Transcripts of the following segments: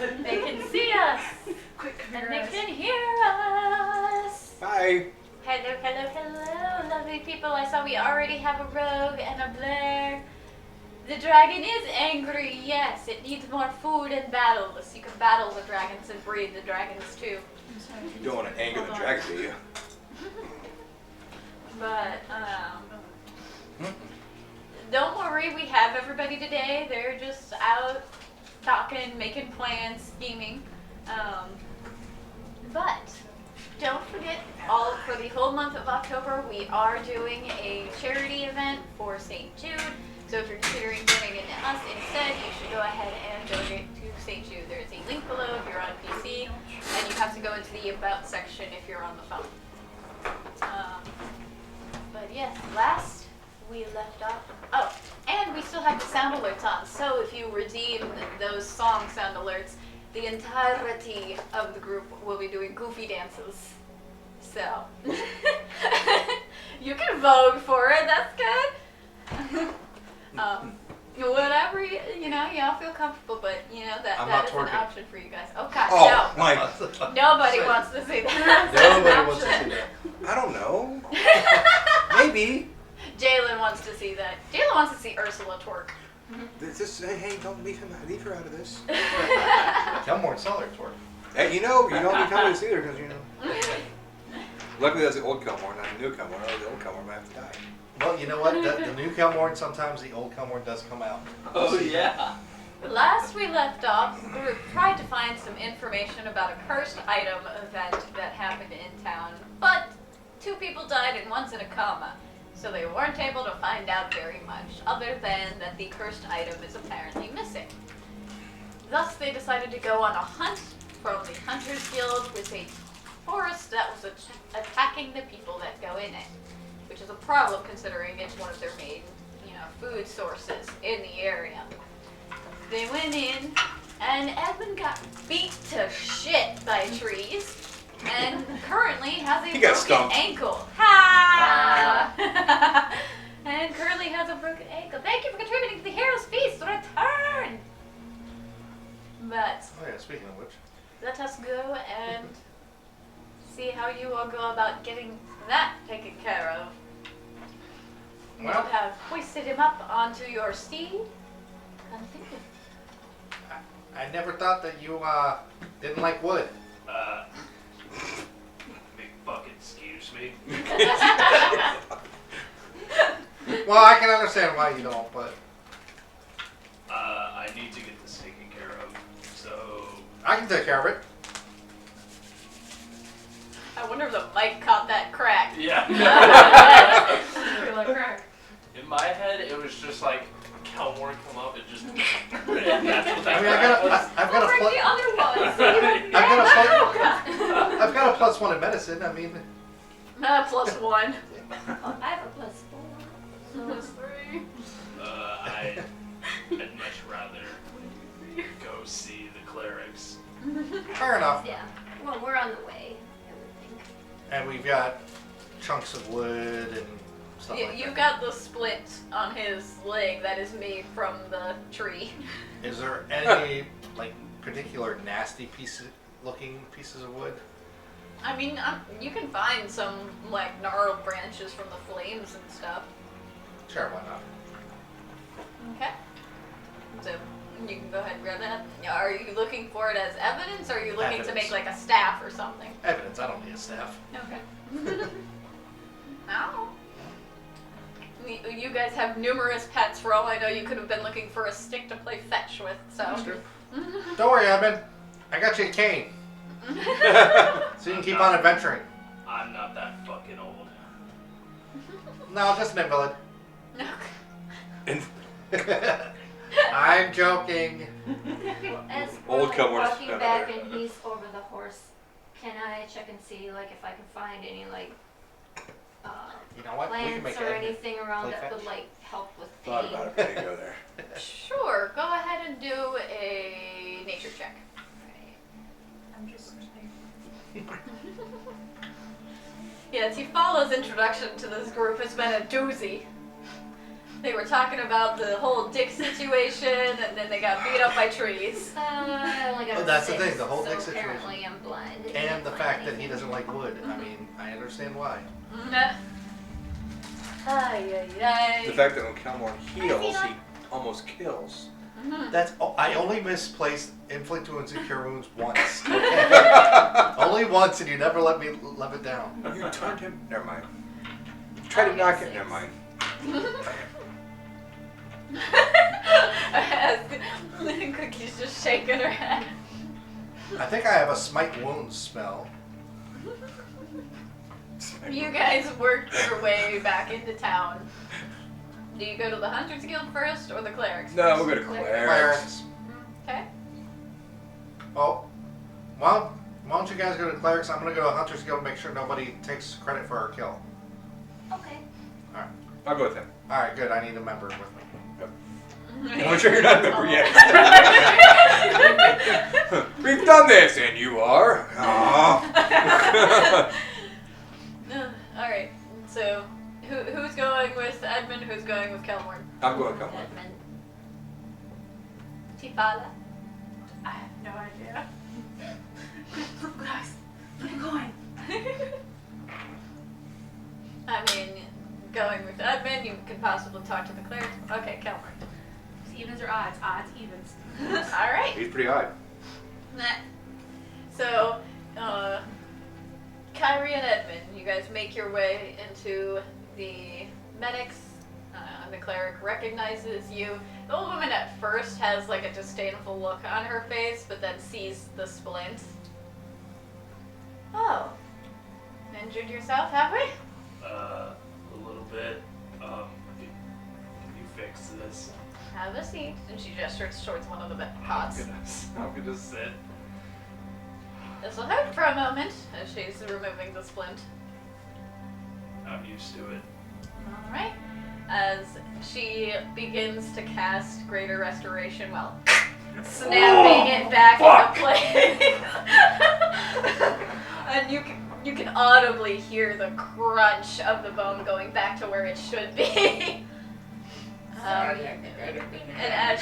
They can see us. Quick, And they can hear us. Hi. Hello, hello, hello, lovely people. I saw we already have a rogue and a Blair. The dragon is angry, yes. It needs more food and battles. You can battle the dragons and breed the dragons too. You don't want to anger the dragon, do you? But, don't worry, we have everybody today. They're just out talking, making plans, scheming. But don't forget, for the whole month of October, we are doing a charity event for St. Jude. So if you're considering donating to us instead, you should go ahead and donate to St. Jude. There's a link below if you're on PC, and you have to go into the About section if you're on the phone. But yes, last we left off. Oh, and we still have the sound alerts on. So if you redeem those song sound alerts, the entirety of the group will be doing goofy dances. So you can vote for it. That's good. Whatever y'all feel comfortable, but that is an option for you guys. Oh God, Oh, no. my. Nobody wants to see that. Nobody wants to see that. I don't know. Maybe. Jalen wants to see that. Jalen wants to see Ursula twerk. Hey, don't leave her out of this. Kelmore and Seller twerk. Hey, you don't need to tell me this either, because Luckily, that's the old Kelmore, not the new Kelmore. The old Kelmore might have to die. Well, you know what? The new Kelmore, sometimes the old Kelmore does come out. Oh, yeah. Last we left off, the group tried to find some information about a cursed item event that happened in town, but 2 people died and one's in a coma, so they weren't able to find out very much, other than that the cursed item is apparently missing. Thus, they decided to go on a hunt from the Hunters Guild with a forest that was attacking the people that go in it, which is a problem considering it's one of their main, food sources in the area. They went in, and Edmund got beat to shit by trees, and currently has a broken ankle. Ha! And currently has a broken ankle. Thank you for contributing to the Hero's Feast. Return! But Oh yeah, speaking of which. let us go and see how you all go about getting that taken care of. You Well, have hoisted him up onto your steed. I'm thinking. I never thought that you didn't like wood. Big fucking excuse me. Well, I can understand why you don't, but I need to get this taken care of. So I can take care of it. I wonder if the mic caught that crack. yeah. crack. In my head, it was just like Kelmore come up and just. That's what I mean, I've got a Bring plus. the other one. I've got a +1 in medicine. I mean, +1. I have a +4. +3. I'd much rather go see the clerics. fair enough. Yeah. Well, we're on the way, I would think. And we've got chunks of wood and stuff like You've that. got the split on his leg that is made from the tree. Is there any particular nasty looking pieces of wood? I mean, you can find some gnarled branches from the flames and stuff. Sure, why not? Okay. So you can go ahead and grab that. Are you looking for it as evidence, or are you looking to make Evidence. a staff or something? Evidence. I don't need a staff. Okay. Ow. You guys have numerous pets. For all I know, you could have been looking for a stick to play fetch with. So. That's true. Don't worry, Edmund. I got you a cane, so you can keep on adventuring. I'm not that fucking old. No, just an invalid. And I'm joking. Well, as Old we're Kelmore's walking not back there. and he's over the horse, can I check and see if I can find any You know what? We can make plants or Edmund anything around play that fetch. would help with thought pain? about it before you go there. Sure. Go ahead and do a nature check. I'm just Yes, Euphala's introduction to this group has been a doozy. They were talking about the whole dick situation, and then they got beat up by trees. I only got Oh, a that's the 6, thing, the whole so dick situation. apparently I'm blind. And the fact that he doesn't like wood. I mean, I understand why. Ay, ay, ay. The fact that when Kelmore heals, he almost kills. That's. Oh, I only misplaced inflict wounds and cure wounds once. Okay? Only once, and you never let me live it down. You turned him. Never mind. Try to knock it. Never mind. Cookie's just shaking her head. I think I have a smite wounds spell. You guys worked your way back into town. Do you go to the Hunters Guild first or the Clerics? No, first? we'll go to clerics. Clerics. Okay. Oh, well, why don't you guys go to clerics? I'm gonna go to Hunter's Guild and make sure nobody takes credit for our kill. Okay. All right. I'll go with him. All right, good. I need a member with me. I'm sure you're not a member yet. We've done this, and you are. Aww. Alright, so who's going with Edmund? Who's going with Kelmore? I'm going to Kelmore. Edmund. Tifala. I have no idea. Guys, keep going. I mean, going with Edmund, you could possibly talk to the clerics. Okay, Kelmore. It's evens or odds? Odds, evens. Alright. He's pretty odd. So, Kyrie and Edmund, you guys make your way into the medics. The cleric recognizes you. The old woman at first has like a disdainful look on her face, but then sees the splint. Oh. Injured yourself, have we? A little bit. Can you fix this? Have a seat. And she gestures towards one of the cots. I'm gonna sit. This will hurt for a moment as she's removing the splint. I'm used to it. Alright. As she begins to cast Greater Restoration while snapping it back into place. And you can audibly hear the crunch of the bone going back to where it should be. And as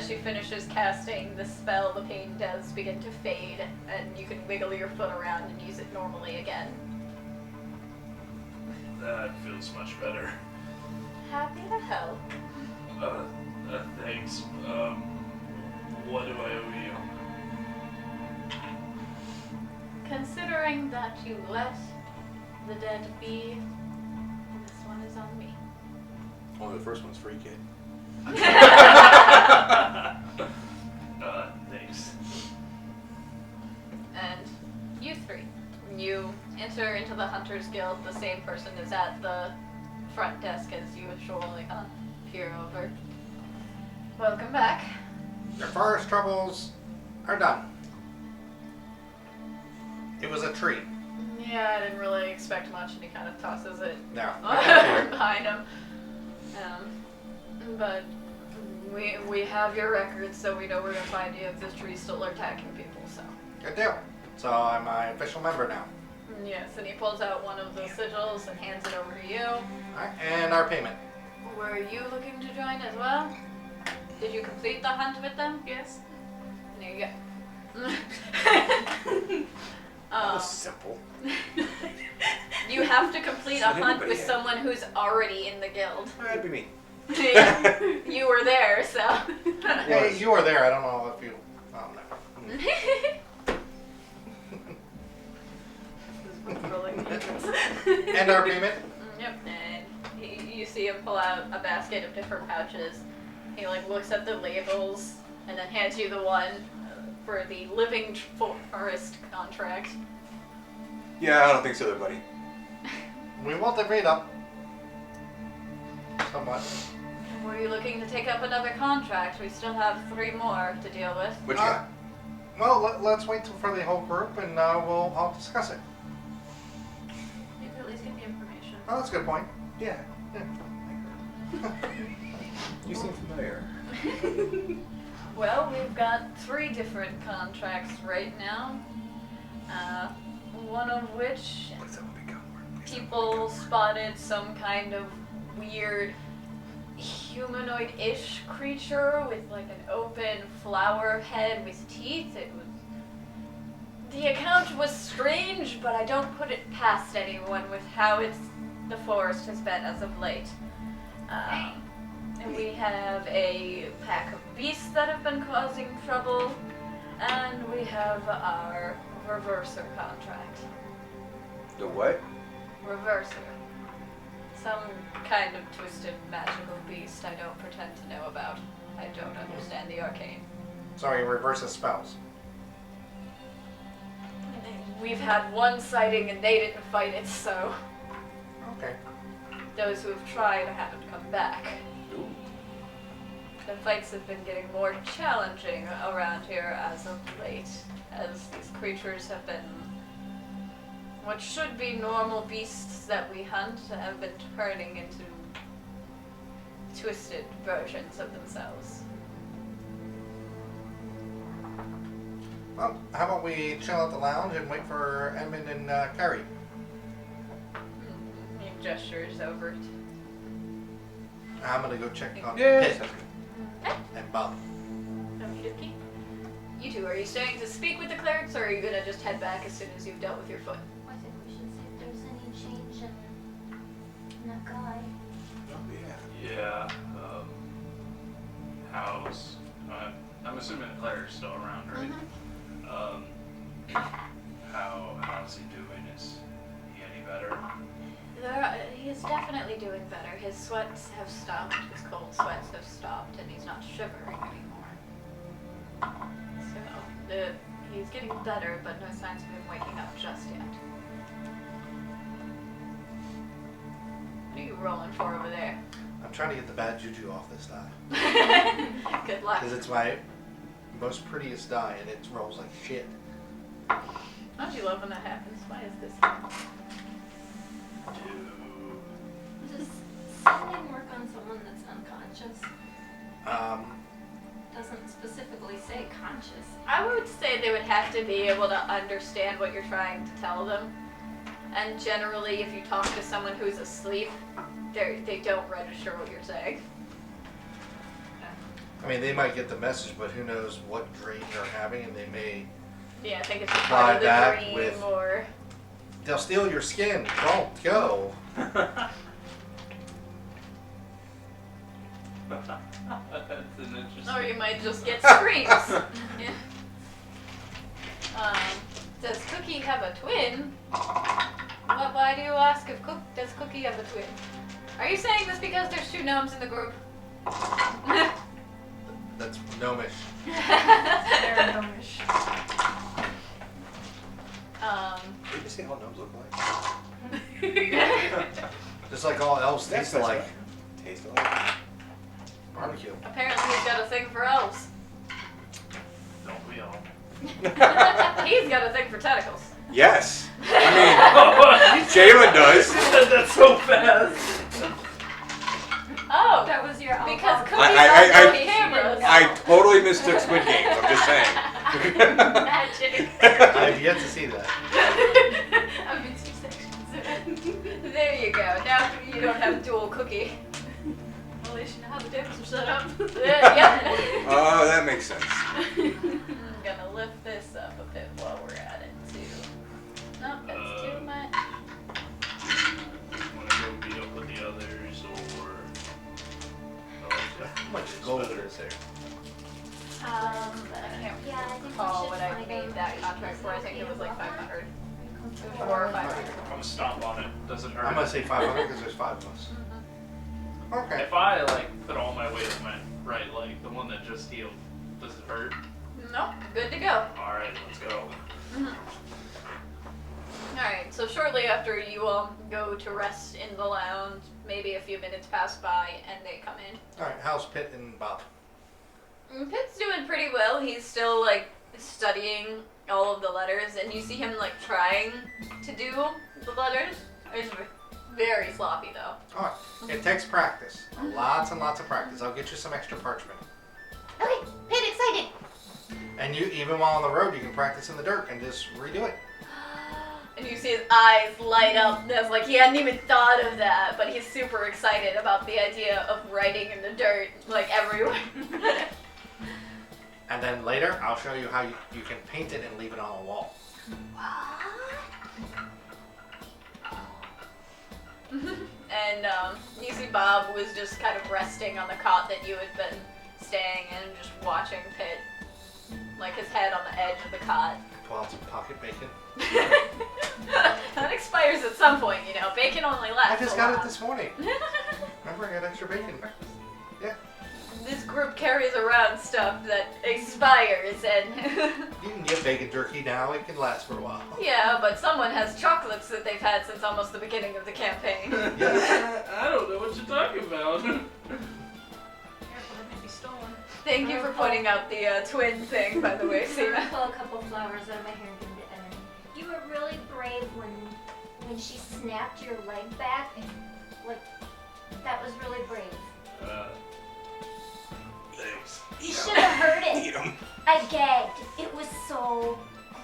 she finishes casting the spell, the pain does begin to fade, and you can wiggle your foot around and use it normally again. That feels much better. Happy to help. Thanks. What do I owe you? Considering that you let the dead be, this one is on me. Only the first one's free, kid. Thanks. And you three, you enter into the Hunters Guild. The same person is at the front desk as usual. They kind of peer over. Welcome back. Your first troubles are done. It was a treat. Yeah, I didn't really expect much, and he kind of tosses it No. behind him. But we have your records, so we know where to find you if this tree's still attacking people. So. Good deal. So I'm my official member now. Yes, and he pulls out one of the sigils and hands it over to you. All right, and our payment. Were you looking to join as well? Did you complete the hunt with them? Yes. There you go. That was simple. You have to complete a Said hunt anybody with had. someone who's already in the guild. That'd be me. Yeah, you were there, so. Hey, you were there. I don't know if you. Oh no. And our payment. Yep, and you see him pull out a basket of different pouches. He like looks at the labels and then hands you the one for the living forest contract. Yeah, I don't think so, there, buddy. We will divide up. Somewhat. Were you looking to take up another contract? We still have 3 more to deal with. What you got? Well, let's wait for the whole group, and I'll discuss it. You could at least get the information. Oh, that's a good point. Yeah. You seem familiar. Well, we've got 3 different contracts right now. One of which What's up with the Gaymer? people spotted some kind of weird humanoid-ish creature with like an open flower head with teeth. The account was strange, but I don't put it past anyone with how the forest has been as of late. And we have a pack of beasts that have been causing trouble, and we have our reverser contract. The what? Reverser. Some kind of twisted magical beast I don't pretend to know about. I don't understand the arcane. Sorry, reverses spells. We've had one sighting and they didn't fight it, so Okay. those who have tried haven't come back. Ooh. The fights have been getting more challenging around here as of late, as these creatures have been what should be normal beasts that we hunt have been turning into twisted versions of themselves. Well, how about we chill at the lounge and wait for Edmund and Carrie? He gestures over it. I'm gonna go check on Yeah. Pitt and Bob. Okie dokie. You two, are you staying to speak with the clerics, or are you gonna just head back as soon as you've dealt with your foot? I think we should see if there's any change in that guy. Oh, yeah. Yeah. How's I'm assuming the cleric's still around, right? How's he doing? Is he any better? He is definitely doing better. His sweats have stopped, his cold sweats have stopped, and he's not shivering anymore. So, he's getting better, but no signs of him waking up just yet. What are you rolling for over there? I'm trying to get the bad juju off this die. Good luck. Because it's my most prettiest die and it rolls like shit. Don't you love when that happens? Why is this? Does sending work on someone that's unconscious? Doesn't specifically say conscious. I would say they would have to be able to understand what you're trying to tell them. And generally, if you talk to someone who's asleep, they don't register what you're saying. I mean, they might get the message, but who knows what dream they're having, and they may. Yeah, I think it's a Fly part of the back dream, with- or They'll steal your skin. Don't go. That's an interesting. or you might just get screams. Yeah. Does Cookie have a twin? Why do you ask if does Cookie have a twin? Are you saying this because there's two gnomes in the group? That's gnomish. They're gnomish. Did you see how gnomes look like? Just like all elves taste That's alike. right. Taste alike. Barbecue. Apparently he's got a thing for elves. Don't we all? He's got a thing for tentacles. Yes. I mean, Jalen does. That's so fast. Oh, That was your because Cookie I- has I- cameras. I totally mistook Squid Games. I'm just saying. Magic. I've yet to see that. I'm in 2 sections. There you go. Now you don't have dual Cookie. Well, at least you know how the tables are set up. Yep. Oh, that makes sense. I'm gonna lift this up a bit while we're at it too. Nope, that's too much. Want to go meet up with the others, or? How much gold is there? I can't Yeah, I think we recall should what I find made out that if contract she's for. I think it was like okay 500. with It that. was 400 or 500. I'm gonna stomp on it. Doesn't hurt. I'm gonna say 500 because there's 5 of us. Okay. If I like put all my weight on my right leg, the one that just healed, does it hurt? Nope, good to go. All right, let's go. Alright, so shortly after you all go to rest in the lounge, maybe a few minutes pass by and they come in. Alright, how's Pitt and Bob? Pitt's doing pretty well. He's still like studying all of the letters, and you see him like trying to do the letters. It's very sloppy though. Alright, it takes practice. Lots and lots of practice. I'll get you some extra parchment. Okay, Pitt excited. And you, even while on the road, you can practice in the dirt and just redo it. And you see his eyes light up. That's like he hadn't even thought of that, but he's super excited about the idea of writing in the dirt, like everywhere. And then later, I'll show you how you can paint it and leave it on a wall. And you see Bob was just kind of resting on the cot that you had been staying in, just watching Pitt, like his head on the edge of the cot. Pull out some pocket bacon. That expires at some point, you know. Bacon only lasts I just a got while. it this morning. Remember, I got extra bacon. Yeah. This group carries around stuff that expires, and You can get bacon jerky now. It can last for a while. yeah, but someone has chocolates that they've had since almost the beginning of the campaign. Yes. I don't know what you're talking about. Careful, they may be stolen. Thank you for pointing out the twin thing, by the way, I'm gonna Sina. pull a couple flowers out of my hair and give them to Evan. You were really brave when she snapped your leg back. Like, that was really brave. Thanks. You should have heard Eat it. 'em. I gagged. It was so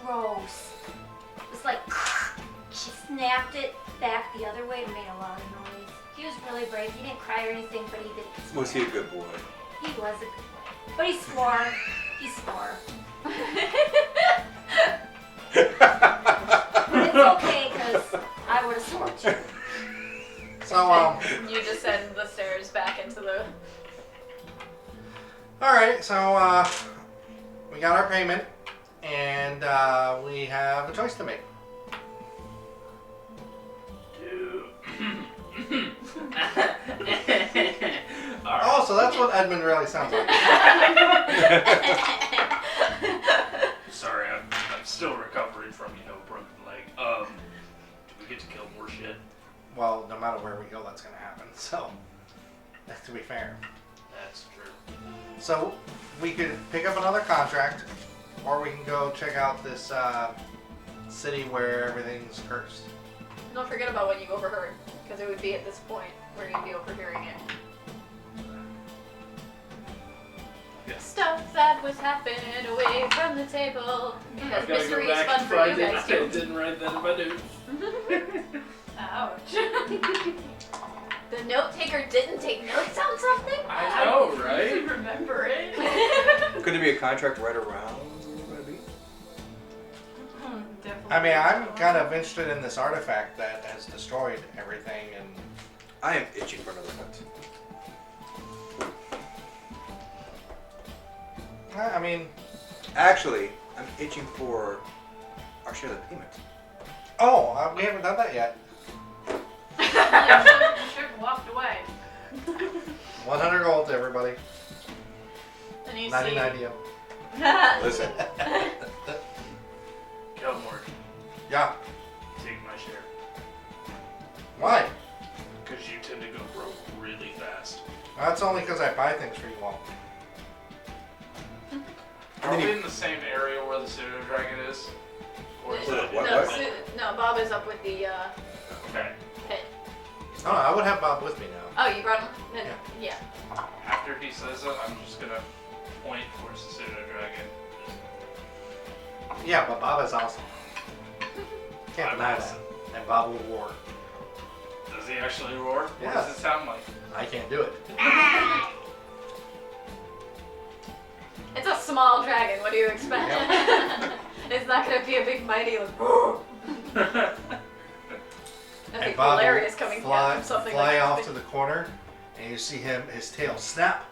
gross. It was like, she snapped it back the other way and made a lot of noise. He was really brave. He didn't cry or anything, but he did. Was he a good boy? He was a good boy. But he swore. He swore. But it's okay, because I would have sworn too. So, You descend the stairs back into the... alright, so, we got our payment, and, we have a choice to make. Alright. Oh, so that's what Edmund really sounds like. Sorry, I'm still recovering from, a broken leg. Do we get to kill more shit? Well, no matter where we go, that's gonna happen, so, to be fair. That's true. So, we could pick up another contract, or we can go check out this, city where everything's cursed. Don't forget about what you overheard, because it would be at this point where you'd be overhearing it. Yeah. Stuff that was happening away from the table, because I've got to mystery go is back fun and for you find it. guys I too. didn't write that in my notes. Ouch. The note taker didn't take notes on something? I know, I right? remember it. Could there be a contract right around where we're gonna be? Definitely. I mean, I'm kind of interested in this artifact that has destroyed everything, and I am itching for another hunt. I mean, Actually, I'm itching for our share of the payment. oh, we haven't done that yet. You should have walked away. 100 gold to everybody. And you 99 to you. Listen, Gilmore, Yeah. take my share. Why? Because you tend to go broke really fast. That's only because I buy things for you all. Are we in the same area where the pseudo dragon is? Or is that What? No, no, Bob is up with the Okay. pit. Oh, I would have Bob with me now. Oh, you brought him? Then, yeah. After he says it, I'm just gonna point towards the pseudo dragon. Yeah, but Bob is awesome. Can't I'm deny that. awesome. And Bob will roar. Does he actually roar? What Yes. does it sound like? I can't do it. It's a small dragon. What do you expect? It's not going to be a big mighty like. That'd be And Bob hilarious will coming fly, down from something fly like off that. to the corner, and you see his tail snap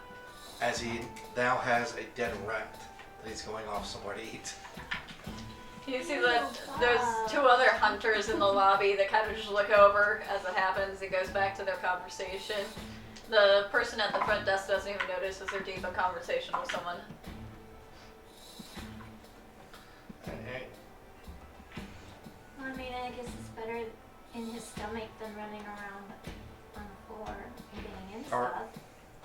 as he now has a dead rat that he's going off somewhere to eat. You see that there's two other hunters in the lobby that kind of just look over as it happens. It goes back to their conversation. The person at the front desk doesn't even notice as they're deep in conversation with someone. Hey, Well, I mean, I guess it's better in his stomach than running around on the floor and getting in Or- stuff.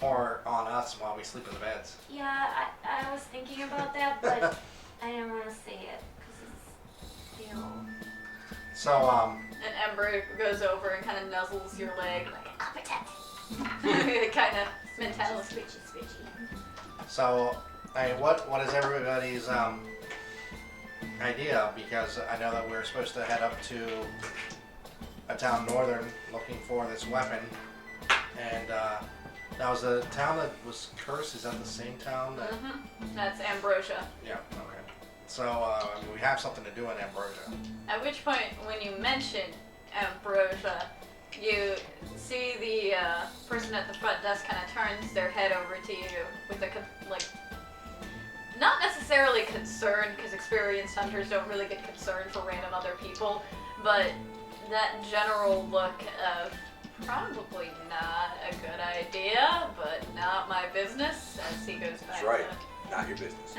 or on us while we sleep in the beds. Yeah, I was thinking about that, but I didn't want to say it because it's, So, And Ember goes over and kind of nuzzles your leg like, competent. Kind of mentality. switchy. so, hey, what is everybody's idea because I know that we're supposed to head up to a town northern looking for this weapon. And now is the town that was cursed, is that the same town? That, That's Ambrosia. yeah, okay. So I mean, we have something to do in Ambrosia. At which point, when you mention Ambrosia, you see the person at the front desk kind of turns their head over to you with a not necessarily concerned, because experienced hunters don't really get concerned for random other people, but that general look of probably not a good idea, but not my business, as he goes back That's right. to... Not your business.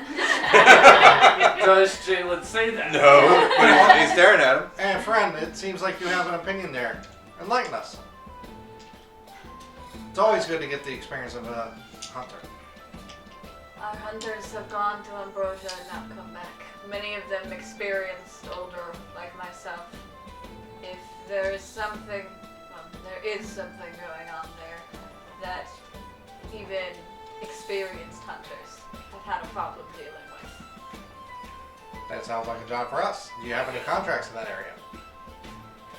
Does Jalen say that? No, but he's staring at him. Hey, friend, it seems like you have an opinion there. Enlighten us. It's always good to get the experience of a hunter. Our hunters have gone to Ambrosia and not come back. Many of them experienced, older, like myself. If there is something, well, there is something going on there that even experienced hunters have had a problem dealing with. That sounds like a job for us. Do you have any contracts in that area?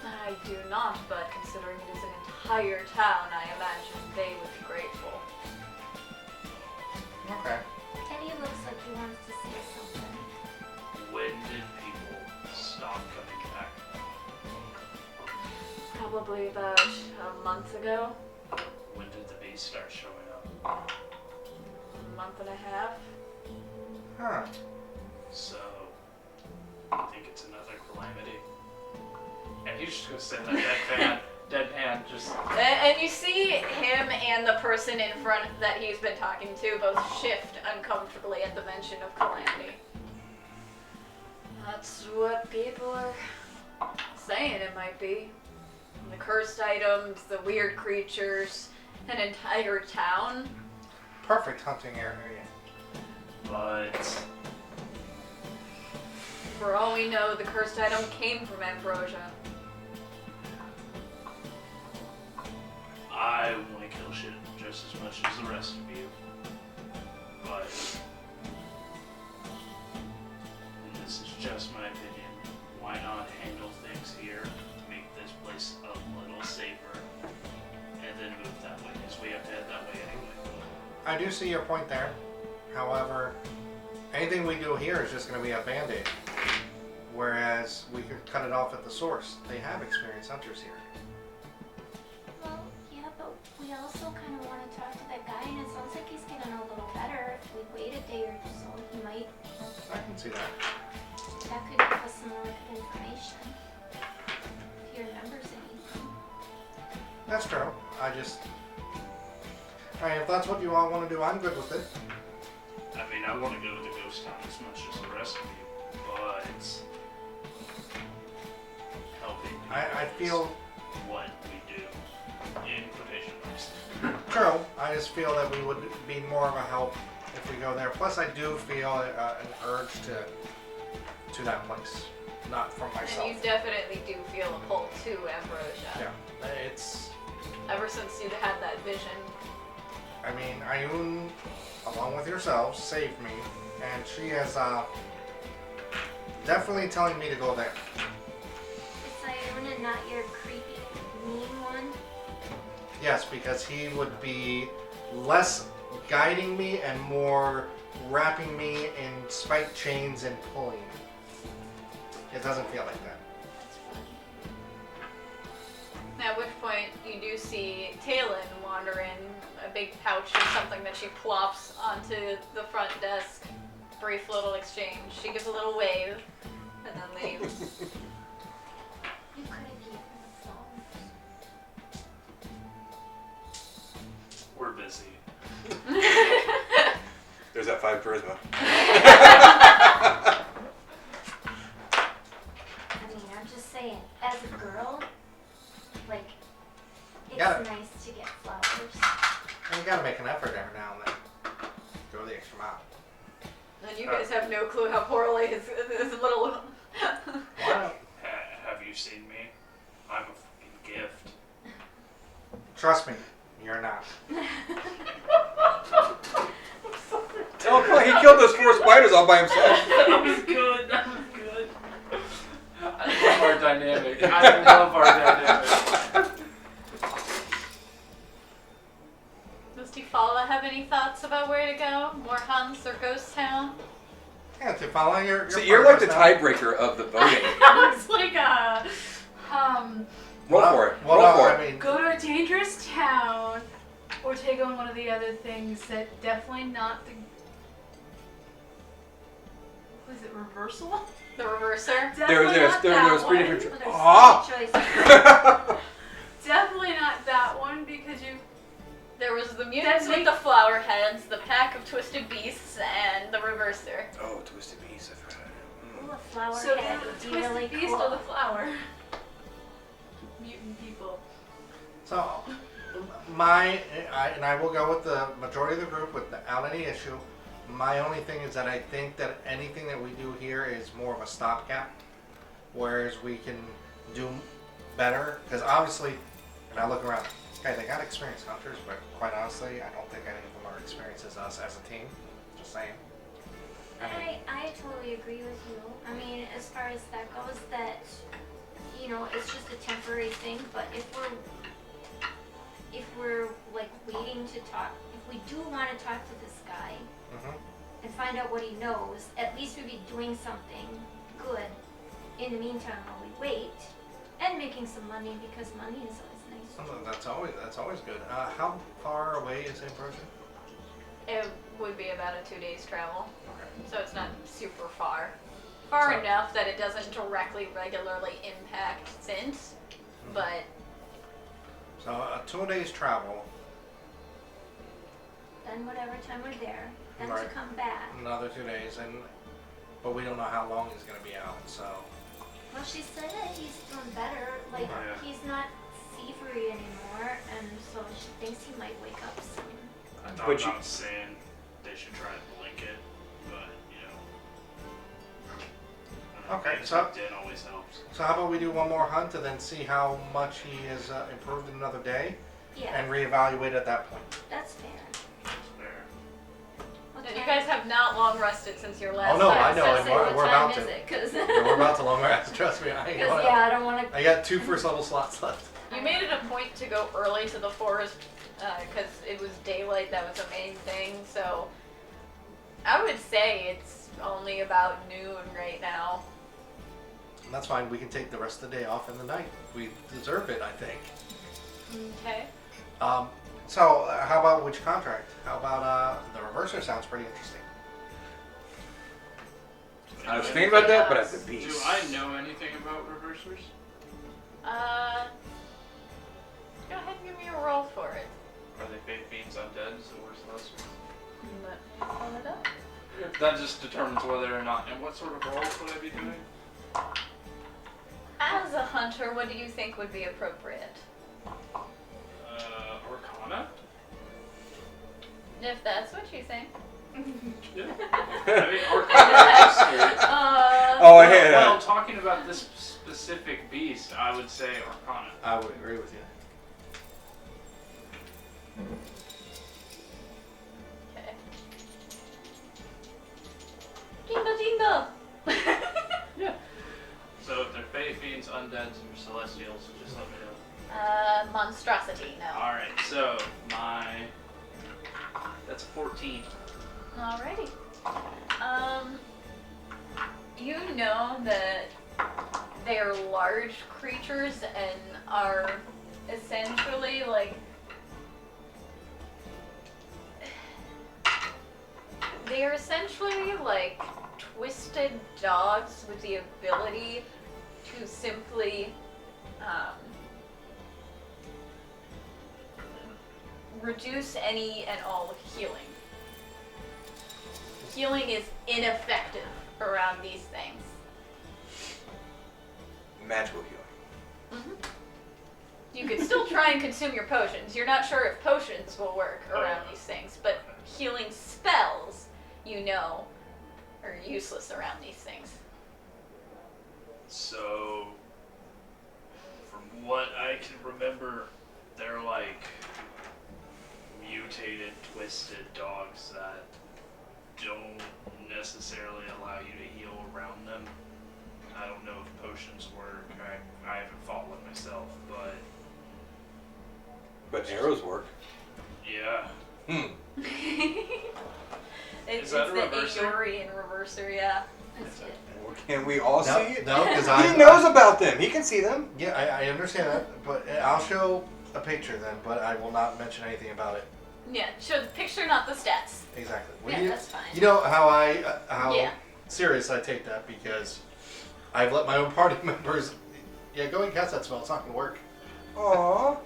I do not, but considering it is an entire town, I imagine they would be grateful. Okay. Eddie looks like he wants to say something. When did people stop coming back? Probably about a month ago, When did the bees start showing up? a month and a half. Huh. So, I think it's another calamity. And he's just gonna sit in that deadpan, just. And you see him and the person in front that he's been talking to both shift uncomfortably at the mention of calamity. That's what people are saying it might be. The cursed items, the weird creatures, an entire town. Perfect hunting area. But For all we know, the cursed item came from Ambrosia. I want to kill shit just as much as the rest of you. But and this is just my opinion. Why not handle things here, make this place a little safer, and then move that way? Because we have to head that way anyway. I do see your point there. However, anything we do here is just going to be a band-aid. Whereas we could cut it off at the source. They have experienced hunters here. Well, yeah, but we also kind of want to talk to that guy, and it sounds like he's getting a little better. If we wait a day or so, he might. I can see that. That could give us some more good information. If he remembers anything. That's true. Alright, if that's what you all want to do, I'm good with it. I mean, I want to go to the ghost town as much as the rest of you, but helping I is feel what we do in quotation marks. true. I just feel that we would be more of a help if we go there. Plus, I do feel an urge to that place. Not from myself. And you definitely do feel a pull to Ambrosia. Yeah, it's. Ever since you had that vision. I mean, Ayun, along with yourselves, saved me, and she is definitely telling me to go there. Is Iona not your creepy, mean one? Yes, because he would be less guiding me and more wrapping me in spike chains and pulling me. It doesn't feel like that. At which point you do see Talon wander in, a big pouch or something that she plops onto the front desk. Brief little exchange. She gives a little wave and then leaves. You could have given the phone. We're busy. There's that 5 charisma. I mean, I'm just saying, as a girl, like, it's Yeah. nice to get flowers. And you gotta make an effort every now and then. Go the extra mile. And you guys have no clue how poorly his little... Wow. Have you seen me? I'm a fucking gift. Trust me, you're not. Oh, he killed those 4 spiders all by himself. That was good. That was good. love our dynamic. I love our dynamic. Does Tifala have any thoughts about where to go? More hunts or ghost town? Yeah, to follow your So you're like the progress tiebreaker of the voting. I was like, Roll for it. Well, Roll no, for I it. mean, go to a dangerous town, or take on one of the other things that definitely not the. Was it reversal? The reverser? Definitely not There that was three one. different. There's Ah! so many choices. Definitely not that one because you. There was the mutants That with the flower heads, the pack of twisted beasts, and the reverser. Oh, Twisted Beast. I forgot. Ooh, a flower So head the would be twisted really beast cool. or the flower? Mutant people. so I will go with the majority of the group without any issue. My only thing is that I think that anything that we do here is more of a stopgap, whereas we can do better. Because obviously, when I look around, okay, they got experienced hunters, but quite honestly, I don't think any of them are experienced as us as a team. Just saying. I totally agree with you. I mean, as far as that goes, that, you know, it's just a temporary thing, but if we're like waiting to talk, if we do want to talk to this guy Mhm. and find out what he knows, at least we'd be doing something good in the meantime while we wait, and making some money, because money is always nice. That's always good. How far away is Ambrosia? It would be about a 2 days travel, Okay. so it's not super far. Far So- enough that it doesn't directly, regularly impact Sint, but So a 2 days travel, Then whatever time we're there, then to Right. come back. another 2 days, but we don't know how long he's gonna be out. So Well, she said that he's doing better. Like, Yeah. he's not thievery anymore, and so she thinks he might wake up soon. I'm But not saying they should try to blink it, but you know. Okay, Being so- tucked in always helps. So how about we do one more hunt and then see how much he has improved in another day, Yeah, and reevaluate at that point. that's fair. There. What and you time- guys have not long rested since your last Oh, no, time. I know, so and say, we're what about time to. is it? 'Cause Yeah, we're about to long rest. Trust me, I ain't going yeah, I don't want to. I got 2 first level slots left. You made it a point to go early to the forest because it was daylight. That was the main thing. So I would say it's only about noon right now. And that's fine. We can take the rest of the day off in the night. We deserve it, I think. Okay. So how about which contract? How about the reverser? Sounds pretty interesting. I was thinking about that, but at the Do beast. I know anything about reversers? Go ahead and give me a roll for it. Are they fate fiends, undead, or celestials? Let me pull it up. That just determines whether or not. And what sort of roles would I be doing? As a hunter, what do you think would be appropriate? Arcana? If that's what you think. Yeah. I mean, Arcana is straight. Oh, I hate Well, that. talking about this specific beast, I would say Arcana. I would agree with you. Okay. Jingle jingle! Yeah. So if they're fate fiends, undeads, or celestials, just let me know. Monstrosity, no. Alright, so that's a 14. Alrighty. You know that they're large creatures and are essentially like twisted dogs with the ability to simply reduce any and all healing. Healing is ineffective around these things. Magical healing. You could still try and consume your potions. You're not sure if potions will work around these things, but healing spells, you know, are useless around these things. So, from what I can remember, they're like mutated, twisted dogs that don't necessarily allow you to heal around them. I don't know if potions work. I haven't fought one myself, But arrows work. yeah. It's Is that a the reverser? Aeorian reverser, yeah. That's it. Can we all see it? No, because He knows about them. He can see them. Yeah, I understand that, but I'll show a picture then, but I will not mention anything about it. Yeah, show the picture, not the stats. Exactly. Yeah, that's fine. You know how how Yeah. serious I take that because I've let my own party members. Yeah, go and cast that spell. It's not gonna work. Aww.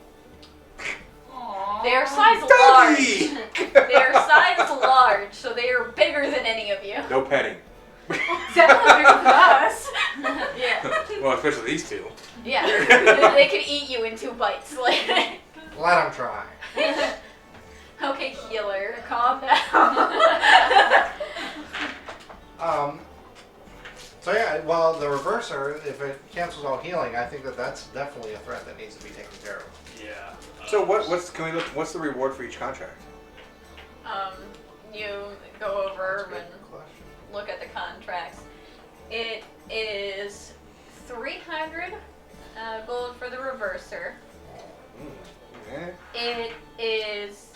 They are size Doggy! large. They are size large, so they are bigger than any of you. No petting. Definitely bigger than us. Yeah. Well, especially these two. Yeah. They could eat you in 2 bites. Like. Let them try. Okay, healer, calm down. So yeah, well, the reverser, if it cancels all healing, I think that that's definitely a threat that needs to be taken care of. yeah. So what's the reward for each contract? You go over That's a and good question. look at the contracts. It is 300 gold for the reverser. Yeah. It is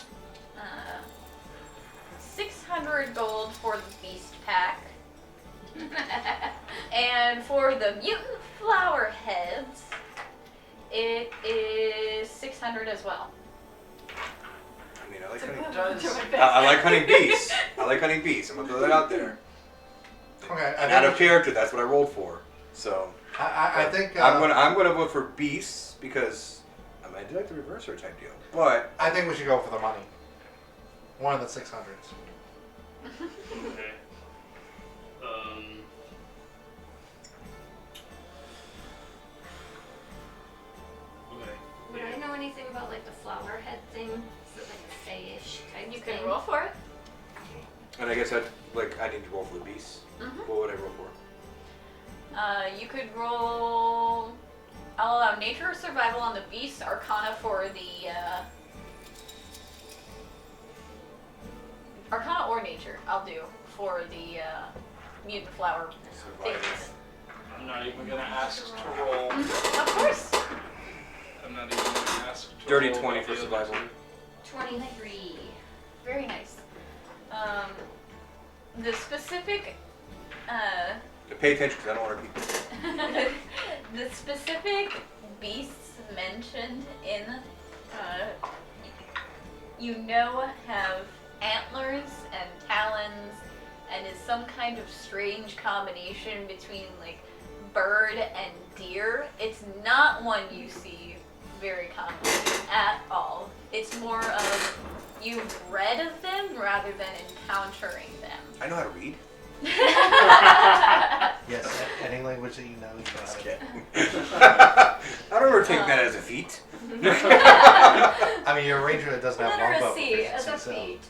600 gold for the beast pack. And for the mutant flower heads, it is 600 as well. I mean, I like hunting. Does I like hunting beasts. I like hunting beasts. I'm gonna throw that out there. Okay, And out of character, that's what I rolled for. So I think I'm gonna vote for beasts because I mean, I do like the reverser type deal. But I think we should go for the money. One of the 600s. Okay. Okay. Would I know anything about like the flower head thing? Is it like a fayish type You thing? can roll for it. and I guess I need to roll for the beasts. Mhm. What would I roll for? You could roll. I'll allow nature or survival on the beast, arcana for the. Arcana or nature, I'll do for the mutant flower Survival. things. I'm not even gonna ask to roll. Of course. I'm not even gonna ask to Dirty roll 20 about for the survival. other 23. Very nice. The specific. Pay attention because I don't want to repeat. The specific beasts mentioned in, have antlers and talons, and is some kind of strange combination between like bird and deer. It's not one you see very commonly at all. It's more of you've read of them rather than encountering them. I know how to read. Yes, any language that you know. You know how to Okay. I don't remember taking that as a feat. I mean, you're a ranger that doesn't have longbow. Literacy as a so- feat.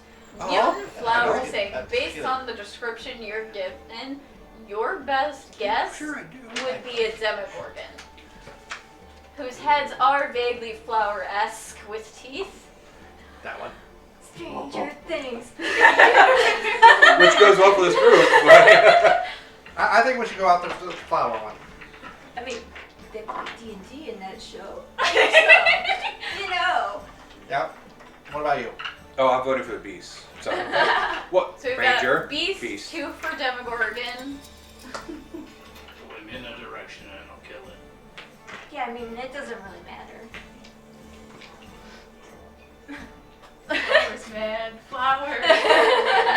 Oh, Mutant flower I know. thing. Based on the description you're given, your best guess Sure I do. would be a demogorgon, whose heads are vaguely flower-esque with teeth. That one. Stranger Things. Which goes well for this group. but- I think we should go out there for the flower one. I mean, they put D&D in that show. So, You know. Yep. What about you? Oh, I'm voting for the beast. Sorry. What? so we've Ranger? got beast, 2 for demogorgon. Put him in a direction and I'll kill it. Yeah, I mean, it doesn't really matter. Flowers, man. Flowers.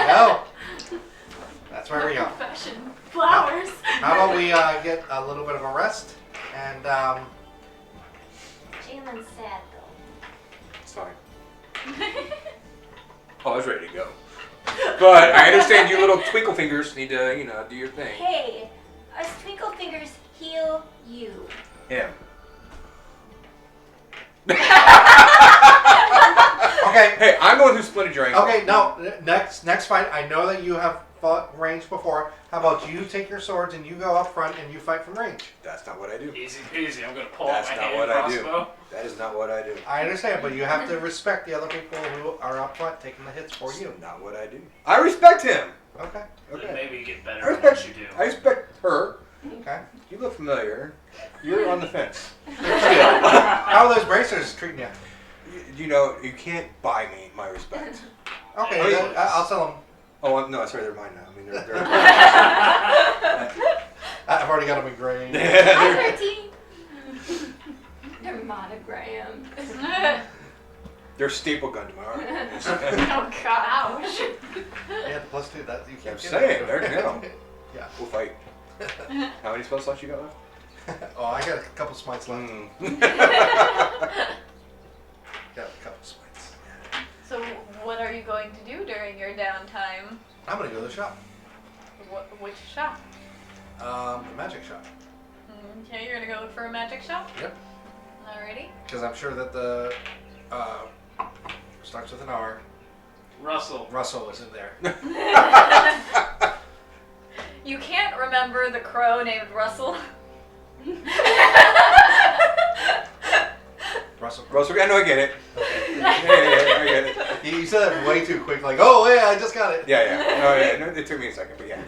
No. That's where we go. Profession. Flowers. How about we get a little bit of a rest and Jalen's sad though. It's fine. Oh, I was ready to go. But I understand you little twinkle fingers need to, do your thing. Hey, us twinkle fingers heal you. Him. okay. Hey, I'm going to splinter your ankle. Okay, no. Next fight. I know that you have fought range before. How about you take your swords and you go up front and you fight from range? That's not what I do. Easy peasy. I'm gonna pull That's out my not hand what I do. crossbow. That is not what I do. I understand, but you have to respect the other people who are up front taking the hits for you. That's not what I do. I respect him. Okay. Then Okay. maybe you get I better respect, once you do. I respect her. Okay. You look familiar. You're on the fence. How are those bracers treating you? You know, you can't buy me my respect. Okay, Oh, then I'll sell them. Oh, no, sorry, they're mine now. I mean, they're I've already got them engraved. they're, 13. They're monogrammed. they're staple gun to my arm. Oh God! Ouch! Yeah, the +2. That you I'm can't. saying, there you go. Yeah. We'll fight. How many spell slots you got left? Oh, I got a couple smites left. Mm. Got a couple smites. So, what are you going to do during your downtime? I'm gonna go to the shop. Which shop? The magic shop. Okay, you're gonna go look for a magic shop? Yep. Alrighty. Because I'm sure that the starts with an R. Russell. Russell is in there. You can't remember the crow named Russell? Russell. Russell, I know, I get it. Yeah, I get it. You said that way too quick. Like, oh yeah, I just got it. Yeah. No, it took me a second, but yeah.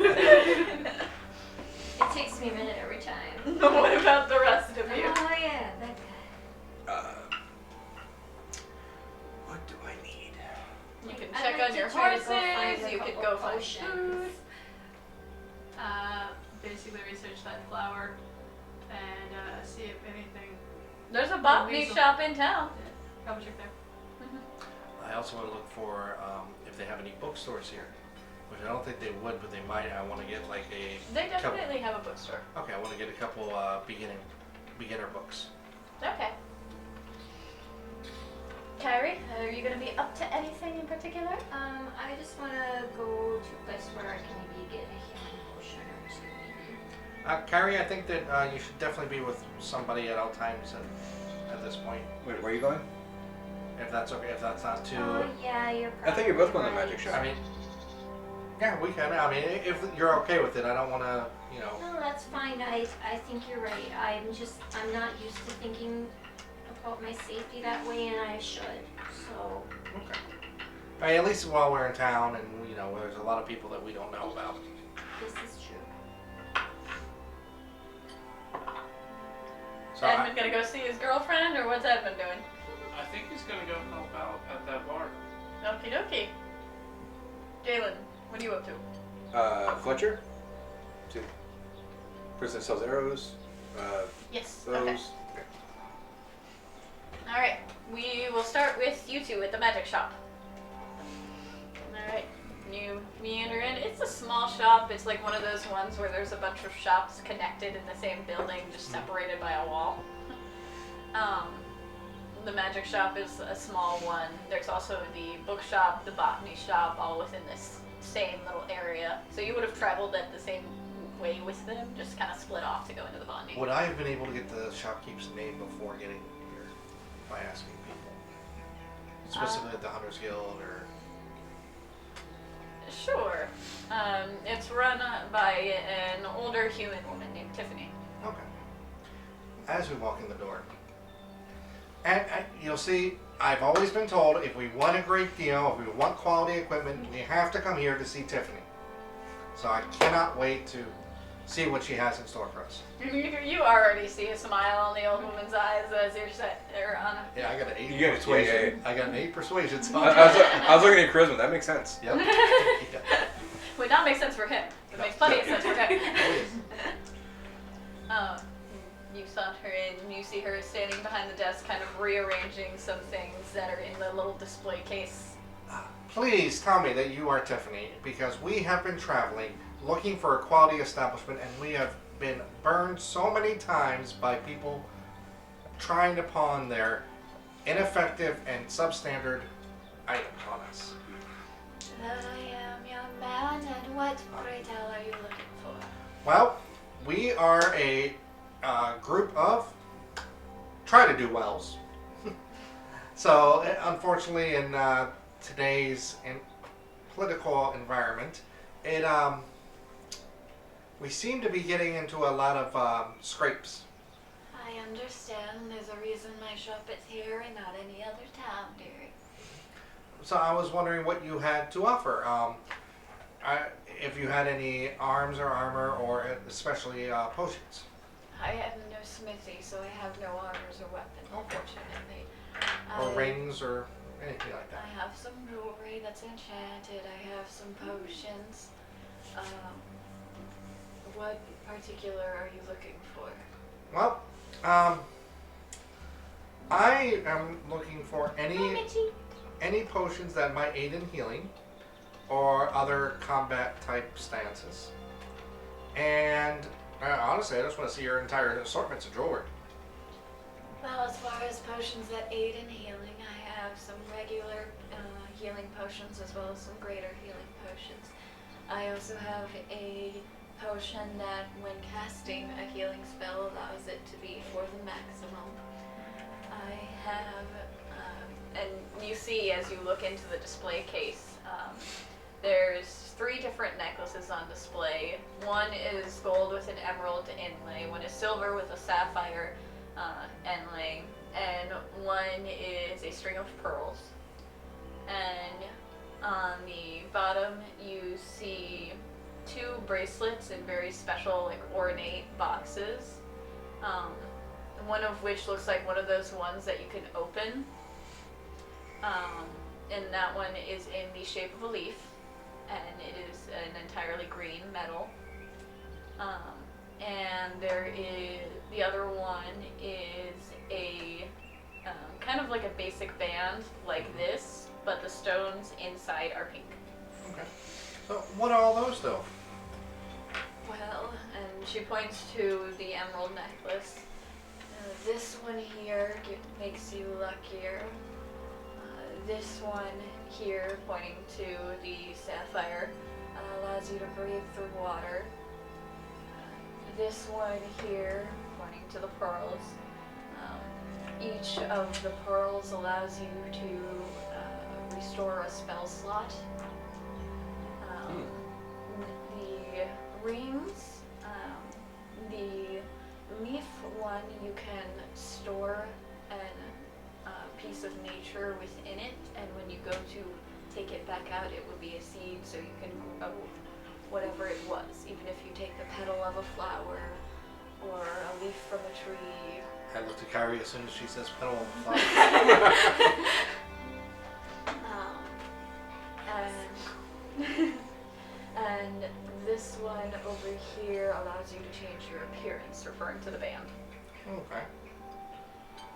It takes me a minute every time. What about the rest of you? Oh yeah, that guy. What do I need? You can I'd check like on to your try to go find horses, a you could couple go find potions. food. Basically research that flower and see if anything. There's a botany Weasel. shop in town. Probably check there. I also want to look for if they have any bookstores here, which I don't think they would, but they might. I want to get like a. They definitely have a bookstore. Okay, I want to get a couple beginner books. Okay. Kyrie, are you going to be up to anything in particular? I just want to go to a place where I can maybe get a healing potion or two. Carrie, I think that you should definitely be with somebody at all times at this point. Wait, where are you going? If that's okay, if that's not too. Oh yeah, you're I probably think you're both going to the right. magic shop. I mean, yeah, we can. I mean, if you're okay with it, I don't want to, No, that's fine. I think you're right. I'm not used to thinking about my safety that way, and I should. So. Okay. I mean, at least while we're in town, and there's a lot of people that we don't know about. This is true. So Edmund gonna go see his girlfriend, or what's Edmund doing? I think he's gonna go help out at that bar. Okie dokie. Jalen, what are you up to? Fletcher? Person that sells arrows. Yes. Bows. Okay. Alright, we will start with you two at the magic shop. Alright, you meander in. It's a small shop. It's like one of those ones where there's a bunch of shops connected in the same building, just separated by a wall. The magic shop is a small one. There's also the bookshop, the botany shop, all within this same little area. So you would have traveled at the same way with them, just kind of split off to go into the botany. would I have been able to get the shopkeep's name before getting here by asking people, specifically at the Hunters Guild or? Sure. It's run by an older human woman named Tiffany. Okay. As we walk in the door, and you'll see, I've always been told if we want a great deal, if we want quality equipment, we have to come here to see Tiffany. So I cannot wait to see what she has in store for us. You already see a smile on the old woman's eyes as you're set there on. Yeah, I got an 8 You got it, persuasion. yeah. I got an 8 persuasion. So I was looking at charisma. That makes sense. Yep. Would not make sense for him. It makes plenty of sense for him. You saunter in, you see her standing behind the desk, kind of rearranging some things that are in the little display case. Please tell me that you are Tiffany, because we have been traveling looking for a quality establishment, and we have been burned so many times by people trying to pawn their ineffective and substandard items on us. I am young man, and what pray tell are you looking for? Well, we are a group of try-to-do-wells. So, unfortunately, in today's political environment, we seem to be getting into a lot of scrapes. I understand. There's a reason my shop is here and not any other town, dearie. So I was wondering what you had to offer. if you had any arms or armor, or especially potions. I have no smithy, so I have no armors or weapons, unfortunately. Or rings or anything like that. I have some jewelry that's enchanted. I have some potions. What particular are you looking for? Well, I am looking for any potions that might aid in healing or other combat type stances. And honestly, I just want to see your entire assortments of jewelry. Well, as far as potions that aid in healing, I have some regular healing potions as well as some greater healing potions. I also have a potion that when casting a healing spell allows it to be for the maximum. I have, and you see as you look into the display case, there's 3 different necklaces on display. One is gold with an emerald inlay, one is silver with a sapphire inlay, and one is a string of pearls. And on the bottom you see 2 bracelets in very special, like, ornate boxes. One of which looks like one of those ones that you can open. And that one is in the shape of a leaf, and it is an entirely green metal. And there is, the other one is a kind of like a basic band like this, but the stones inside are pink. Okay. So what do all those do? Well, and she points to the emerald necklace. This one here makes you luckier. This one here, pointing to the sapphire, allows you to breathe through water. This one here, pointing to the pearls. Each of the pearls allows you to restore a spell slot. The rings, the leaf one, you can store a piece of nature within it, and when you go to take it back out, it would be a seed, so you can grow whatever it was, even if you take the petal of a flower or a leaf from a tree. I look to Kyrie as soon as she says petal of a flower. And this one over here allows you to change your appearance, referring to the band. Okay.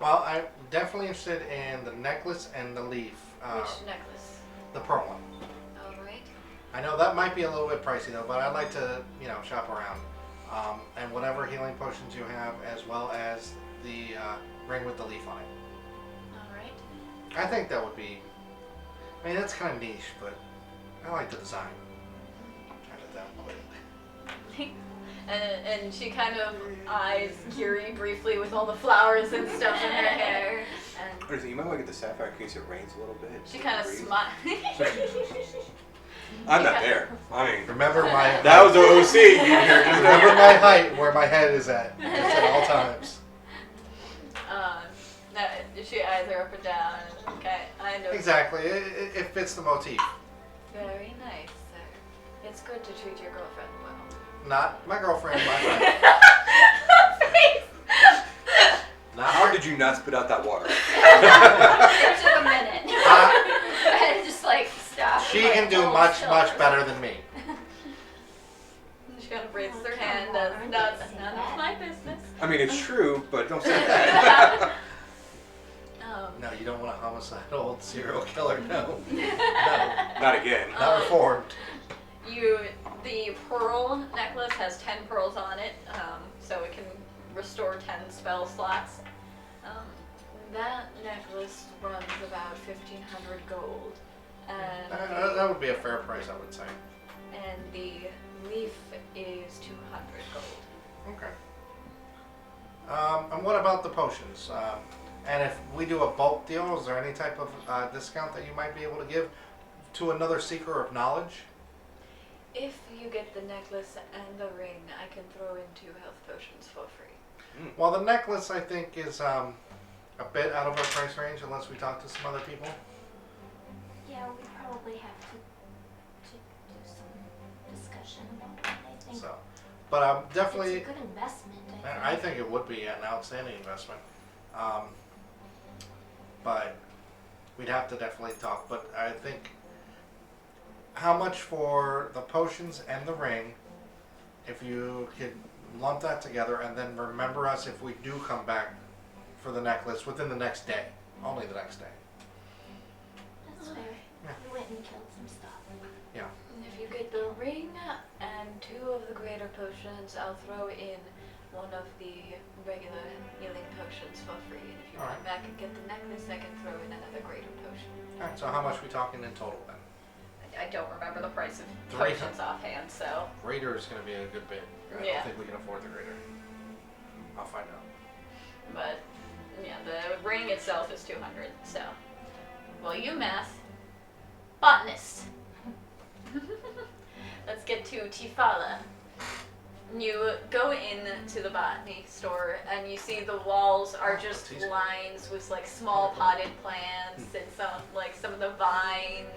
Well, I'm definitely interested in the necklace and the leaf. Which necklace? The pearl one. Alright. I know that might be a little bit pricey though, but I'd like to, shop around. And whatever healing potions you have, as well as the ring with the leaf on it. Alright. I think that would be, that's kind of niche, but I like the design. Kind of down quick. And she kind of eyes Yuri briefly with all the flowers and stuff in her hair. And You might want to get the sapphire in case it rains a little bit. she kind of smiles. I'm not there. I mean, Remember my that was the OC. You hear just remember my height, where my head is at all times. She eyes her up and down. Okay, I know. Exactly, it fits the motif. Very nice, sir. It's good to treat your girlfriend well. Not my girlfriend, my friend. Not how did you not spit out that water? It took a minute. I had to just stop. She can do much better than me. She kind of raises her hand. That's none of my business. I mean, it's true, but don't say that. No, you don't want a homicidal old serial killer. No. Not again. Not reformed. The pearl necklace has 10 pearls on it, so it can restore 10 spell slots. That necklace runs about 1,500 gold, and that would be a fair price, I would say. And the leaf is 200 gold. Okay. And what about the potions? And if we do a bulk deal, is there any type of discount that you might be able to give to another seeker of knowledge? If you get the necklace and the ring, I can throw in 2 health potions for free. Well, the necklace, I think, is a bit out of our price range unless we talk to some other people. Yeah, we probably have to do some discussion. So, but definitely, It's a good investment, I think it would be an outstanding investment. But we'd have to definitely talk. But I think how much for the potions and the ring, if you could lump that together and then remember us if we do come back for the necklace within the next day. Only the next day. That's fair. Yeah. We went and killed some stuff. Yeah. If you get the ring and 2 of the greater potions, I'll throw in 1 of the regular healing potions for free. And if you Alright. want back and get the necklace, I can throw in another greater potion. Alright, so how much are we talking in total then? I don't remember the price of 300. potions offhand, so. Greater is going to be a good bit. I Yeah. don't think we can afford the greater. I'll find out. But, yeah, the ring itself is 200, so. Well, you math. Botanist. Let's get to Tifala. You go into the botany store and you see the walls are just lines with like small potted plants and some of the vines,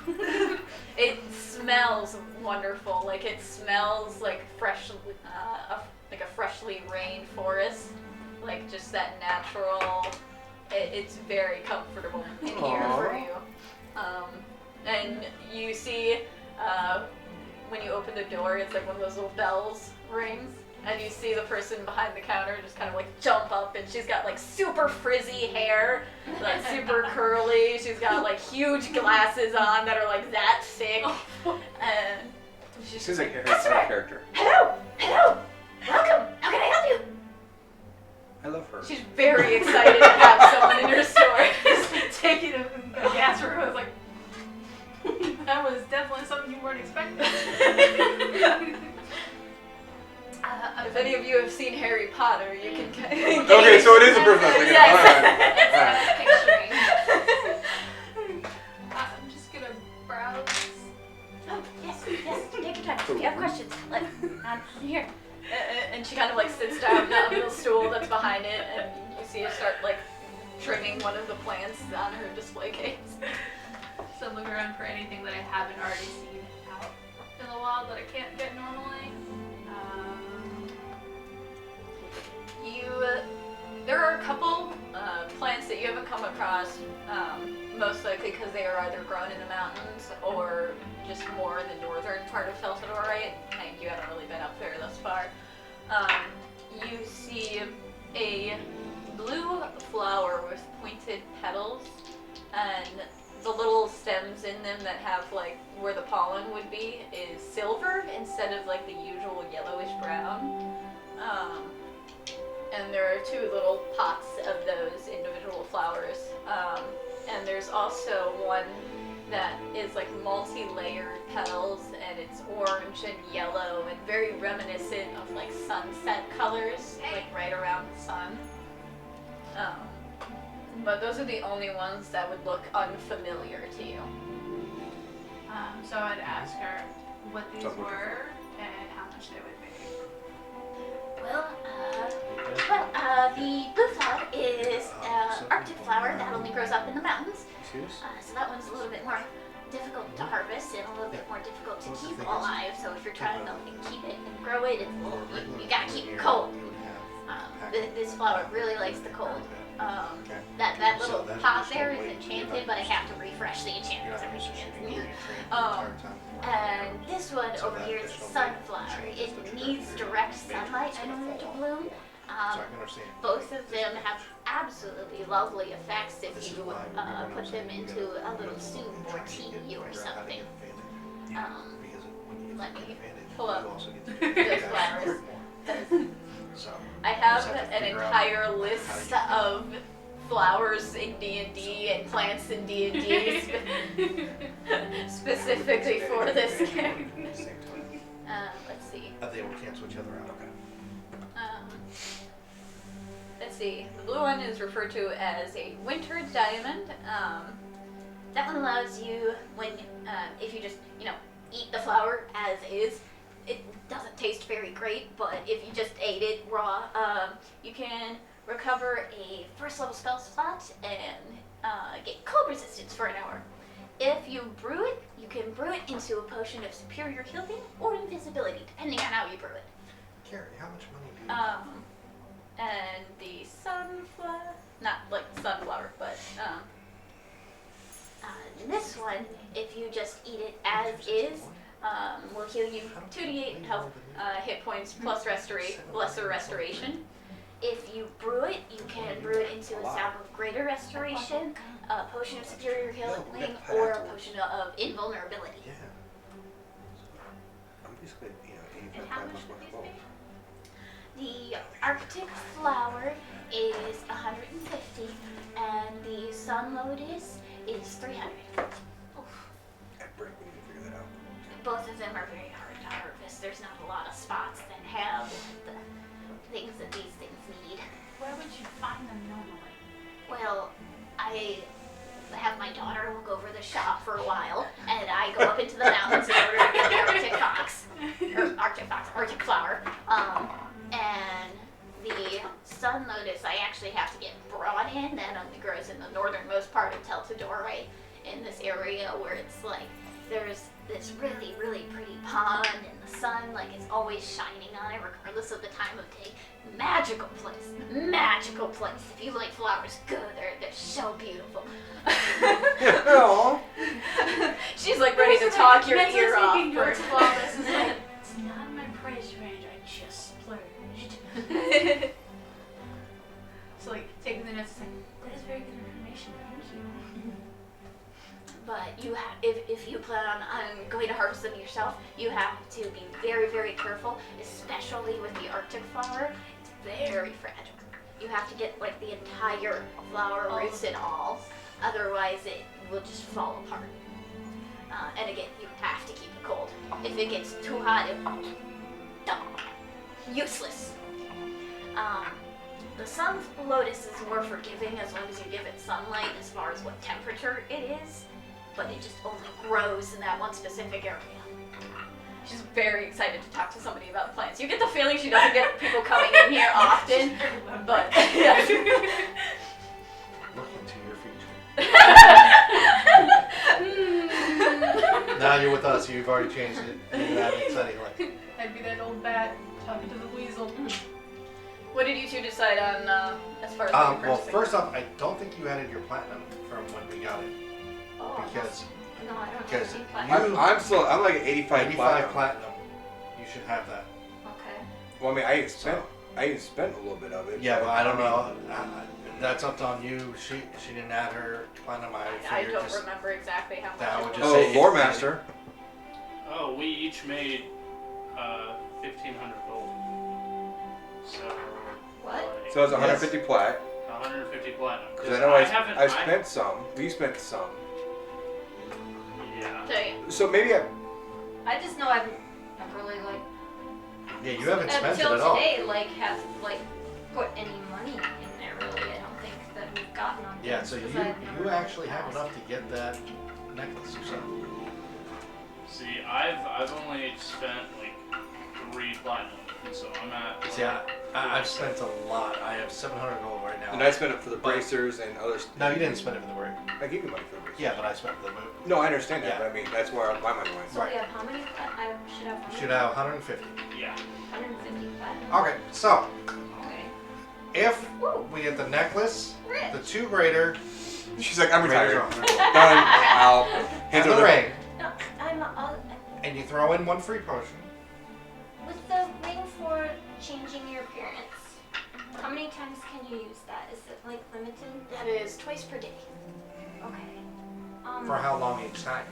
and it smells wonderful. Like it smells like like a freshly rained forest, like just that natural. It's very comfortable in here for you. And you see. When you open the door, it's like one of those little bells rings, and you see the person behind the counter just kind of like jump up, and she's got like super frizzy hair, like super curly. She's got like huge glasses on that are like that thick, and she's She's a "Customer! character. Hello, welcome. How can I help you?" I love her. She's very excited to have someone in her store. Taking a gas room, I was like, that was definitely something you weren't expecting. If any of you have seen Harry Potter, you can. Okay, so it is a person I'm thinking Yes. of. Alright. I'm just gonna browse. Oh, yes, take your time. If you have questions, I'm here. And she kind of like sits down on a little stool that's behind it, and you see her start like trimming one of the plants on her display case. So look around for anything that I haven't already seen out in the wild that I can't get normally. There are a couple plants that you haven't come across, most likely because they are either grown in the mountains or just more in the northern part of Telfadorite, and you haven't really been up there thus far. You see a blue flower with pointed petals, and the little stems in them that have like where the pollen would be is silver instead of like the usual yellowish brown. And there are 2 little pots of those individual flowers. And there's also one that is like multi-layered petals, and it's orange and yellow and very reminiscent of like sunset colors, like right around the sun. But those are the only ones that would look unfamiliar to you. So I'd ask her what these Something were and how much they would be. The blue flower is Arctic flower that only grows up in the mountains. So that one's a little bit more difficult to harvest and a little bit more difficult to keep alive. So if you're trying to keep it and grow it, it's a little, you gotta keep it cold. This flower really likes the cold. That little pot there is enchanted, but I have to refresh the enchantments every few minutes. And this one over here is a sunflower. It needs direct sunlight in order to bloom. Both of them have absolutely lovely effects if you put them into a little soup or tea or something. Let me pull up those flowers. I have an entire list of flowers in D&D and plants in D&D specifically for this game. Let's see. They will cancel each other out. Let's see. The blue one is referred to as a winter diamond. That one allows you when if you just eat the flower as is. It doesn't taste very great, but if you just ate it raw, you can recover a 1st level spell slot and get cold resistance for an hour. If you brew it, you can brew it into a potion of superior healing or invisibility, depending on how you brew it. Carrie, how much money do you have? And the sunflower, not like sunflower, but This one, if you just eat it as is, will heal you 2d8 health hit points plus lesser restoration. If you brew it, you can brew it into a salve of greater restoration, a potion of superior healing, or a potion of invulnerability. Yeah. I'm basically, And 85 how pounds much worth would of these gold. be? The Arctic flower is 150, and the sun lotus is 300. At break, we need to figure that out. Both of them are very hard to harvest. There's not a lot of spots that have the things that these things need. Where would you find them normally? Well, I have my daughter look over the shop for a while, and I go up into the mountains in order to get the Arctic flower. And the sun lotus, I actually have to get brought in. That only grows in the northernmost part of Teltador, right in this area where it's like there's this really, really pretty pond, and the sun is always shining on it, regardless of the time of day. Magical place. If you like flowers, good. They're so beautiful. Aw. she's like ready to talk your ear off. Taking notes of all this is like, it's not in my price range. I just splurged. So taking the notes, like, that is very good information. Thank you. But you if you plan on going to harvest them yourself, you have to be very, very careful, especially with the Arctic flower. It's very fragile. You have to get the entire flower, roots and all, otherwise it will just fall apart. And again, you have to keep it cold. If it gets too hot, it will useless. The sun lotus is more forgiving as long as you give it sunlight as far as what temperature it is, but it just only grows in that one specific area. She's very excited to talk to somebody about plants. You get the feeling she doesn't get people coming in here often, but yeah. Look into your future. Now you're with us. You've already changed it. You're not exciting. I'd be that old bat talking to the weasel. What did you two decide on as far as Well, purchasing? first off, I don't think you added your platinum from when we got it. Oh, Because no, I don't because have any platinum. I'm like at 85 85 platinum. platinum. You should have that. Okay. Well, I mean, I even spent a little bit of it. Yeah, so, but I don't mean, know. That's up on you. She didn't add her platinum. I don't remember exactly how much. that it would was. just Oh, say Lore it's- Master. Oh, we each made 1,500 gold. So. What? So it's 150 plat. 150 platinum. Because I know haven't. I spent some. We spent some. Yeah. So maybe I just know I've really Yeah, you haven't spent it until at all. today have put any money in there really. I don't think that we've gotten on. Yeah, things, so 'cause you I've never you actually have asked. enough to get that necklace yourself. See, I've only spent 3 platinum, so I'm at. See, I've spent a lot. I have 700 gold right now. and I spent it for the bracers and others. No, you didn't spend it for the break. I gave you money for the bracers. Yeah, but I spent it for the boot. No, I understand that, Yeah. but I mean that's where my money went. So we have how many? I should have. You should have 150. Yeah. 150 platinum. Okay, so Okay. if Woo. we get the necklace, Rich. the 2 greater, She's like, I'm retired. Rangers Done. Out. and Hands the over ring, No, I'm. and you throw in 1 free potion. With the ring for changing your appearance, how many times can you use that? Is it limited? That is twice per day. Okay. For how long each time?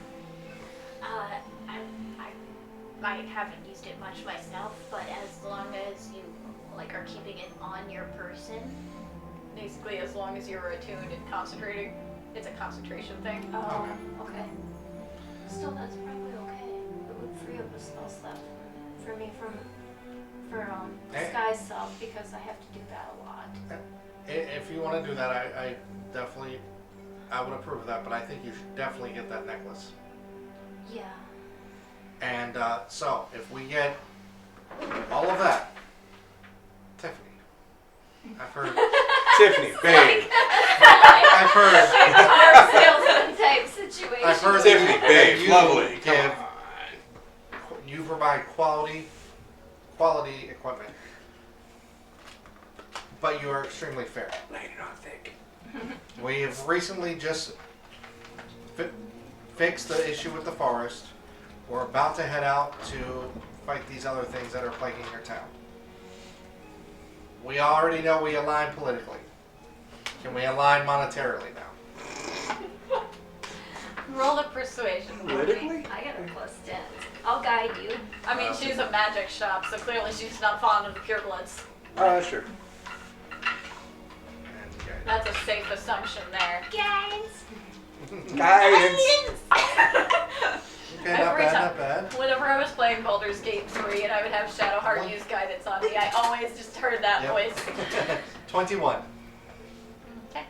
I haven't used it much myself, but as long as you are keeping it on your person, basically as long as you're attuned and concentrating, it's a concentration thing. Oh, okay. Still, that's probably okay. It would free up a spell slot for me for disguise self because I have to do that a lot. If you want to do that, I definitely, I would approve of that, but I think you should definitely get that necklace. Yeah. And so, if we get all of that, Tiffany, I've heard, Tiffany, babe. I've heard, Hard salesman type. type situation. I've heard Tiffany, babe, you lovely. Come give- on. You provide quality equipment, but you are extremely fair. Laying it on thick. We have recently just fixed the issue with the forest. We're about to head out to fight these other things that are plaguing your town. We already know we align politically. Can we align monetarily now? Roll a persuasion. for me. Politically? I got a +10. I'll guide you. I mean, she's a magic shop, so clearly she's not fond of the purebloods. Sure. And okay. That's a safe assumption there. Guys! Guidance. Okay, not Every bad, time. not bad. Whenever I was playing Baldur's Gate 3 and I would have Shadowheart use guidance on me, I always just heard that Yep. voice. 21. Okay.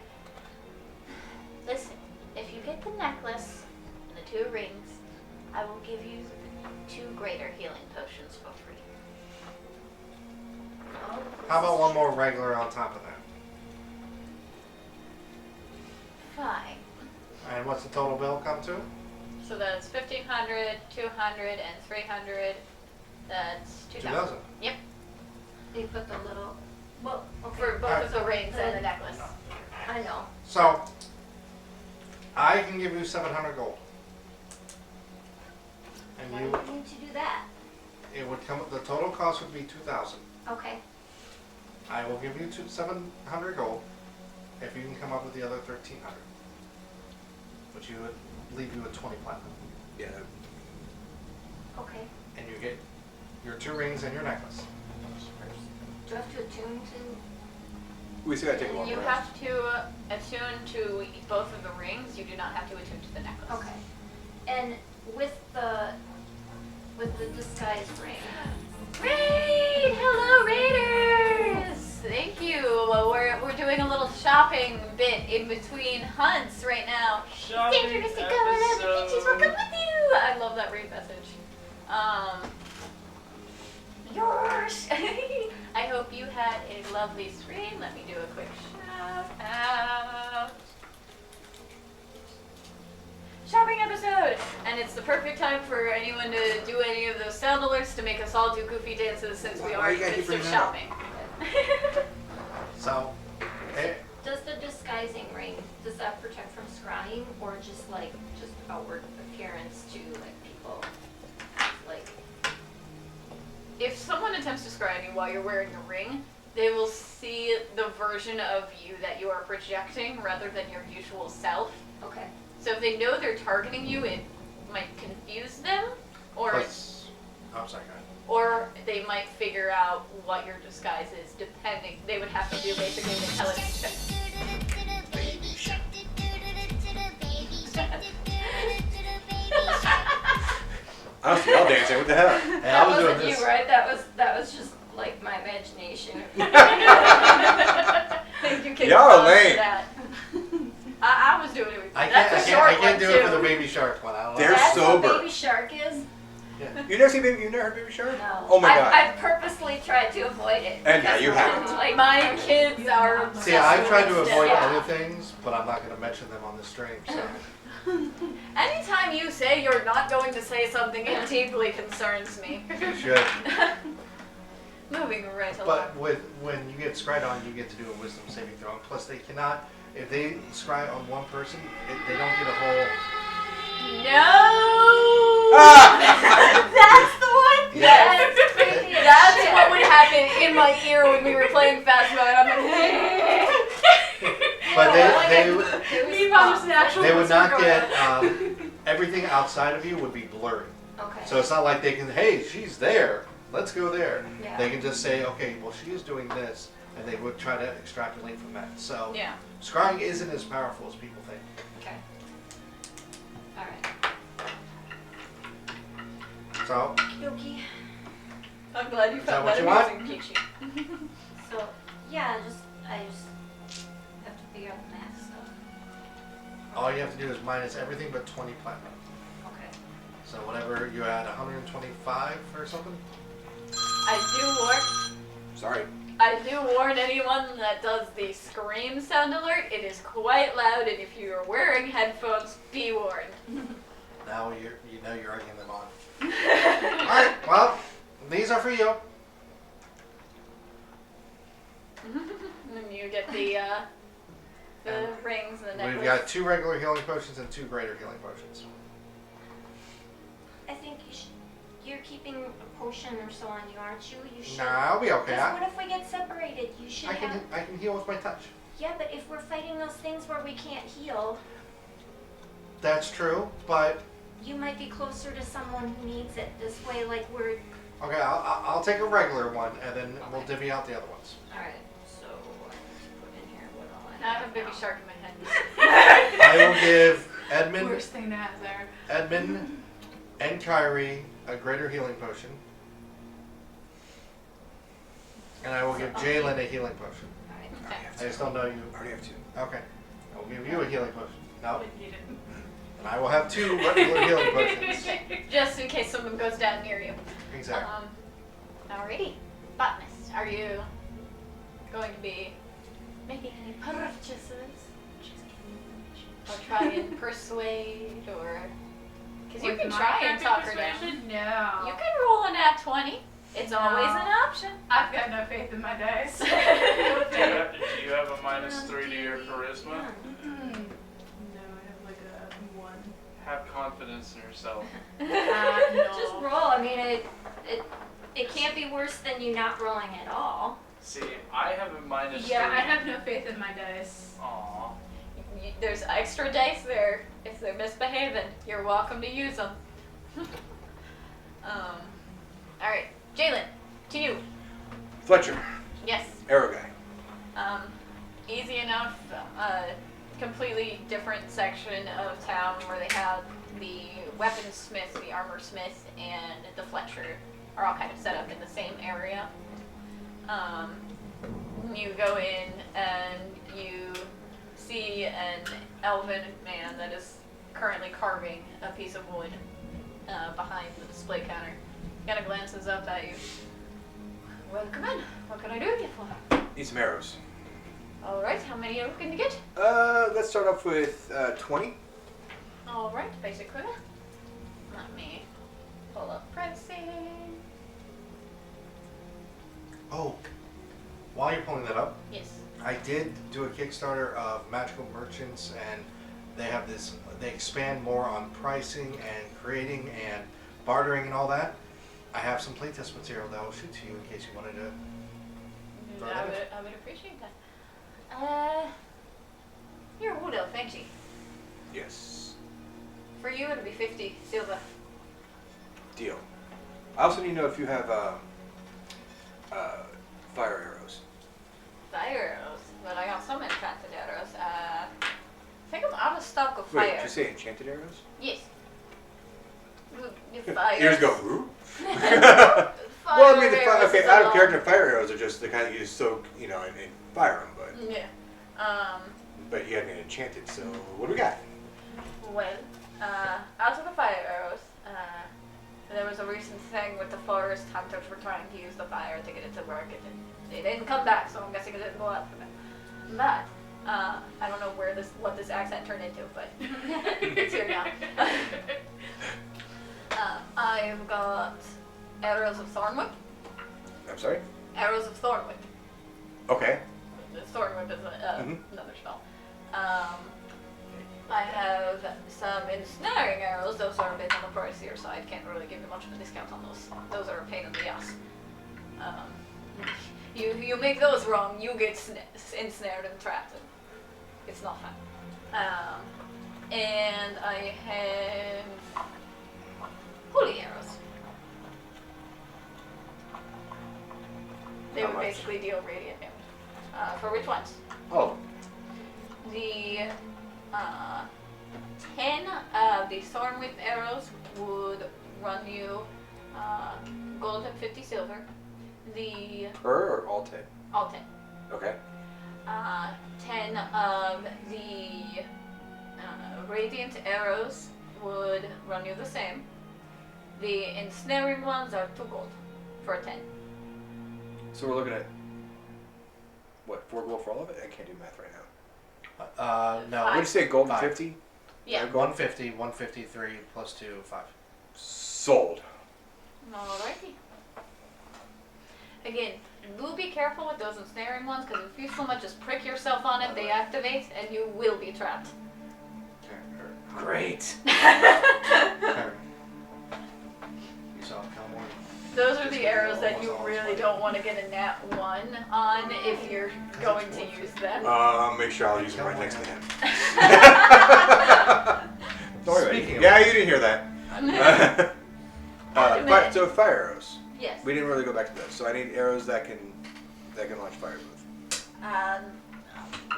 Listen, if you get the necklace and the 2 rings, I will give you 2 greater healing potions for free. Oh, How about one more regular on top of that? Fine. And what's the total bill come to? So that's 1,500, 200, and 300. That's 2,000. 2,000. Yep. They put the little. Well, okay. For both of the rings and the necklace. I know. So, I can give you 700 gold. And Why you, do you need to do that? it would come, the total cost would be 2,000. Okay. I will give you 700 gold if you can come up with the other 1,300. Which you would leave you with 20 platinum. Yeah. Okay. And you get your 2 rings and your necklace. Do I have to attune to? We still gotta take a long You rest. have to attune to both of the rings. You do not have to attune to the necklace. Okay. And with the disguise ring. Raid! Hello, Raiders! Thank you. Well, we're doing a little shopping bit in between hunts right now. Shopping Dangerous to go without the episode. peaches will come with you. I love that raid message. Yours. I hope you had a lovely stream. Let me do a quick shout out. Shopping episode! And it's the perfect time for anyone to do any of those sound alerts to make us all do goofy dances since we Why are you in the gotta keep midst of bringing that up? shopping. So, Does the disguising ring, does that protect from scrying or just outward appearance to like people? Like If someone attempts to scry you while you're wearing the ring, they will see the version of you that you are projecting rather than your usual self. okay. So if they know they're targeting you, it might confuse them, or plus, I'm sorry, go ahead. or they might figure out what your disguise is. Depending, they would have to do basically an intelligence check. Honestly, y'all dancing. What the hell? Hey, I That was doing wasn't this. you, right? That was just like my imagination. You can Y'all are pause lame. that. I was doing it with I That's can't, a short I can't one, do it for too. the baby shark one. I don't know. They're That's sober. what Baby Shark is? You never seen baby? You never heard Baby Shark? No. Oh my god. I've purposely tried to avoid it. And now because you I'm haven't. Like My kids are obsessed See, I tried to with avoid it. other things, but I'm not going to mention them on the stream. So, Anytime you say you're not going to say something, it deeply concerns me. you should. Moving right along. But when you get scryed on, you get to do a wisdom saving throw. And plus, they cannot. If they scry on one person, they don't get a whole. No! Ah! That's the one? Yeah. That's crazy. That's what would happen in my ear when we were playing Fast Mode. I'm like, But Meanwhile, there's an actual they would whisper not going get on. everything outside of you would be blurry. Okay. So it's not like they can. Hey, she's there. Let's go there. Yeah. They can just say, okay, well, she is doing this, and they would try to extrapolate from that. So yeah. scrying isn't as powerful as people think. Okay. Alright. So Okie. I'm glad you Is that found what that you want? amusing, Peachy. So, yeah, I just have to figure out the math stuff. all you have to do is minus everything but 20 platinum. Okay. So whatever you had, 125 or something. I do work. Sorry. I do warn anyone that does the scream sound alert. It is quite loud, and if you are wearing headphones, be warned. Now you know you're egging them on. Alright, well, these are for you. And you get the rings and the necklace. We've got 2 regular healing potions and 2 greater healing potions. I think you're keeping a potion or so on you, aren't you? You should. Nah, I'll be okay. Because what if we get separated? You should I have. can heal with my touch. Yeah, but if we're fighting those things where we can't heal, That's true, but you might be closer to someone who needs it. This way, like we're. okay, I'll take a regular one and then we'll divvy out the other ones. All right. So let's put in here what all I Now I have a baby now. shark in my head. I will give Edmund, Worst thing to have there. Edmund, and Kyrie a greater healing potion, and I will give Jalen a healing potion. All right. I already have I 2. just don't know you. I already have 2. Okay, I will give you a healing potion. No, But you didn't. and I will have 2 regular healing potions. Just in case someone goes down near you. Exactly. Alrighty. Botanist, are you going to be making any purchases? Or try and persuade, or... Because you With can my try and effective talk her down. persuasion? No. You can roll an at 20. It's always an option. I've got no faith in my dice. Do you have a -3 to your charisma? Mm-mm. No, I have like a 1. Have confidence in yourself. No. Just roll. I mean, it can't be worse than you not rolling at all. See, I have a -3. Yeah, I have no faith in my dice. Aw. There's extra dice there. If they're misbehaving, you're welcome to use them. Alright, Jalen, to you. Fletcher, Yes. arrow guy. Easy enough. Completely different section of town where they have the weaponsmith, the armor smith, and the Fletcher are all kind of set up in the same area. You go in and you see an elven man that is currently carving a piece of wood behind the display counter. Kind of glances up at you. Welcome in. What can I do you for? Need some arrows. All right. How many are you looking to get? Let's start off with 20. All right. Basically. Let me pull up pricing. Oh, while you're pulling that up, Yes. I did do a Kickstarter of Magical Merchants, and they have this. They expand more on pricing and creating and bartering and all that. I have some playtest material that I will shoot to you in case you wanted to. I would appreciate that. You're a wood elf, ain't you? Yes. For you, it'll be 50 silver. Deal. I also need to know if you have fire arrows. Fire arrows. But I got some enchanted arrows. I think I'm out of stock of Wait, fire. did you say enchanted arrows? Yes. Fire. Ears go, ooh. Fire Well, I mean, arrows okay, is out a of character fire arrows are just the kind that you just soak, and fire them, but Yeah. you had an enchanted, so what do we got? Well, out of the fire arrows, there was a recent thing with the forest hunters were trying to use the fire to get it to work, and they didn't come back, so I'm guessing it didn't go out for them. But, I don't know what this accent turned into, but it's here now. I've got arrows of thornwood. I'm sorry? Arrows of thornwood. Okay. The thornwood is Mhm. another spell. I have some ensnaring arrows. Those are a bit on the pricier side. Can't really give you much of a discount on those. Those are a pain in the ass. You make those wrong, you get ensnared and trapped. And it's not fun. And I have holy arrows. They How would much? basically deal radiant damage. For which ones? Oh, The 10 of the thornwhip arrows would run you gold and 50 silver. The per or all 10? all 10. Okay. 10 of the radiant arrows would run you the same. The ensnaring ones are 2 gold for a 10. So we're looking at what, 4 gold for all of it? I can't do math right now. No. What did you say, gold and 5. 50? Yeah. 150, 153 plus 2, 5. Sold. Alrighty. Again, do be careful with those ensnaring ones, because if you so much as prick yourself on it, they activate, and you will be trapped. Great. You saw Kelmore. Those are the arrows that you really don't want to get a nat 1 on if you're going to use them. Make sure I'll use it right next to him. Don't worry about Speaking it. of Yeah, which. you didn't hear that. So fire arrows. Yes. We didn't really go back to those. So I need arrows that can launch fires with.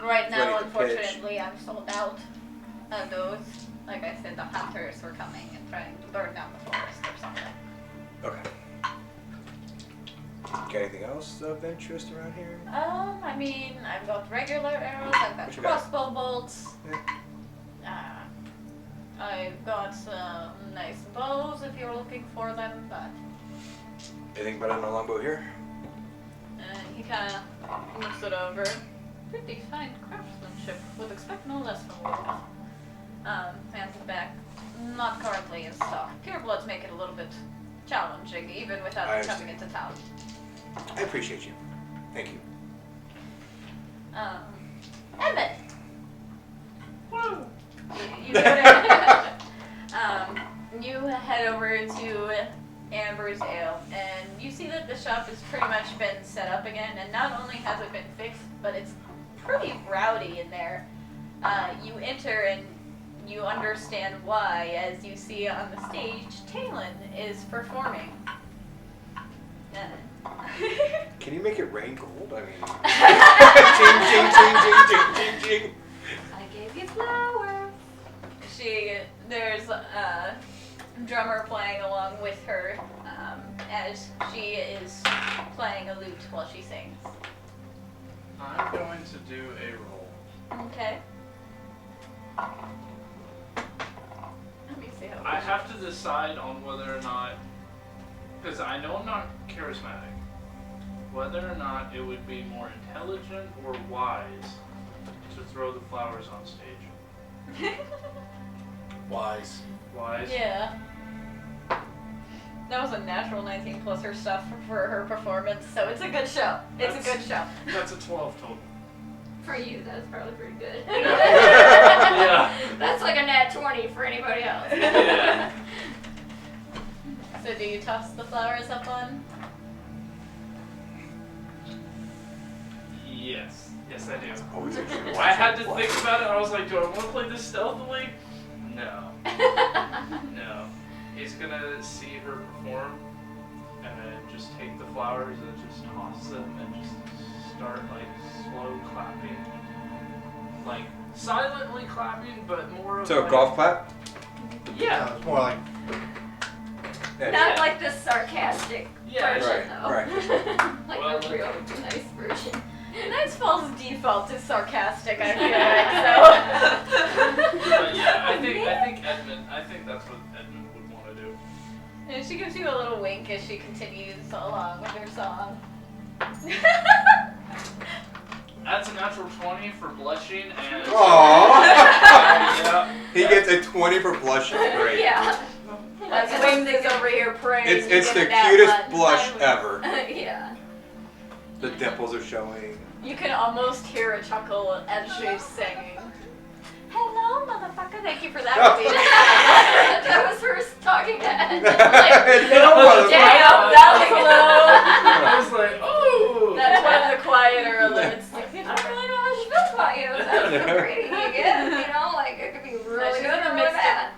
Right now, Ready to pitch. unfortunately, I'm sold out of those. Like I said, the hunters were coming and trying to burn down the forest or something. Okay. Got anything else of interest around here? I mean, I've got regular arrows, I've got What you got? crossbow bolts. I've got some nice bows if you're looking for them, but Anything better than a longbow here? he kind of looks it over. Pretty fine craftsmanship. Would expect no less from wolves. Hands it back. Not currently in stock. Purebloods make it a little bit challenging, even without I it coming into town. I appreciate you. Thank you. Emmett! Woo! You head over to Amber's Ale, and you see that the shop has pretty much been set up again, and not only has it been fixed, but it's pretty rowdy in there. You enter and you understand why, as you see on the stage, Talon is performing. Can you make it rain gold? I mean, ching, ching, ching, ching, ching, ching, ching. I gave you flowers. There's a drummer playing along with her as she is playing a lute while she sings. I'm going to do a roll. Okay. Let me see how. I have to decide on whether or not, because I know I'm not charismatic, whether or not it would be more intelligent or wise to throw the flowers on stage. Wise. Wise? Yeah. That was a natural 19 plus her stuff for her performance, so it's a good show. It's a good show. That's a 12 total. For you, that's probably pretty good. Yeah. That's like a nat 20 for anybody else. Yeah. So do you toss the flowers up on? Yes. Yes, I do. Always a cute I had to flush. think about it. I was like, do I want to play this stealthily? No. No. He's gonna see her perform and then just take the flowers and just toss them and just start like slow clapping. Like silently clapping, but more of So, like, golf clap? Yeah. No, it's more like Yeah. Not like the sarcastic Yeah. version, Right, though. right. Like Well, the real nice version. Nightfall's default is sarcastic, I feel like, But yeah, I think Edmund. I think that's what Edmund would want to do. so. And she gives you a little wink as she continues along with her song. That's a natural 20 for blushing and. Aww. Yeah. He gets a 20 for blushing. Great. Yeah. As Wings is over here praying. It's you the get that cutest one. blush ever. Yeah. The dimples are showing. You can almost hear a chuckle as she's singing. Hello, motherfucker. Thank you for that. Ruby. That was her talking to Ed. Hello, Damn, motherfucker. that was a little. I was like, oh. That's one of the quieter limits. I don't really know how she feels about you. That's so pretty again. You know, like it could be really she's good in the or midst really bad.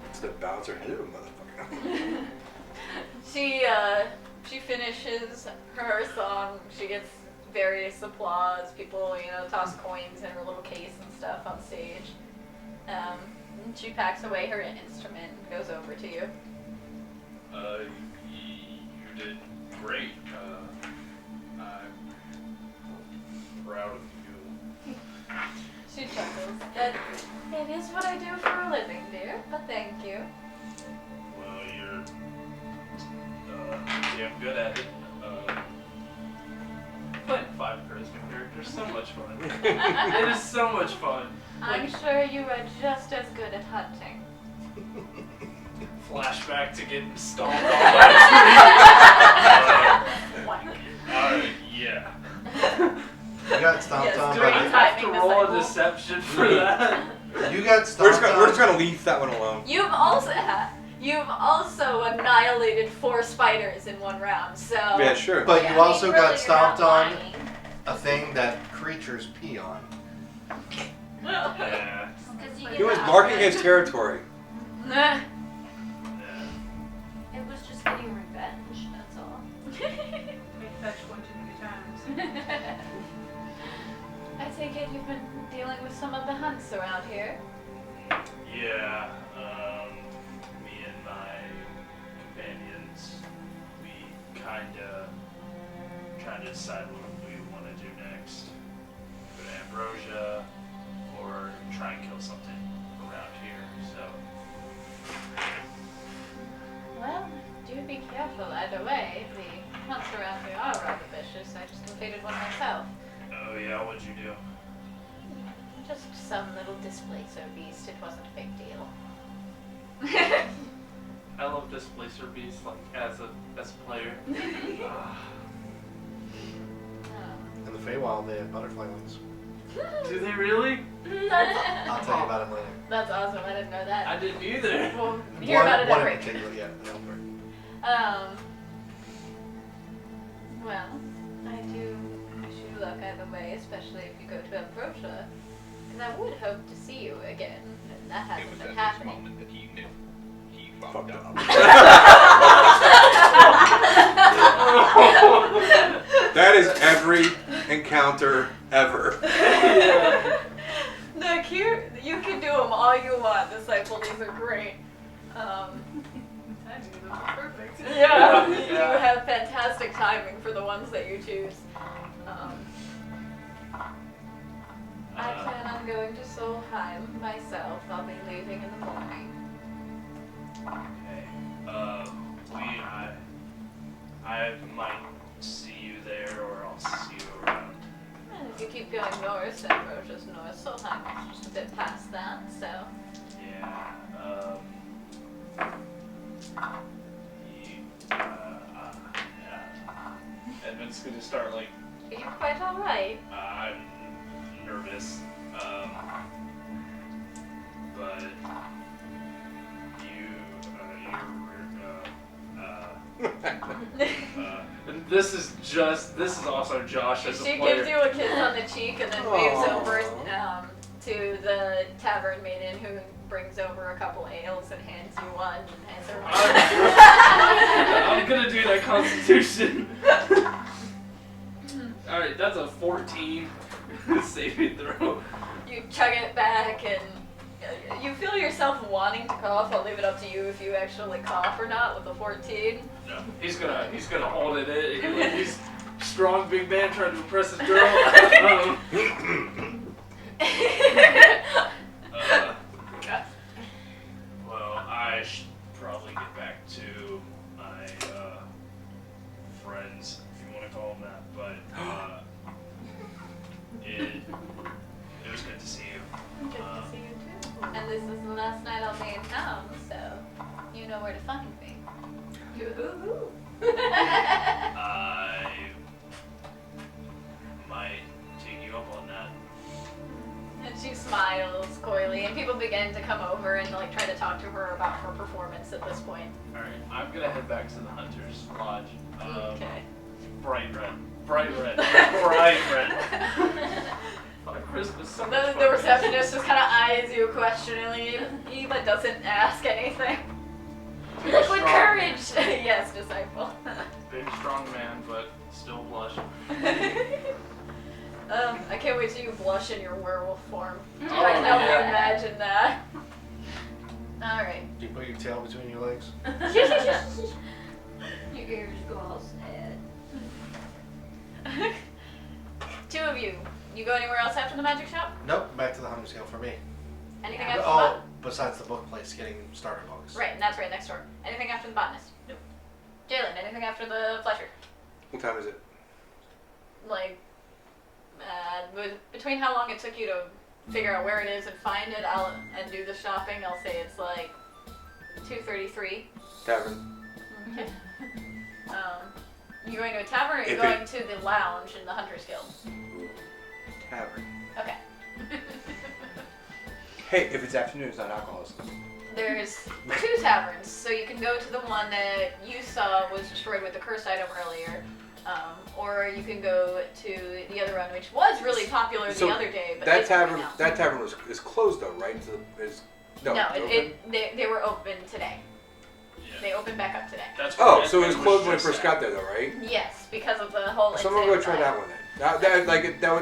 It's the bouncer head of a motherfucker. She finishes her song. She gets various applause. People, toss coins in her little case and stuff on stage. And she packs away her instrument and goes over to you. You did great. I'm proud of you. She chuckles. That it is what I do for a living, dear. But thank you. Well, you're damn good at it. Playing 5 charisma. They're so much fun. It is so much fun. I'm sure you are just as good at hunting. Flashback to getting stomped on by a tree. Whack. Yeah. You got stomped Yes, on Do great I by have to timing, roll a disciple. deception for that? you got We're stomped just on. gonna leave that one alone. You've also annihilated 4 spiders in 1 round, so. Yeah, sure. But Yeah, you also really, got you're stomped not on lying. a thing that creatures pee on. Yeah. 'Cause you He get was out. marking his territory. Yeah. It was just getting revenge, that's all. I fetched one too many times. I take it you've been dealing with some of the hunts around here. Yeah, me and my companions, we kinda trying to decide what we want to do next. Go to Ambrosia, or try and kill something around here, so. Well, do be careful either way. The hunts around here are rather vicious. I just completed one myself. Oh yeah, what'd you do? Just some little displacer beast. It wasn't a big deal. I love Displacer Beast, like, as a player. In the Feywild, they have butterfly wings. Do they really? I'll tell you about them later. That's awesome. I didn't know that. I didn't either. We'll hear about it one at in break. particular, yeah. No, Well, I do wish you luck either way, especially if you go to Ambrosia. Because I would hope to see you again, and that It hasn't was been at this happening. moment that he knew. He fucked Fucked up. up. That is every encounter ever. Look, here, you can do them all you want, Disciple. These are great. Timing was perfect. Yeah, Yeah. you have fantastic timing for the ones that you choose. I plan on going to Solheim myself. I'll be leaving in the morning. Okay. I might see you there, or I'll see you around. And if you keep going north, Ambrosia's north, Solheim is just a bit past that, so. Yeah. Edmund's gonna start like. You're quite alright. I'm nervous. But and this is also Josh as a She player. gives you a kiss on the cheek and then waves Aw. over to the tavern maiden who brings over a couple ales and hands you one and hands her one. I'm gonna do that Constitution. Alright, that's a 14 saving throw. You chug it back and you feel yourself wanting to cough. I'll leave it up to you if you actually cough or not with a 14. No, he's gonna hold it in. He's strong, big man trying to impress his girl. Well, I should probably get back to my friends, if you want to call them that. But it was good to see you. Good to see you too. And this is the last night I'll be in town, so you know where to find me. Yoo-hoo-hoo. I might take you up on that. And she smiles coyly, and people begin to come over and like try to talk to her about her performance at this point. Alright, I'm gonna head back to the Hunter's Lodge. Okay. Bright red. Bright red. Bright red. Fuck Christmas, so much The fun. receptionist just kind of eyes you questioningly. Eva doesn't ask anything. Big, Liquid strong- courage! Yes, disciple. Big, strong man, but still blush. I can't wait till you blush in your werewolf form. Oh, I can help you yeah. imagine that. Alright. Do you put your tail between your legs? Your ears go all sad. 2 of you. You go anywhere else after the magic shop? Nope, back to the Hunter's Hill for me. Anything after the Oh, botanist? besides the book place, getting starter books. Right, and that's right next door. Anything after the botanist? Nope. Jalen, anything after the flesher? What time is it? Like Between how long it took you to figure out where it is and find it, and do the shopping, I'll say it's like 2:33. Tavern. Okay. You going to a tavern, or are you If going to the lounge in the Hunters Guild? Tavern. Okay. Hey, if it's afternoon, it's not alcohol. There's 2 taverns, so you can go to the one that you saw was destroyed with the cursed item earlier, or you can go to the other one, which was really popular So the other day, but that isn't right tavern, now. that tavern is closed though, right? So no, No, it's open? they were open today. Yeah. They opened back up today. That's Oh, what so it was Edmund closed when I just first at. got there though, right? Yes, because of the whole So I'm gonna go try incident. that one then.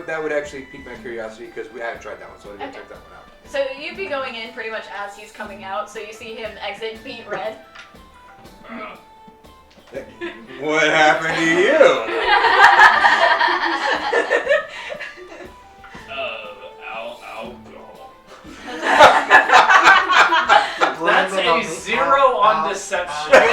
That would actually pique my curiosity because we hadn't tried that one, so I'm gonna Okay. check that one out. So you'd be going in pretty much as he's coming out, so you see him exit beat red. What happened to you? Alcohol. Blame That's it on a the 0 on al- deception. al- 0.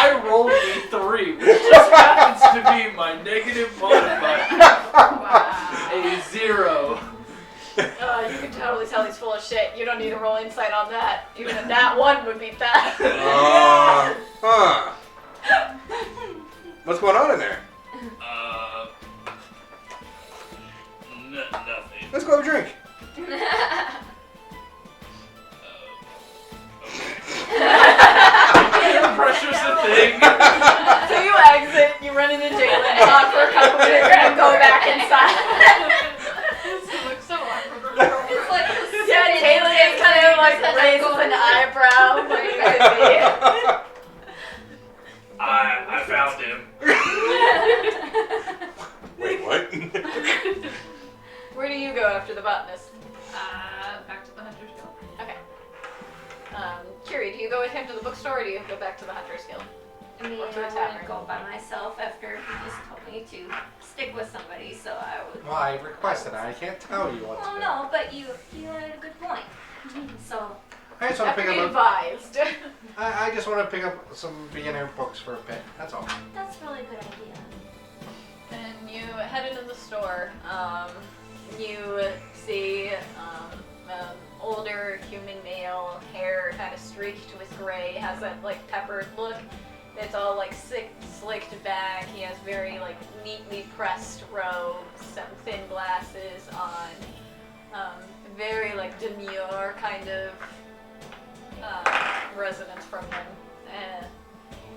I rolled a 3, which just happens to be my negative modifier. Wow. A 0. You can totally tell he's full of shit. You don't need to roll insight on that. Even if that one would beat that. Huh. What's going on in there? Nothing. Let's go have a drink. Pressure's a thing. So you exit, you run into Jalen, talk for a couple minutes, and go back inside. It looks so awkward. It's like Yeah, Jalen is kind of like raises an eyebrow. What could I found him. Wait, what? be. Where do you go after the botanist? Back to the Hunter's Guild. Okay. Curie, do you go with him to the bookstore, or do you go back to the Hunter's Guild? I mean, Or I to a wouldn't tavern. go by myself after he just told me to stick with somebody, so I would. Well, I requested it. I can't tell you what to Well, do. no, but you had a good point. So, I just want After to pick be up. advised. I just want to pick up some beginner books for a bit. That's all. that's a really good idea. And you head into the store. You see an older human male, hair kind of streaked with gray, has that like peppered look. It's all like slicked back. He has very like neatly pressed robes, some thin glasses on. Very like demure kind of resonance from him.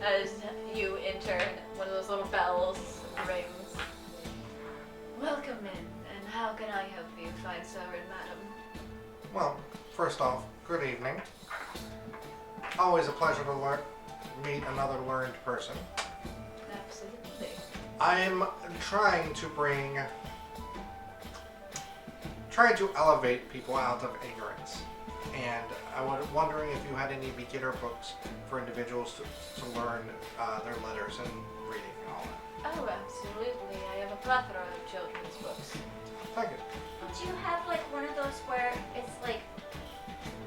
As you enter, one of those little bells rings. Welcome in, and how can I help you, fine sir and madam? Well, first off, good evening. Always a pleasure to meet another learned person. Absolutely. I'm trying to elevate people out of ignorance. And I was wondering if you had any beginner books for individuals to learn their letters and reading and all that. Oh, absolutely. I have a plethora of children's books. Thank you. Do you have like one of those where it's like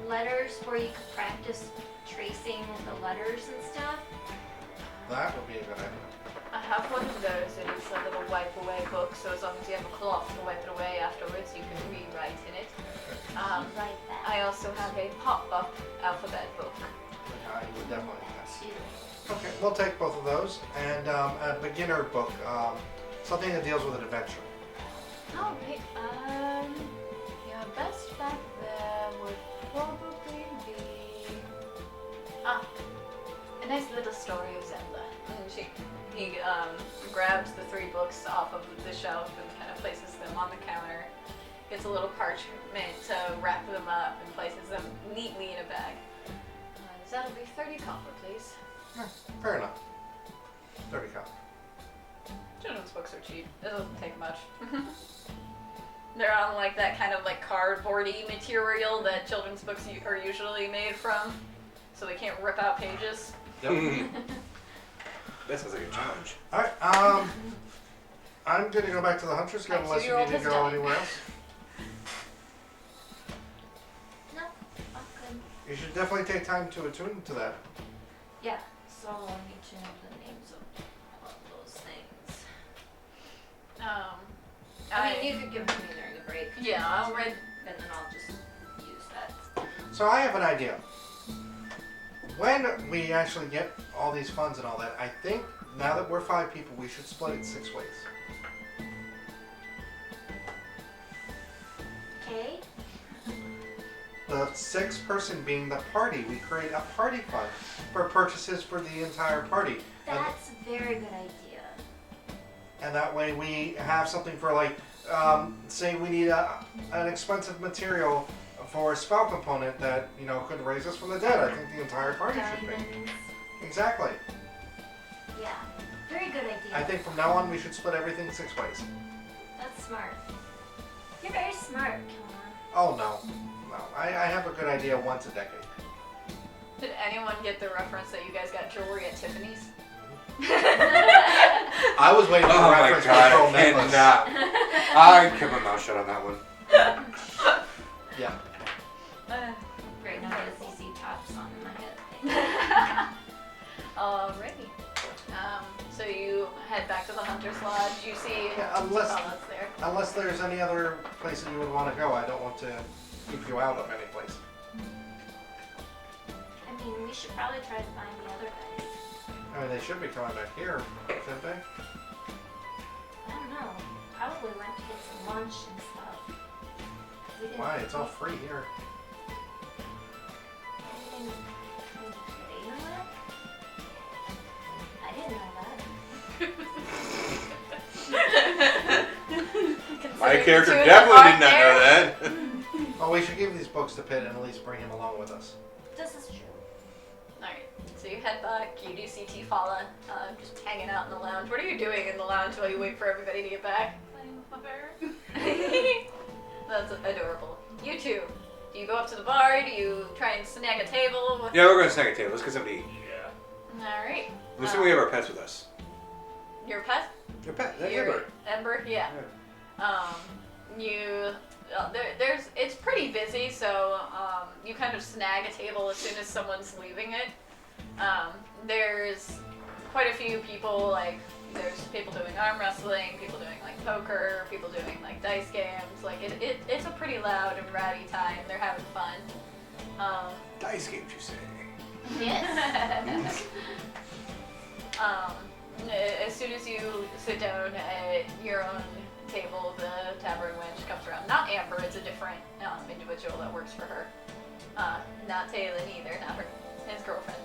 letters where you could practice tracing the letters and stuff? That would be a good idea. I have one of those, and it's a little wipe away book, so as long as you have a cloth to wipe it away afterwards, you can rewrite in it. Like that. I also have a pop-up alphabet book. I would definitely need that. Too. Okay, we'll take both of those. And a beginner book, something that deals with an adventure. Oh, wait, your best bet there would probably be... a nice little story of Zelda. And he grabs the 3 books off of the shelf and kind of places them on the counter. Gets a little parchment to wrap them up and places them neatly in a bag. That'll be 30 copper, please. Yeah, fair enough. 30 copper. Children's books are cheap. It doesn't take much. They're on like that kind of like cardboardy material that children's books are usually made from, so they can't rip out pages. Yep. That sounds like a challenge. Alright, I'm gonna go back to the Hunter's Guild My unless you 2-year-old need to has go done. anywhere else. No, I'm good. You should definitely take time to attune to that. Yeah, so I need to know the names of all those things. I mean, you could give it to me during the break. Yeah, I'll read. And then I'll just use that. So I have an idea. When we actually get all these funds and all that, I think now that we're 5 people, we should split it 6 ways. Okay? The 6th person being the party, we create a party fund for purchases for the entire party. That's a very good idea. And that way we have something for like, say we need an expensive material for a spell component that, you know, could raise us from the dead. I think the entire party should be. Diamonds. Exactly. Yeah. Very good idea. I think from now on we should split everything 6 ways. That's smart. You're very smart, Kilmer. Oh no. No. I have a good idea once a decade. Did anyone get the reference that you guys got jewelry at Tiffany's? I was waiting for Oh the my reference god, for I Pearl necklace. cannot. I kept my mouth shut on that one. Yeah. Great, now I have a ZZ Top song in my head. Alrighty. So you head back to the Hunter's Lodge. You see Yeah, unless- Salas there. Unless there's any other place that you would want to go, I don't want to keep you out of any place. I mean, we should probably try to find the other guys. I mean, they should be coming back here, shouldn't they? I don't know. Probably went to get some lunch and stuff. We didn't Why? It's all free here. Did they know that? I didn't know that. My Considering character two of them definitely aren't did not know there. that. Oh, we should give these books to Pitt and at least bring him along with us. This is true. Alright, so you head back. You do see Tifala just hanging out in the lounge. What are you doing in the lounge while you wait for everybody to get back? Playing with my bear. That's adorable. You two, do you go up to the bar? Do you try and snag a table? Yeah, we're gonna snag a table. Let's get something to eat. Yeah. Alright. Let's see if we have our pets with us. Your pet? Your pet, that Your Ember. Ember? Yeah. It's pretty busy, so you kind of snag a table as soon as someone's leaving it. There's quite a few people, like there's people doing arm wrestling, people doing like poker, people doing like dice games. Like it's a pretty loud and rowdy time. They're having fun. Dice games, you say? Yes. As soon as you sit down at your own table, the tavern wench comes around. Not Amber, it's a different individual that works for her. Not Taylor either, not his girlfriend.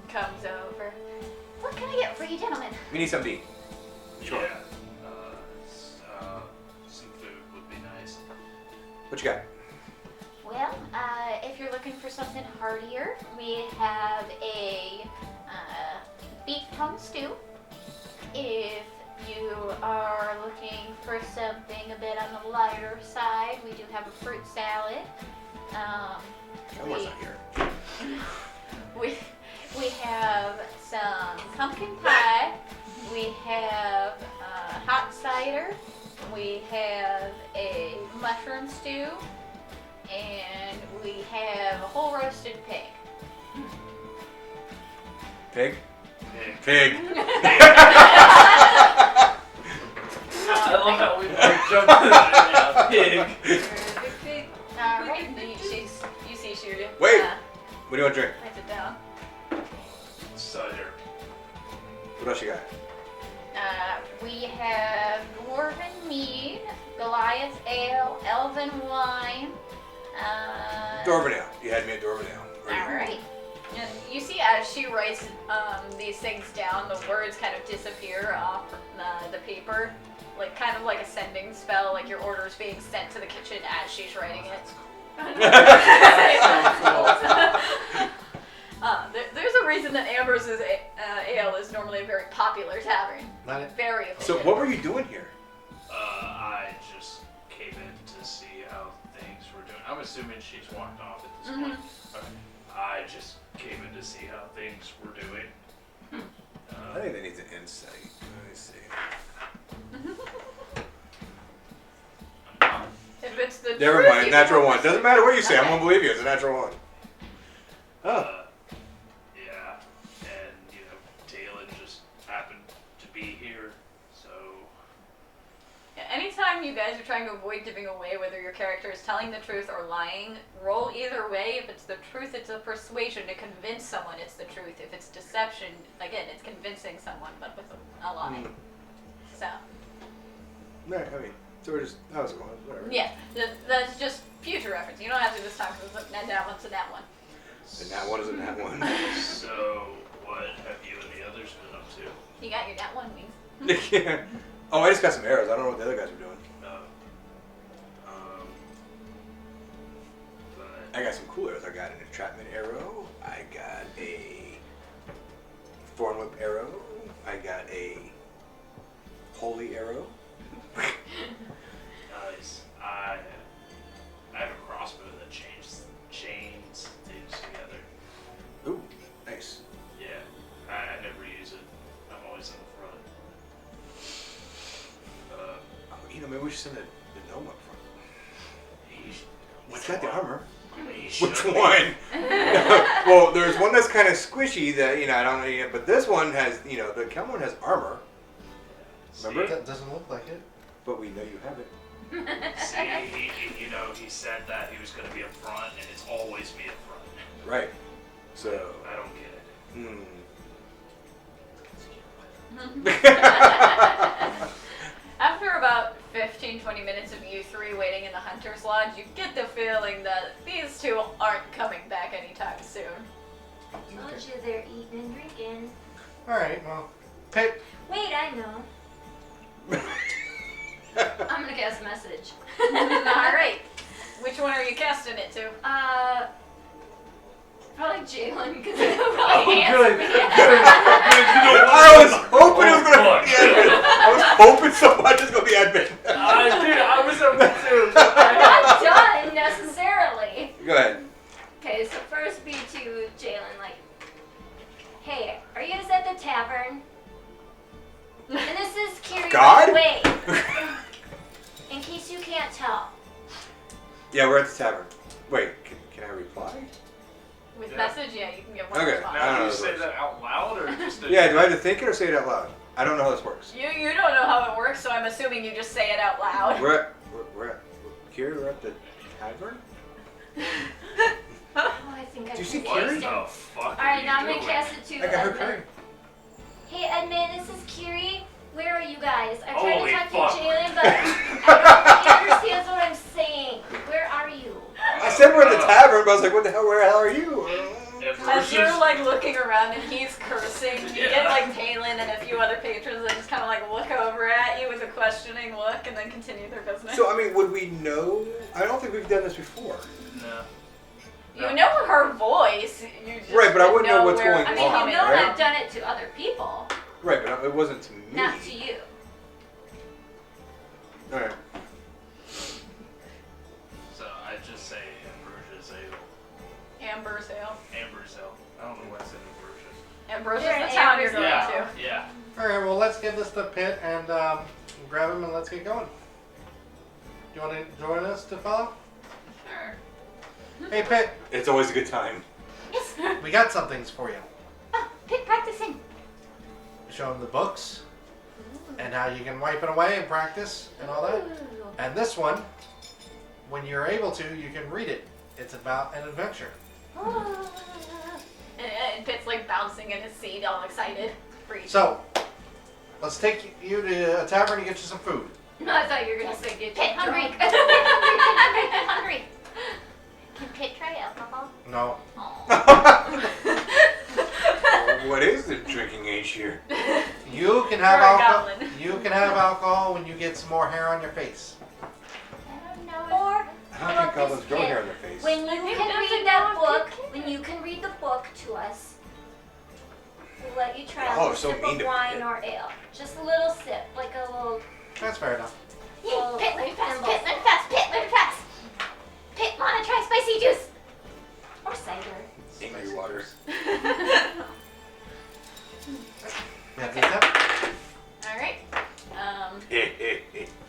Comes over. What can I get for you, gentlemen? We need something to eat. Sure. Yeah. Some food would be nice. What you got? Well, if you're looking for something heartier, we have a beef tongue stew. If you are looking for something a bit on the lighter side, we do have a fruit salad. Elmer's not here. We have some pumpkin pie. We have hot cider. We have a mushroom stew. And we have a whole roasted pig. Pig? Pig. Pig. I love how we jumped in that. Yeah, pig. Alright. You see she Wait. What do you want to drink? writes it down. Cider. What else you got? We have Dwarven Mead, Goliath Ale, Elven Wine. Dwarven Ale. You had me at Dwarven Ale. Alright. And you see as she writes these things down, the words kind of disappear off the paper. Like kind of like a sending spell, like your order is being sent to the kitchen as she's writing it. There's a reason that Amber's Ale is normally a very popular tavern. Not it. Very So efficient. what were you doing here? I just came in to see how things were doing. I'm assuming she's walked off at this point. Okay. I just came in to see how things were doing. I think they need an insight. Let me see. If it's the Never truth, mind. you Natural can- one. Doesn't matter what you say. I'm Okay. gonna believe you. It's a natural one. Oh. Yeah, and Talon just happened to be here, so anytime you guys are trying to avoid giving away whether your character is telling the truth or lying, roll either way. If it's the truth, it's a persuasion to convince someone it's the truth. If it's deception, again, it's convincing someone, but with a lie. So. Right, I mean, so we're just, that was going, whatever. Yeah, that's just future reference. You don't have to this time because it's that one's a that one. And that one isn't that one. So, what have you and the others been up to? You got your that one wings. Yeah. Oh, I just got some arrows. I don't know what the other guys are doing. But I got some cool arrows. I got an entrapment arrow. I got a thorn whip arrow. I got a holy arrow. nice. I have a crossbow that chains things together. Ooh, nice. Yeah, I never use it. I'm always in the front. You know, maybe we should send the gnome up front. He's What's got the armor? He Which should be. one? Well, there's one that's kind of squishy that, you know, I don't know yet, but this one has, you know, the Kelm one has armor, remember? That doesn't look like it. But we know you have it. See, he said that he was going to be up front, and it's always me up front. Right. So, I don't get it. After about 15-20 minutes of you three waiting in the hunter's lodge, you get the feeling that these two aren't coming back anytime soon. Told you they're eating and drinking. Alright, well, Pip, Wait, I know. I'm gonna cast a message. Alright. Which one are you casting it to? Probably Jalen, because he'll probably answer good. me. I was hoping it was going to be admin. I was hoping somebody was going to be admin. Dude, I was up too. Not done necessarily. Go ahead. Okay, so first be to Jalen, like, hey, are you guys at the tavern? And this is Kiri, God? by the way. In case you can't tell. Yeah, we're at the tavern. Wait, can I reply? With Yeah. message? Yeah, you can get one Okay. response. I don't Now, know do you those say words. that out loud or just? Yeah, do I have to think it or say it out loud? I don't know how this works. You don't know how it works, so I'm assuming you just say it out loud. We're at Kiri, we're at the tavern? Oh, I think I Do you see can What Kiri? the fuck Alright, are you now I'm gonna doing? cast it to I got her Edmund. Kiri. Hey Edmund, this is Kiri. Where are you guys? I'm trying Holy to talk fuck. to Jalen, but I don't think he understands what I'm saying. Where are you? I said we're at the tavern, but I was like, what the hell, where the hell are you? As you're like looking around and he's cursing, you get like Talon and a few other patrons that just kind of like look over at you with a questioning look and then continue their business. So, I mean, would we know? I don't think we've done this before. No. You know her voice. You just Right, but I wouldn't know what's where going it's I mean, on, you know coming right? I've done it to other people, Right, but it wasn't to me. not to you. Alright. So I just say Ambrosia's ale. Amber's Ale. Amber's ale. I don't know why I said Ambrosia. Ambrose They're is the town you're Amber's going Ale. to. Yeah. alright, well, let's give this to Pit and grab him and let's get going. Do you want to join us to follow? Sure. Hey, Pit, It's always a good time. Yes. we got some things for you. Oh, pick practicing. Show him the books and how you can wipe it away and practice and all that. And this one, when you're able to, you can read it. It's about an adventure. And Pitt's like bouncing in his seat, all excited. For each. So, let's take you to a tavern and get you some food. No, I thought you were gonna say get Pit you hungry. drunk. Pit hungry. Pit hungry. Can Pit try alcohol? No. What is the drinking age here? You can have You're a alcohol. goblin. You can have alcohol when you get some more hair on your face. I don't know. Or I don't think goblins grow Pit? hair on their face. when you I think can that's read a that no book, if you when you can read the book to us, we'll let you try Oh, a little so sip mean of to wine Pit. or ale. Just a little sip, like a little. That's fair enough. little Pit, learn fast. thimble. Pit, learn fast. Pit, learn fast. Pit, wanna try spicy juice? Or cider. Angry water. Yeah, get that? Alright.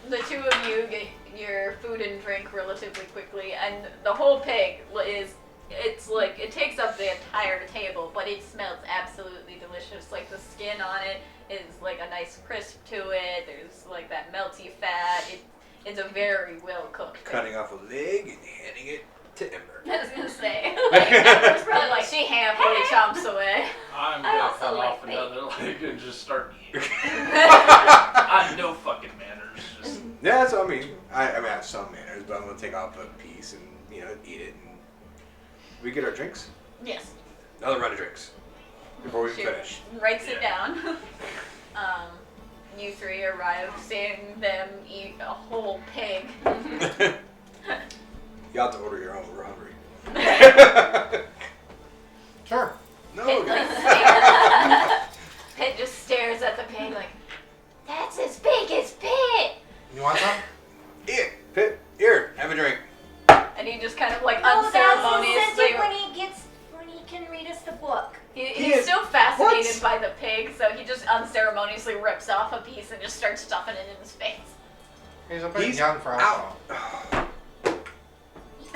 The two of you get your food and drink relatively quickly, and the whole pig it's like, it takes up the entire table, but it smells absolutely delicious. Like, the skin on it is like a nice crisp to it, there's like that melty fat. It's a very well cooked. Cutting off a leg and handing it to Ember. I was gonna say. It's probably like she happily chomps away. I'm I gonna also cut like off bacon. another leg and just start eating. I have no fucking manners. Just Yeah, that's what I mean. I have some manners, but I'm gonna take off a piece and eat it. And we get our drinks. Yes. Another round of drinks before we She finish. writes it Yeah. down. You three arrive, seeing them eat a whole pig. You have to order your own. We're hungry. Sure. No. Pit, okay. like, stares. Pit just stares at the pig like, that's as big as Pit! You want some? Eat, Pit. Here, have a drink. And he just kind of like Oh, that's unceremoniously. incentive when he can read us the book. He's still fascinated What? by the pig, so he just unceremoniously rips off a piece and just starts stuffing it in his face. He's a bit He's young for alcohol. Give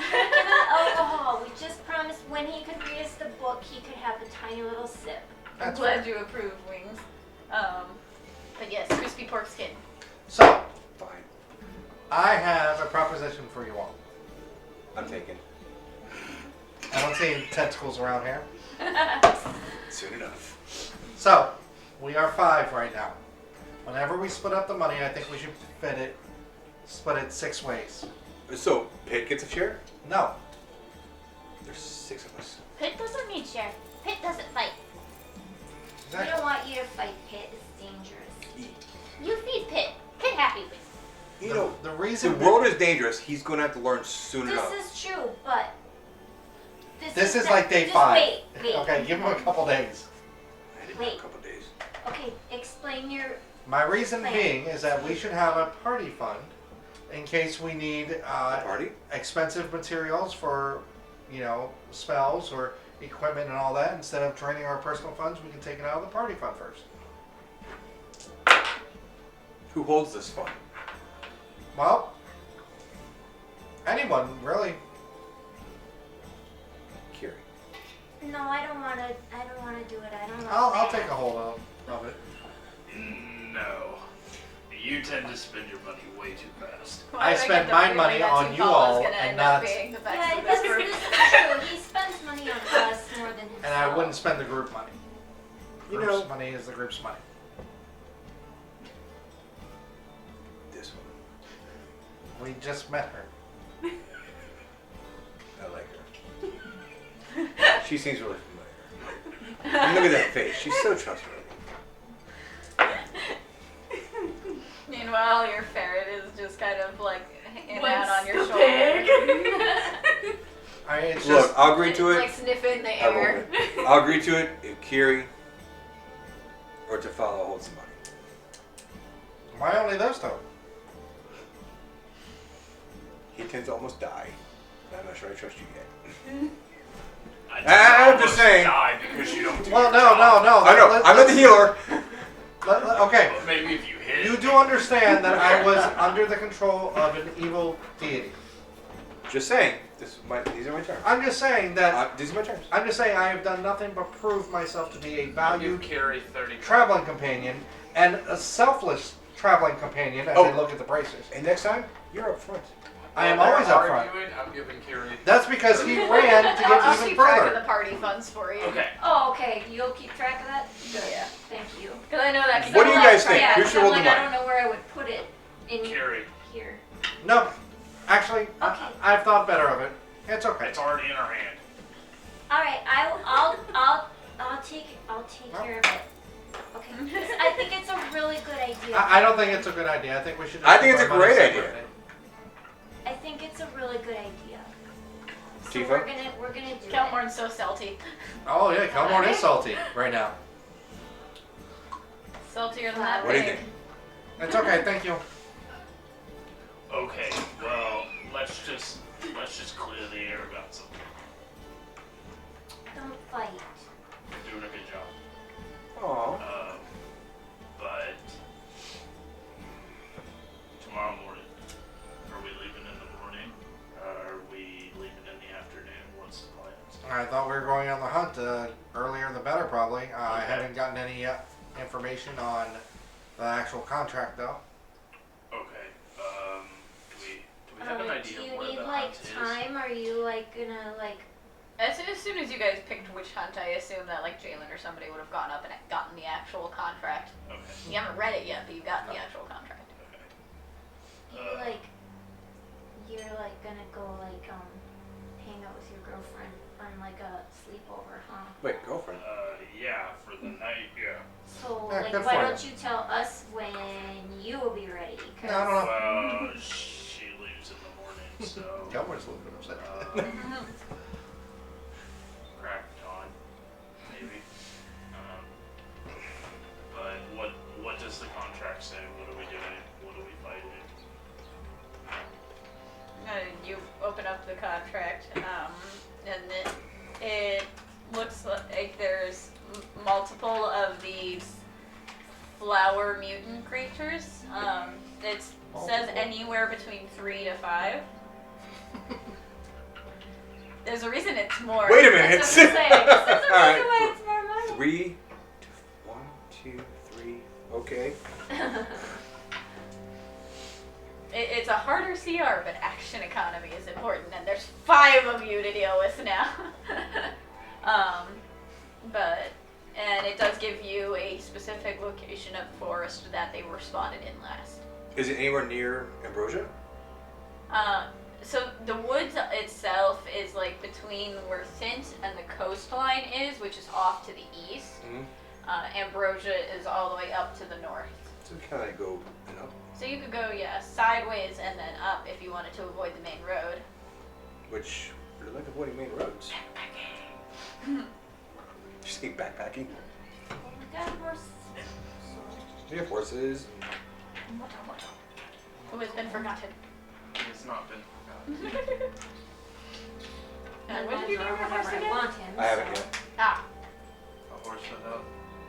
him alcohol. We just promised when he could read us the book, he could have a tiny little sip. I'm That's glad fair. you approve, Wings. But yes, crispy pork skin. So, Fine. I have a proposition for you all. I'm taken. I don't see any tentacles around here. Soon enough. So, we are 5 right now. Whenever we split up the money, I think we should split it 6 ways. So, Pit gets a share? No. There's 6 of us. Pit doesn't need share. Pit doesn't fight. We Exactly. don't want you to fight Pit. It's dangerous. Eat. You feed Pit. Pit happy with You The- know, the the reason world is dangerous. He's going to have to learn soon This enough. is true, but This is not- like day just 5. Wait. Okay, give him a couple days. I did Wait. a couple days. Okay, explain your. My reason Plan. being is that we should have a party fund in case we need A party? expensive materials for, spells or equipment and all that. Instead of draining our personal funds, we can take it out of the party fund first. Who holds this fund? Well, anyone really. Kiri. No, I don't want to. I don't want to do it. I don't. I'll take a hold of it. No. You tend to spend your money way too fast. Well, I think spent the my feeling money that on Tupac you was all gonna and end up not- being the best Yeah, of this this group. is true. He spends money on us more than himself. And I wouldn't spend the group money. You Group's know- money is the group's money. This one. We just met her. I like her. She seems really familiar. And look at that face. She's so trustworthy. Meanwhile, your ferret is just kind of like hanging What's out on your the shoulder. pig? It's Look, just, I'll agree to It's it. like sniffing the I won't. air. I'll agree to it if Kiri or Tefala holds the money. why only those two? He tends to almost die. But I'm not sure I trust you yet. I I'm just saying. Die because you don't do Well, your no. job. I know. I'm not the healer. Okay, But maybe if you hit. you do understand that I was under the control of an evil deity. Just saying. These are my terms. I'm just saying that. These are my terms. I'm just saying I have done nothing but prove myself to be a You valued carry 30. traveling companion and a selfless traveling companion as Oh. I look at the braces. And next time, you're up front. I am While they're always up front. arguing, I'm giving Carrie. That's because he ran to I'll get even keep track of further. the party funds for you. Okay. Oh, okay. You'll keep track of that. Good. Yeah. Thank you. Because I know that can What do get you a lot guys of think? Yeah, Who 'cause should I'm hold the like, I money? don't know where I would put it in Carrie, here. No, actually, Okay. I've thought better of it. It's okay. it's already in her hand. All right. I'll take care of it. Okay. 'Cause I think it's a really good idea. I don't think it's a good idea. I think we should. I think it's a talk about it great idea. separately. I think it's a really good idea. So Tifa? we're gonna do it. Kelmorn's so salty. Oh yeah, Kelmorn is salty right now. Saltier than that What do you pig. think? It's okay. Thank you. Okay, well, let's just clear the air about something. Don't fight. You're doing a good job. Aw. But tomorrow morning, are we leaving in the morning? Are we leaving in the afternoon? What's the plans? I thought we were going on the hunt. Earlier the better, probably. I Okay. haven't gotten any information on the actual contract though. Okay. we have an Do idea you of where need the like hunt is. time? Are you like gonna like? As soon as you guys picked which hunt, I assume that like Jalen or somebody would have gone up and gotten the actual contract. Okay. You haven't read it yet, but you got the actual contract. Okay. You like? You're like gonna go like hang out with your girlfriend on like a sleepover, huh? Wait, girlfriend. Yeah, for the night, yeah. So Yeah, like, good why for don't you tell us when you will be ready? No, I don't know. Well, she leaves in the morning, so. Gilmore's a little bit upset. Crack dawn, maybe. But what does the contract say? What are we doing? What are we fighting? You open up the contract, and it looks like there's multiple of these flower mutant creatures. It says Multiple. anywhere between 3 to 5. There's a reason it's more. Wait a minute. That's what I'm saying. I guess there's a All reason right, why it's more money. 3 to 1, 2, 3. Okay. It's a harder CR, but action economy is important, and there's 5 of you to deal with now. And it does give you a specific location of the forest that they were spotted in last. Is it anywhere near Ambrosia? So the woods itself is like between where Thint and the coastline is, which is off to the east. Mm-hmm. Ambrosia is all the way up to the north. So can I go up? So you could go, sideways and then up if you wanted to avoid the main road. Which, I like avoiding main roads. Did you say backpacking? Oh my God, horse. We have horses. Who has been forgotten. It's not been forgotten. And what did you name your horse I again? want him. I haven't so. yet. Ah. A horse without.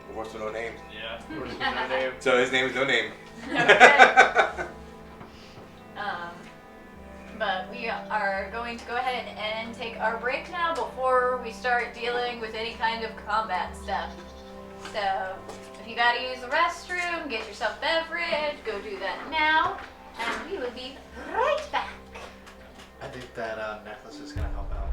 A horse with no name. Yeah, horse with no name. So his name is no name. Okay. But we are going to go ahead and take our break now before we start dealing with any kind of combat stuff. So, if you gotta use the restroom, get yourself a beverage, go do that now, and we will be right back. I think that necklace is gonna help out.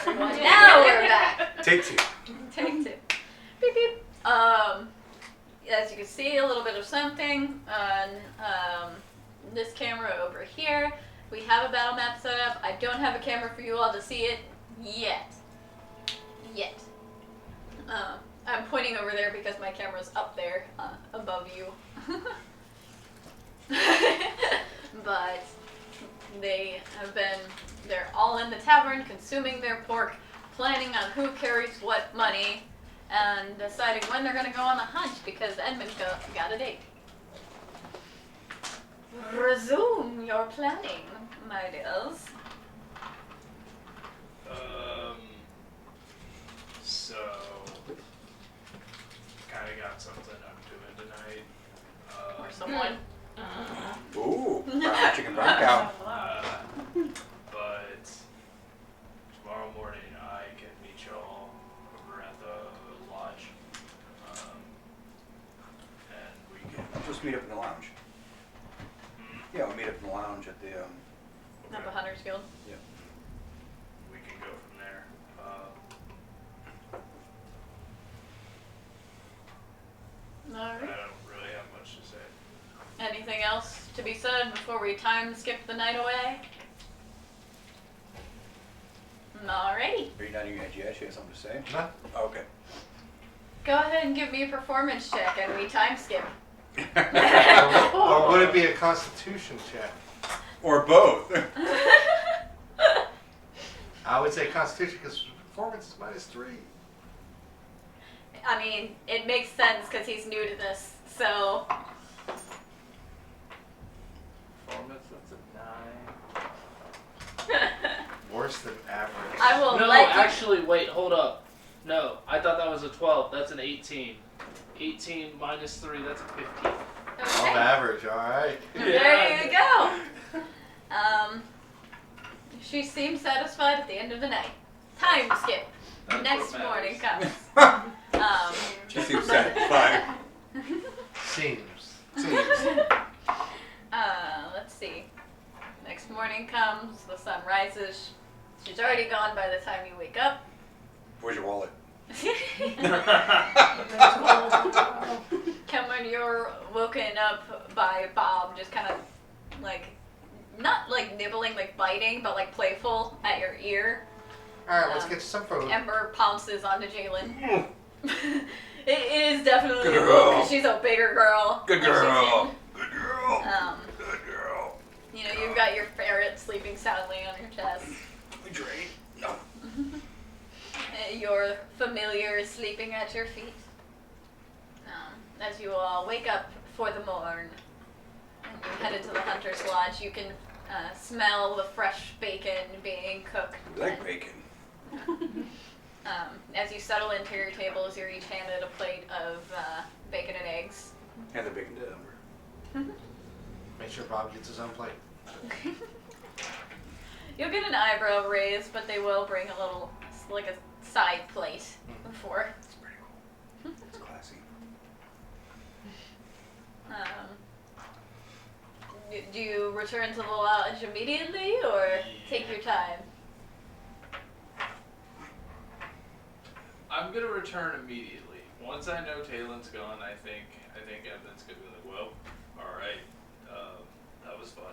everyone. Now we're back. Take 2. Take 2. Beep beep. As you can see, a little bit of something on this camera over here. We have a battle map set up. I don't have a camera for you all to see it yet. I'm pointing over there because my camera's up there above you. But they're all in the tavern consuming their pork, planning on who carries what money, and deciding when they're going to go on the hunt because Edmund got a date. Resume your planning, my dears. So, kind of got something I'm doing tonight. Or someone. Ooh, brown cow. But tomorrow morning I can meet y'all over at the lodge, and we can. Just meet up in the lounge. Yeah, we'll meet up in the lounge at the. At the Hunters Guild. Yeah. We can go from there. I Alright. don't really have much to say. Anything else to be said before we time skip the night away? Alrighty. Are you not even at yet? You have something to say? No? Okay. Go ahead and give me a performance check and we time skip. Or would it be a constitution check? Or both. I would say constitution because performance is -3. I mean, it makes sense because he's new to this, so. Performance, that's a 9. Worse than average. I will No, let you. actually, wait, hold up. No, I thought that was a 12. That's an 18. 18 minus 3, that's a 15. Above Okay. average, alright. There you go. She seems satisfied at the end of the night. Time skip. That's Next what morning matters. comes. She seems satisfied. Seems. Let's see. Next morning comes, the sun rises. She's already gone by the time you wake up. Where's your wallet? Cameron, you're woken up by Bob just kind of like, not like nibbling, like biting, but like playful at your ear. Alright, let's get some food. Ember pounces onto Jalen. It is definitely Good a girl. because she's a bigger girl. Good Like, she's girl. Good girl. in- Good girl. You know, you've got your ferret sleeping soundly on your chest. We drain. No. Your familiar is sleeping at your feet. As you all wake up for the morn and you headed to the Hunter's Lodge, you can smell the fresh bacon being cooked. We like and, bacon. as you settle into your tables, you're each handed a plate of bacon and eggs. And the bacon to Ember. Make sure Bob gets his own plate. You'll get an eyebrow raise, but they will bring a little, like a side plate before. It's pretty cool. It's classy. Do you return to the lodge immediately, or take your time? I'm gonna return immediately. Once I know Taylor's gone, I think Evan's gonna be like, well, alright, that was fun.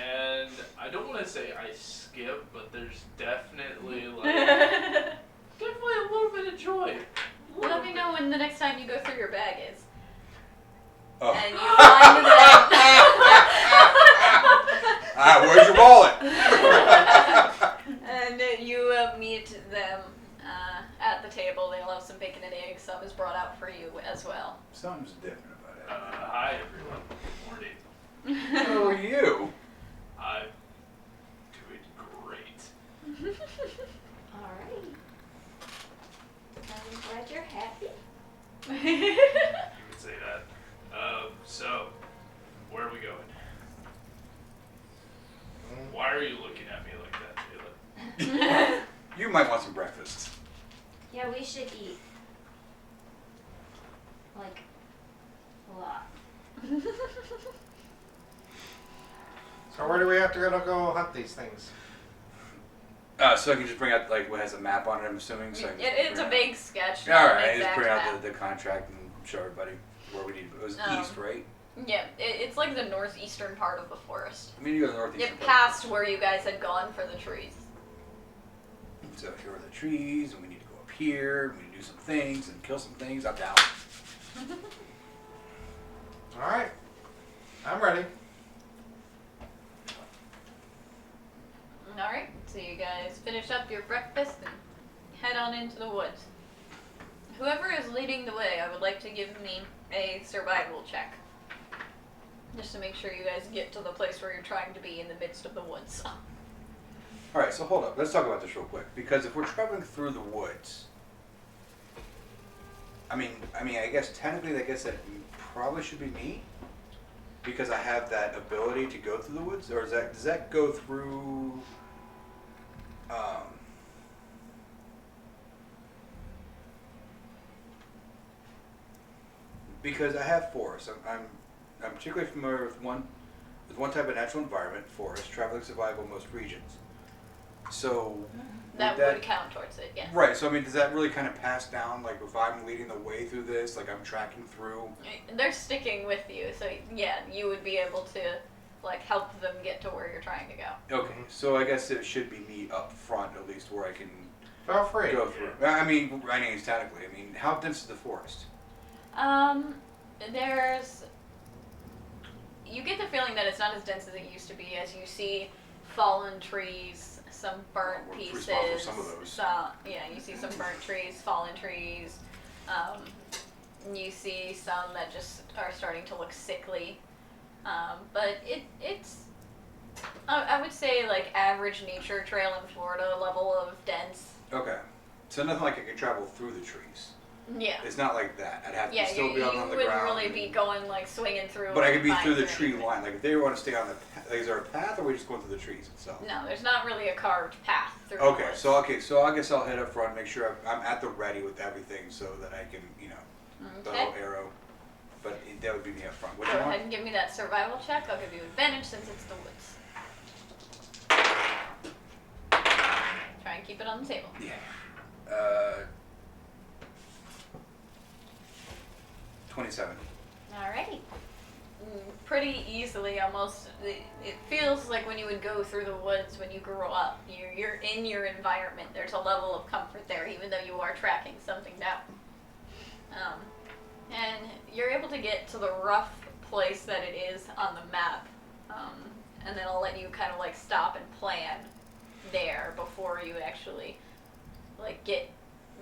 And I don't want to say I skip, but there's definitely like, definitely a little bit of joy. Let me know when the next time you go through your bag is. Oh. And you find that. Where's your wallet? And you meet them at the table. They'll have some bacon and eggs. Some is brought out for you as well. Something's different about it. Hi everyone. Good morning. Who are you? I'm doing great. Alright. I'm glad you're happy. You could say that. So, where are we going? Why are you looking at me like that, Taylor? You might want some breakfast. Yeah, we should eat. Like, a lot. So where do we have to go hunt these things? So I can just bring out like what has a map on it. I'm assuming. So I can just It's bring a out- big sketch. All not an right, just exact bring out map. the contract and show everybody where we need. It was east, right? Yeah, it's like the northeastern part of the forest. I mean, you go to the northeast. It passed where you guys had gone for the trees. So here are the trees, and we need to go up here. And we need to do some things and kill some things. I'm down. All right, I'm ready. Alright, so you guys finish up your breakfast and head on into the woods. Whoever is leading the way, I would like to give me a survival check. Just to make sure you guys get to the place where you're trying to be in the midst of the woods. All right, so hold up. Let's talk about this real quick because if we're traveling through the woods, I mean, I guess technically, I guess that probably should be me because I have that ability to go through the woods, or does that go through? Because I have forests. I'm particularly familiar with one type of natural environment, forest, traveling survival most regions. So That would count towards it, yes. right. So I mean, does that really kind of pass down? Like if I'm leading the way through this, like I'm tracking through. They're sticking with you, so yeah, you would be able to like help them get to where you're trying to go. Okay, so I guess it should be me up front at least, where I can Feel free. go through. I mean, technically. I mean, how dense is the forest? You get the feeling that it's not as dense as it used to be, as you see fallen trees, some burnt We're pieces. responsible for some of those. You see some burnt trees, fallen trees. You see some that just are starting to look sickly. But it's, I would say, like average nature trail in Florida level of dense. Okay, so nothing like I can travel through the trees. Yeah. It's not like that. I'd have to Yeah, still you be on the wouldn't ground. really be going like swinging through. But I could be vines through the or tree anything. line. Like if they want to stay on the path, is there a path, or are we just going through the trees itself? No, there's not really a carved path through. the Okay, woods. so I guess I'll head up front, make sure I'm at the ready with everything, so that I can, the Okay. little arrow. But that would be me up front. What Go do you ahead want? and give me that survival check. I'll give you advantage since it's the woods. Try and keep it on the table. Yeah. 27. Alrighty. Pretty easily, almost. It feels like when you would go through the woods when you grow up. You're in your environment. There's a level of comfort there, even though you are tracking something down. And you're able to get to the rough place that it is on the map. And then I'll let you kind of like stop and plan there before you actually like get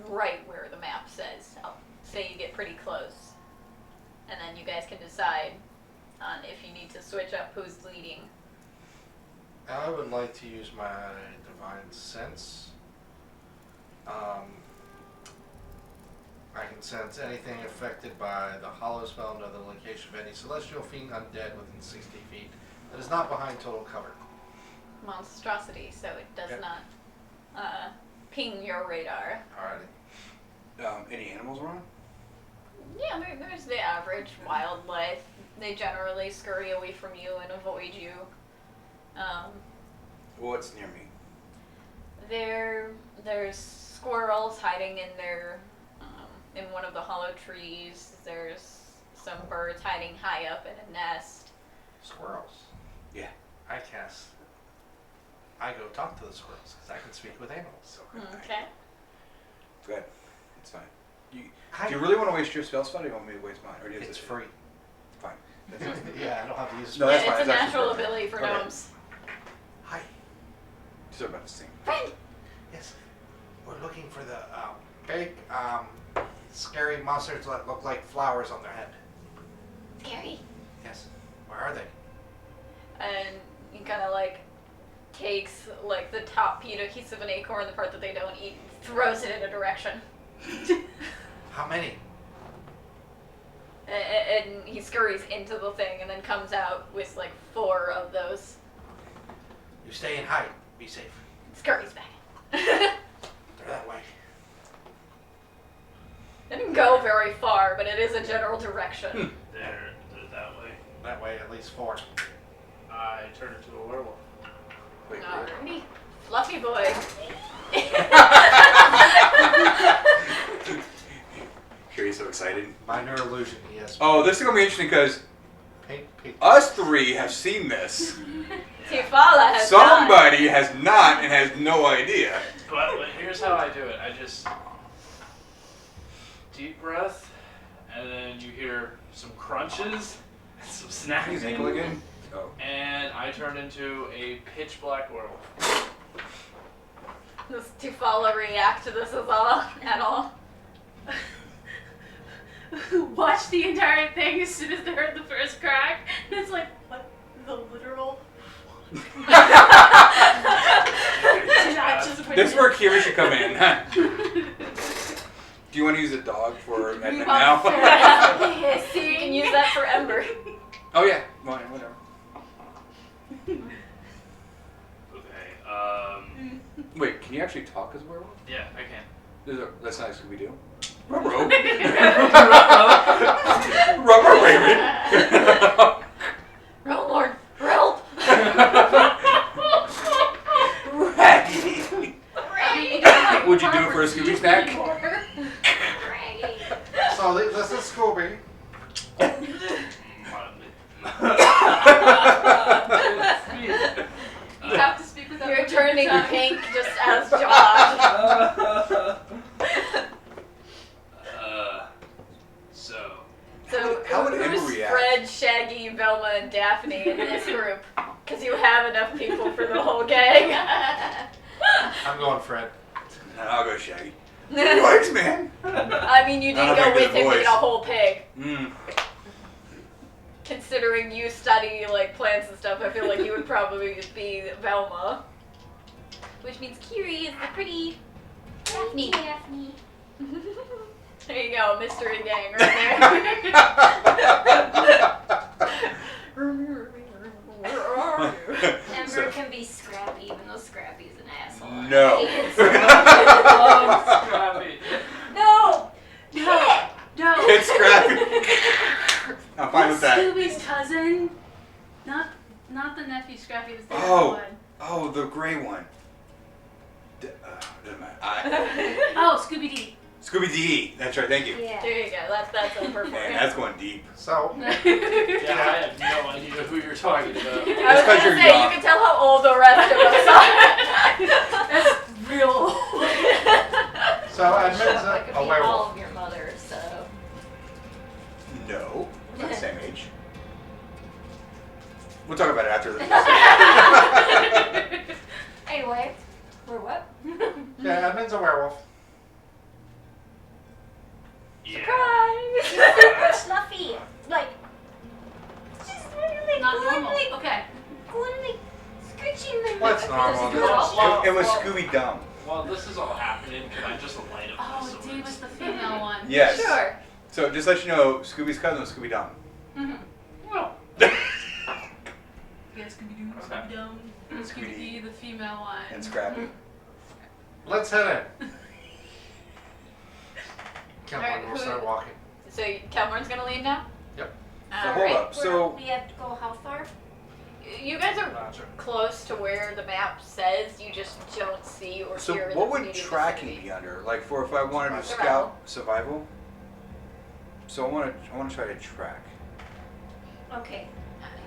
right where the map says. I'll say you get pretty close. And then you guys can decide on if you need to switch up who's leading. I would like to use my divine sense. I can sense anything affected by the hollow spell under the location of any celestial fiend undead within 60 feet that is not behind total cover. Monstrosity, so it does Yep. not ping your radar. Alrighty. Any animals around? Yeah, there's the average wildlife. They generally scurry away from you and avoid you. What's near me? There's squirrels hiding in their in one of the hollow trees. There's some birds hiding high up in a nest. Squirrels. Yeah. I go talk to the squirrels because I can speak with animals. Okay. Go ahead. It's fine. Do Hi. you really want to waste your spell slot, or do you want me to waste mine? Or do you It's free. Fine. That's fine. Yeah, I don't have to use No, it. that's Yeah, fine. it's a That's actually natural perfect. ability for Okay. gnomes. Hi. Still about the same. Friend! Yes. We're looking for the big, scary monsters that look like flowers on their head. Scary. Yes. Where are they? And he kind of like takes like the top piece of an acorn, the part that they don't eat, throws it in a direction. How many? And he scurries into the thing and then comes out with like 4 of those. You stay in hide. Be safe. Scurries back. They're that way. It didn't go very far, but it is a general direction. They're that way. That way, at least 4. I turn into a werewolf. Wait, Alrighty. Fluffy boy. Carrie's so excited. Minor illusion, yes. Oh, this is gonna be interesting because Paint pictures. us three have seen this. Tifala has Somebody has not and has no idea. But here's how I do it. I just deep breath, and then you hear some crunches, and some His ankle snapping, again? Oh. and I turn into a pitch black werewolf. Does Tifala react to this at all? Watch the entire thing as soon as they heard the first crack. And it's like, what? The literal? Did I just This is where Kira should come in. Do you want to use a dog for Edmund now? You can use that for Ember. Oh yeah, fine, whatever. Okay. Wait, can you actually talk as a werewolf? Yeah, I can. That's not Scooby-Doo. Rubber Rubber Raymond. Real Lord, help! Raggy. Would you do it for a Scooby snack? So this is Scooby. You have to speak with that. You're turning pink just as Josh. So How would Ember who's react? Fred, Shaggy, Velma, and Daphne in this group? Because you have enough people for the whole gang. I'm going Fred. I'll go Shaggy. Thanks, man. I mean, you I did don't go think with good him to voice. get a whole pig. Mm. Considering you study like plants and stuff, I feel like you would probably be Velma. Which means Kiri is the pretty Daphne. Daphne. There you go, mystery gang right there. Ember can be Scrappy, even though Scrappy's an asshole. No. Scrappy. No! No. It's Scrappy. I'm fine with that. Scooby's cousin. Not the nephew Scrappy, was the other Oh. one. Oh, the gray one. Doesn't matter. Oh, Scooby Dee. Scooby D. That's right. Thank you. Yeah. There you go, that's over for Man, you. that's going deep. So Yeah, I have no idea who you're talking about. I was It's 'cause gonna you're say, young. you can tell how old the rest of us are. That's real. so Edmund's That could a be werewolf. all of your mothers, so. No. We're not the same age. We'll talk about it after this. Anyway, we're what? Yeah, Edmund's a werewolf. Super fluffy. Like, just literally Not going normal. like, Okay. scratching them. What's normal? It was Scooby Dumb. While this is all happening, can I just light up Oh, this? Dee was the female one. Yes. Sure. So just let you know, Scooby's cousin was Scooby Dumb. Mm-hmm. Well, Yeah, Scooby Doo, Okay. Scooby Doo, Scooby Dee, the female one. And Scrappy. Let's hit it. Come Alright, on, we'll who- start walking. So Kelmorn's gonna lead now? Yep. So hold Alright. up. So We have to go how far? You guys are not sure. close to where the map says, you just don't see or so hear the what would immediate tracking vicinity. be under? Like for if I wanted to Survival. scout survival? So I want to try to track. Okay.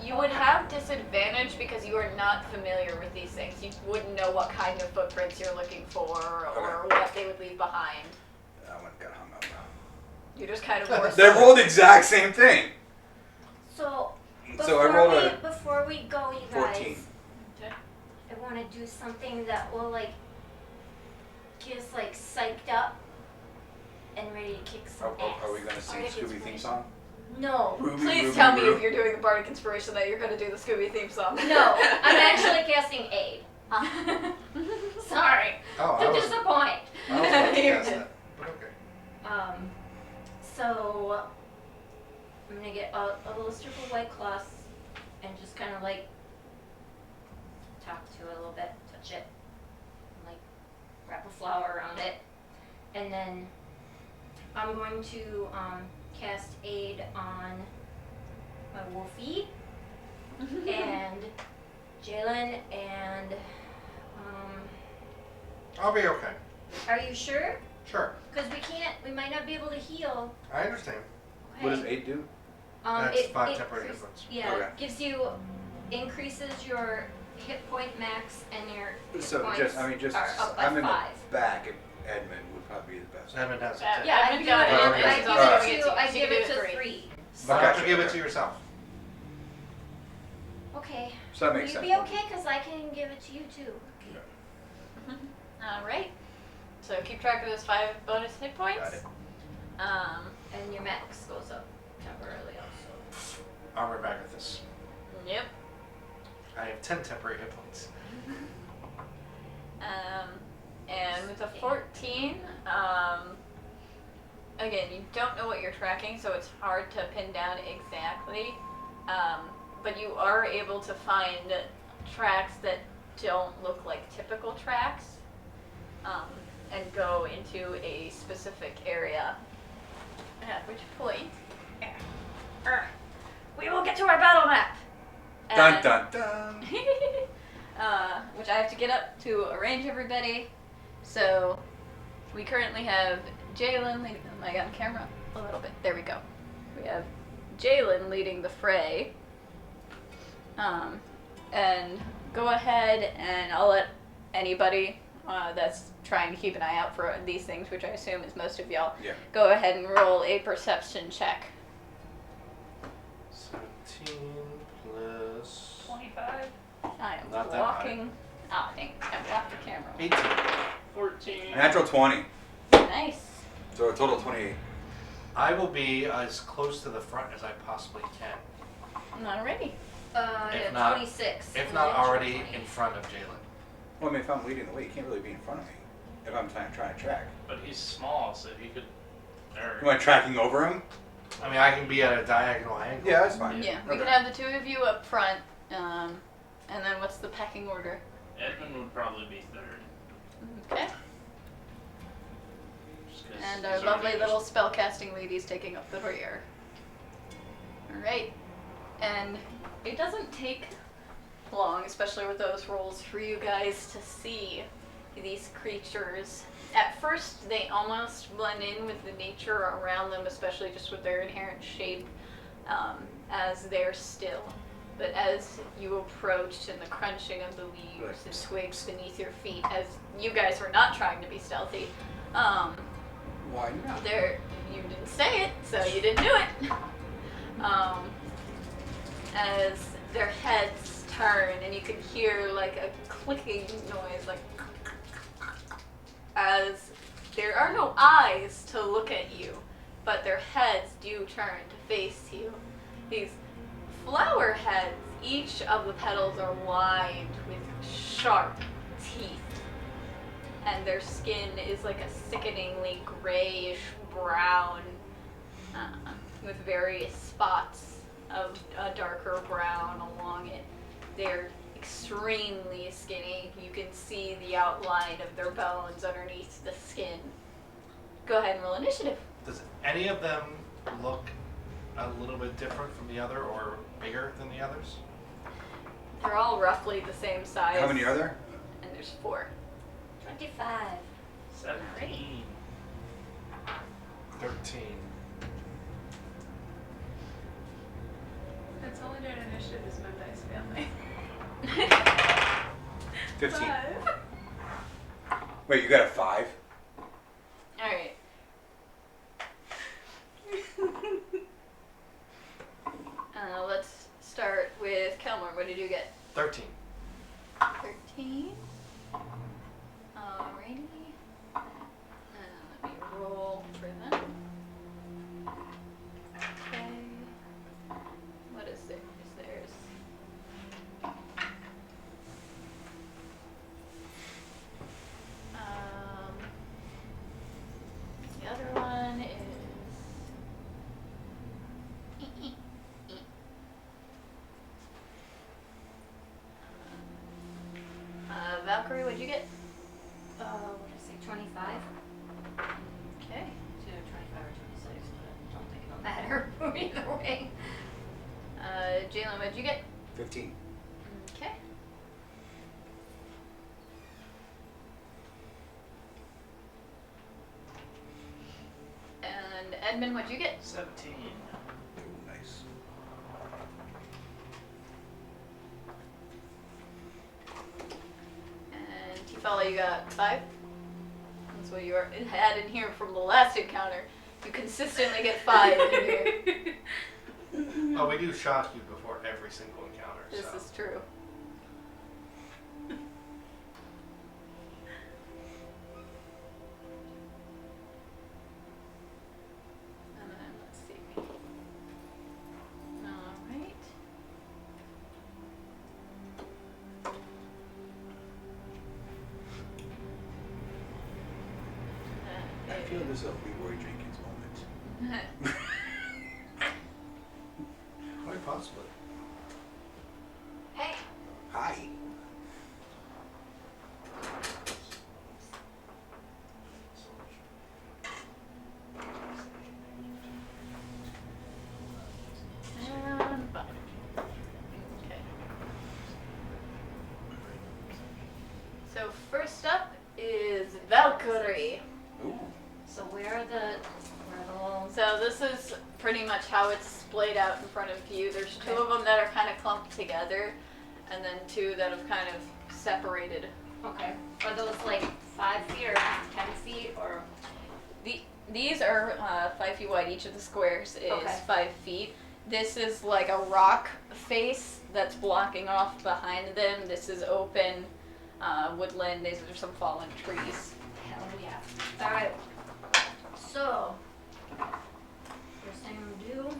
You would have disadvantage because you are not familiar with these things. You wouldn't know what kind of footprints you're looking for or what they would leave behind. That one got hung up. You just kind of more They rolled the exact same thing. So, So I rolled a before we go, you 14. guys, I want to do something that will like get us like psyched up and ready to kick some ass. Are we going to sing Bardic Scooby theme Inspiration. song? No. Ruby, Please Ruby, tell me Ruby. if you're doing the Bardic Inspiration that you're going to do the Scooby theme song. No, I'm actually casting aid. Sorry Oh, I to was disappoint. about to guess that. But okay. So I'm gonna get a little strip of white cloth and just kind of like talk to it a little bit, touch it, and like wrap a flower around it, and then I'm going to cast aid on my Wolfie and Jalen and I'll be okay. Are you sure? Sure. Because we might not be able to heal. I understand. What does Okay. 8 do? That's 5 temporary hit points. Yeah, Okay. gives you, increases your hit point max and your hit So points just are up by I'm in 5. the back. Edmund would probably be the best. Edmund has it. Yeah. too. Yeah. I I've give got it, it. Okay. I Alright. give it So to you can do 3. But Okay. you have to give it to yourself. Okay. So that Will makes you sense. be okay? Because I can give it to you too. All right. So keep track of those 5 bonus hit points. Got it. And your max goes up temporarily also. Armor back with this. Yep. I have 10 temporary hit points. And with a 14, again, you don't know what you're tracking, so it's hard to pin down exactly. But you are able to find tracks that don't look like typical tracks, and go into a specific area. At which point, we will get to our battle map. Dun And- dun dun. which I have to get up to arrange everybody. So we currently have Jalen leading. I got on camera a little bit. There we go. We have Jalen leading the fray. And go ahead and I'll let anybody that's trying to keep an eye out for these things, which I assume is most of y'all, Yeah. go ahead and roll a perception check. 17 plus 25, I am Not that blocking. Oh, dang. I blocked the camera. 18. 14. Natural 20. Nice. So a total 28. I will be as close to the front as I possibly can. Alrighty. If Yeah, not- 26. If and not natural already 20. in front of Jalen. Well, I mean, if I'm leading the way, you can't really be in front of me. If I'm trying to track. But he's small, so he could. Or, Am I tracking over him? I mean, I can be at a diagonal angle. Yeah, that's fine. Yeah, we Okay. can have the two of you up front, and then what's the pecking order? Edmund would probably be third. Okay. Just 'cause And our he's lovely already little spellcasting lady's taking up the rear. Alright. And it doesn't take long, especially with those rolls, for you guys to see these creatures. At first, they almost blend in with the nature around them, especially just with their inherent shape, as they're still. But as you approached and the crunching of the leaves and twigs beneath your feet, as you guys were not trying to be stealthy, Why not? you didn't say it, so you didn't do it. As their heads turn and you can hear like a clicking noise, like as there are no eyes to look at you, but their heads do turn to face you. These flower heads, each of the petals are lined with sharp teeth, and their skin is like a sickeningly grayish brown, with various spots of a darker brown along it. They're extremely skinny. You can see the outline of their bones underneath the skin. Go ahead and roll initiative. Does any of them look a little bit different from the other or bigger than the others? They're all roughly the same size. How many are there? And there's 4. 25. 17. 13. That's only doing initiative is my dice family. 15. Wait, you got a 5? Alright. Let's start with Kelmore. What did you get? 13. 13. Alrighty. Let me roll for them. Okay. What is theirs? The other one is. Valkyrie, what'd you get? What did I say? 25? Okay. It's either 25 or 26, but I don't think it'll matter either way. Jalen, what'd you get? 15. Okay. Edmund, what'd you get? 17. Ooh, nice. And Tifala, you got 5? That's what you had in here from the last encounter. You consistently get 5 in here. Oh, we do shock you before every single encounter. This so. is true. And then let's see. Alright. I feel this will be Roy Jenkins' moment. Quite possibly. Hey, Hi. And 5. Okay. So first up is Valkyrie. Ooh. so where are the little? So this is pretty much how it's splayed out in front of you. There's 2 of them that are kind of clumped together, and then 2 that have kind of separated. Okay. Are those like 5 feet or 10 feet or? These are 5 feet wide. Each of the squares is Okay. 5 feet. This is like a rock face that's blocking off behind them. This is open woodland. These are some fallen trees. Hell yeah. All right. So, first thing I'm gonna do.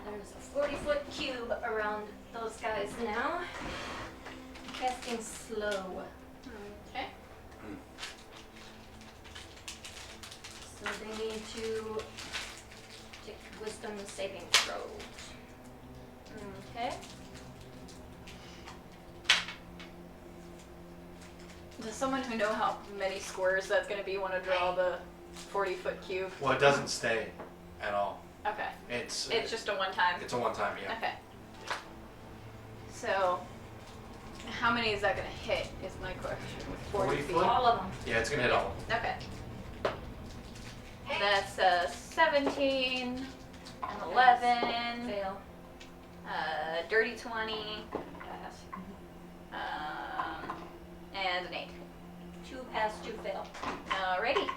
There's a 40-foot cube around those guys now. Casting slow. Okay. So they need to take wisdom saving throw. Okay. Does someone who know how many squares that's going to be want to draw the 40-foot cube? Well, it doesn't stay at all. Okay. It's It's just a one-time. it's a one-time, yeah. Okay. So, how many is that going to hit is my question. With 40 40 feet. foot? All of them. Yeah, it's gonna hit all. Okay. That's 17, an 11, Fail. dirty 20, Pass. and an 8. 2 pass, 2 fail. Alrighty.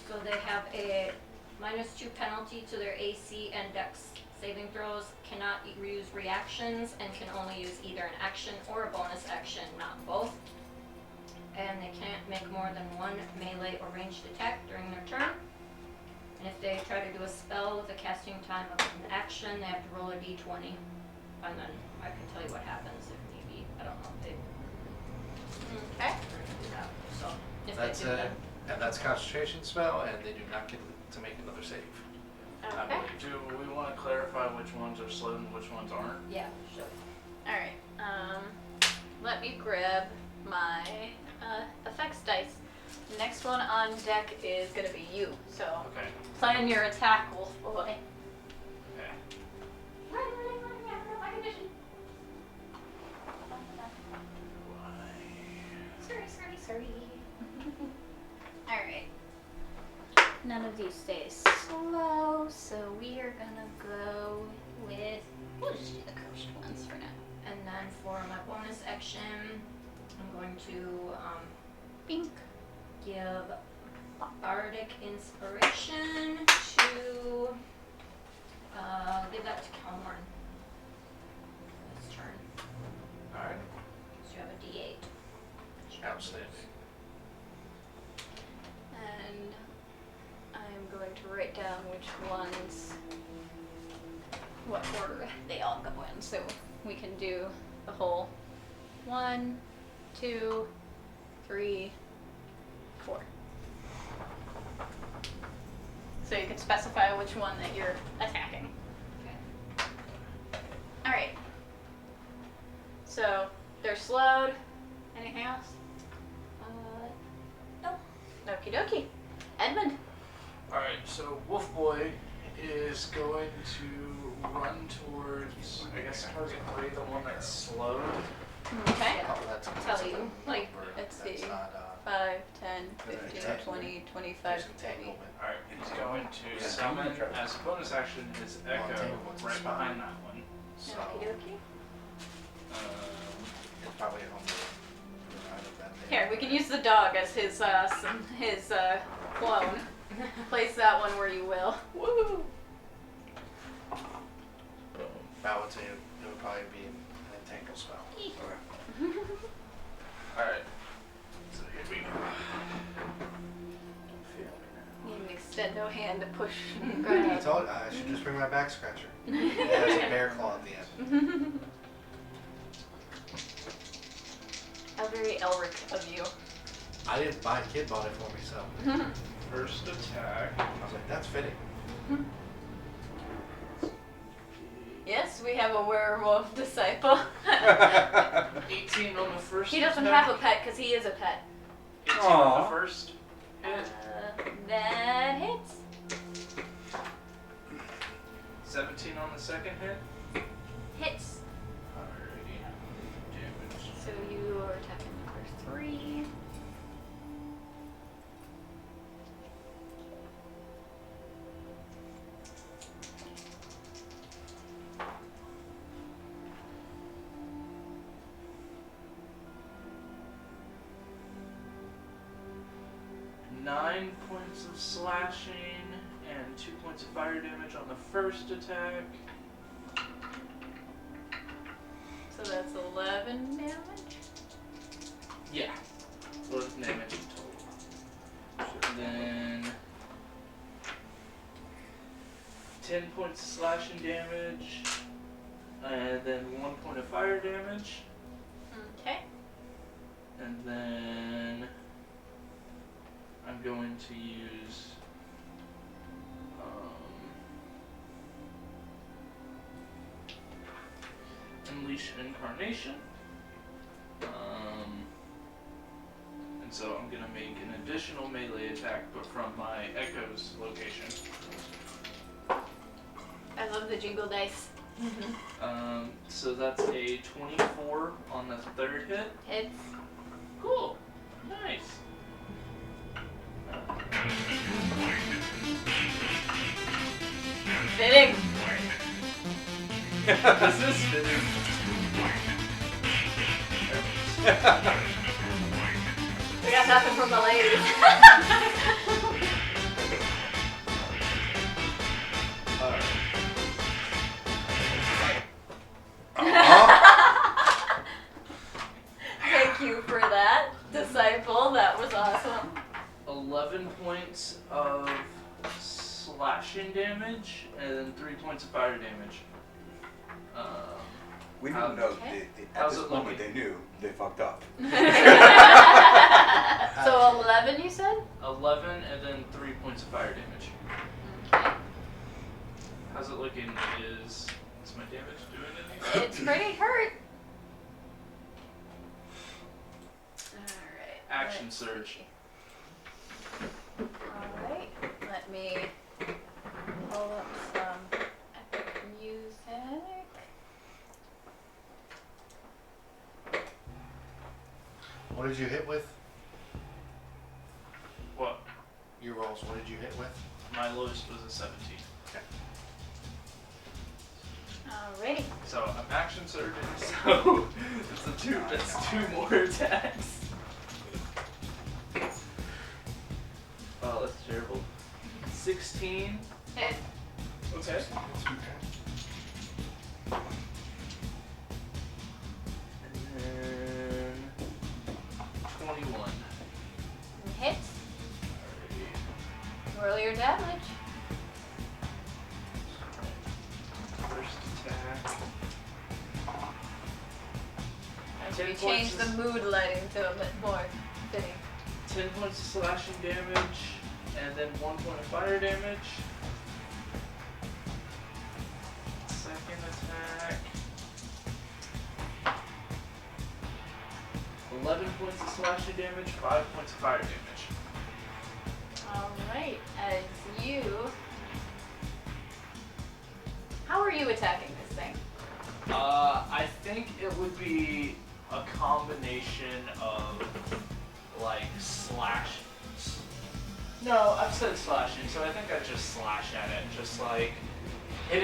So they have a -2 penalty to their AC and Dex saving throws, cannot use reactions, and can only use either an action or a bonus action, not both. And they can't make more than 1 melee or ranged attack during their turn. And if they try to do a spell with a casting time of an action, they have to roll a d20. And then I can tell you what happens if need be. I don't know if they Okay. do that. So if That's they do that. and that's concentration spell, and they do not get to make another save. I Okay. believe. Do we want to clarify which ones are slowed and which ones aren't? Yeah, sure. Alright. Let me grab my effects dice. The next one on deck is going to be you. So, Okay. plan your attack, wolf boy. Okay. Run, yeah, my condition. Sorry. Alright. None of these stay slow, so we are gonna go with, we'll just do the cursed ones for now. And then for my bonus action, I'm going to Bink. give Bardic Inspiration to give that to Kelmorn this turn. Alright. So you have a D8. Outstanding. And I'm going to write down which ones, what order they all go in, so we can do the whole 1, 2, 3, 4. So you can specify which one that you're attacking. Okay. Alright. So they're slowed. Anything else? Nope. Okie dokie. Edmund. Alright, so Wolf Boy is going to run towards, I guess, target 3, the one that's slowed. Okay. Yeah. Oh, that's Tell you, like, let's that's see. not, 5, 10, Good 15, idea. 20, 25, Some 30. entanglement. Alright, he's going to Yeah, summon try to- as a bonus action his echo entanglement's right spell. behind that one. So Okie dokie. it's probably a home out of that day. Here, we can use the dog as his clone. Place that one where you will. Woo! That would say it would probably be an entangle spell. Okay. Alright. So here we go. Need an extendo hand to push and I grab. told you, I should just bring my back scratcher. It has a bear claw at the end. How very Elric of you. I didn't buy it, kid bought it for me, so First attack. I was like, that's fitting. Yes, we have a werewolf disciple. 18 on the first He doesn't attack. have a pet because he is a pet. 18 on Aw. the first hit. That hits. 17 on the second hit. Hits. Alrighty. Damage. So you are attacking number 3. Nine points of slashing and 2 points of fire damage on the first attack. So that's 11 damage. Yeah. 11 damage in total. And then 10 points of slashing damage. And then 1 point of fire damage. Okay. And then I'm going to use Unleash Incarnation. And so I'm gonna make an additional melee attack, but from my Echo's location. I love the jingle dice. So that's a 24 on the third hit. Hits. Cool. Nice. Fitting. This is fitting. We got nothing from the ladies. Alright. Thank you for that, disciple. That was awesome. 11 points of slashing damage and then 3 points of fire damage. We didn't know Okay. at How's this it moment looking? they knew they fucked up. So 11, you said? 11 and then 3 points of fire damage. Okay. How's it looking? Is my damage doing anything? It's pretty hurt. Alright. Action let's surge. see. Alright. Let me pull up some epic music. What did you hit with? What? Your rolls, what did you hit with? My lowest was a 17. Alrighty. So I'm action surging, so that's two more attacks. Oh, that's terrible. 16. Hit. Okay. And then 21. Hits. Alrighty. Roll your damage. First attack. As 10 we change points the is- mood lighting to a bit more fitting. 10 points of slashing damage, and then 1 point of fire damage. Second attack. 11 points of slashing damage, 5 points of fire damage. Alright, as you... How are you attacking this thing? I think it would be a combination of like slash. No, I've said slashing, so I think I just slash at it. Just like hit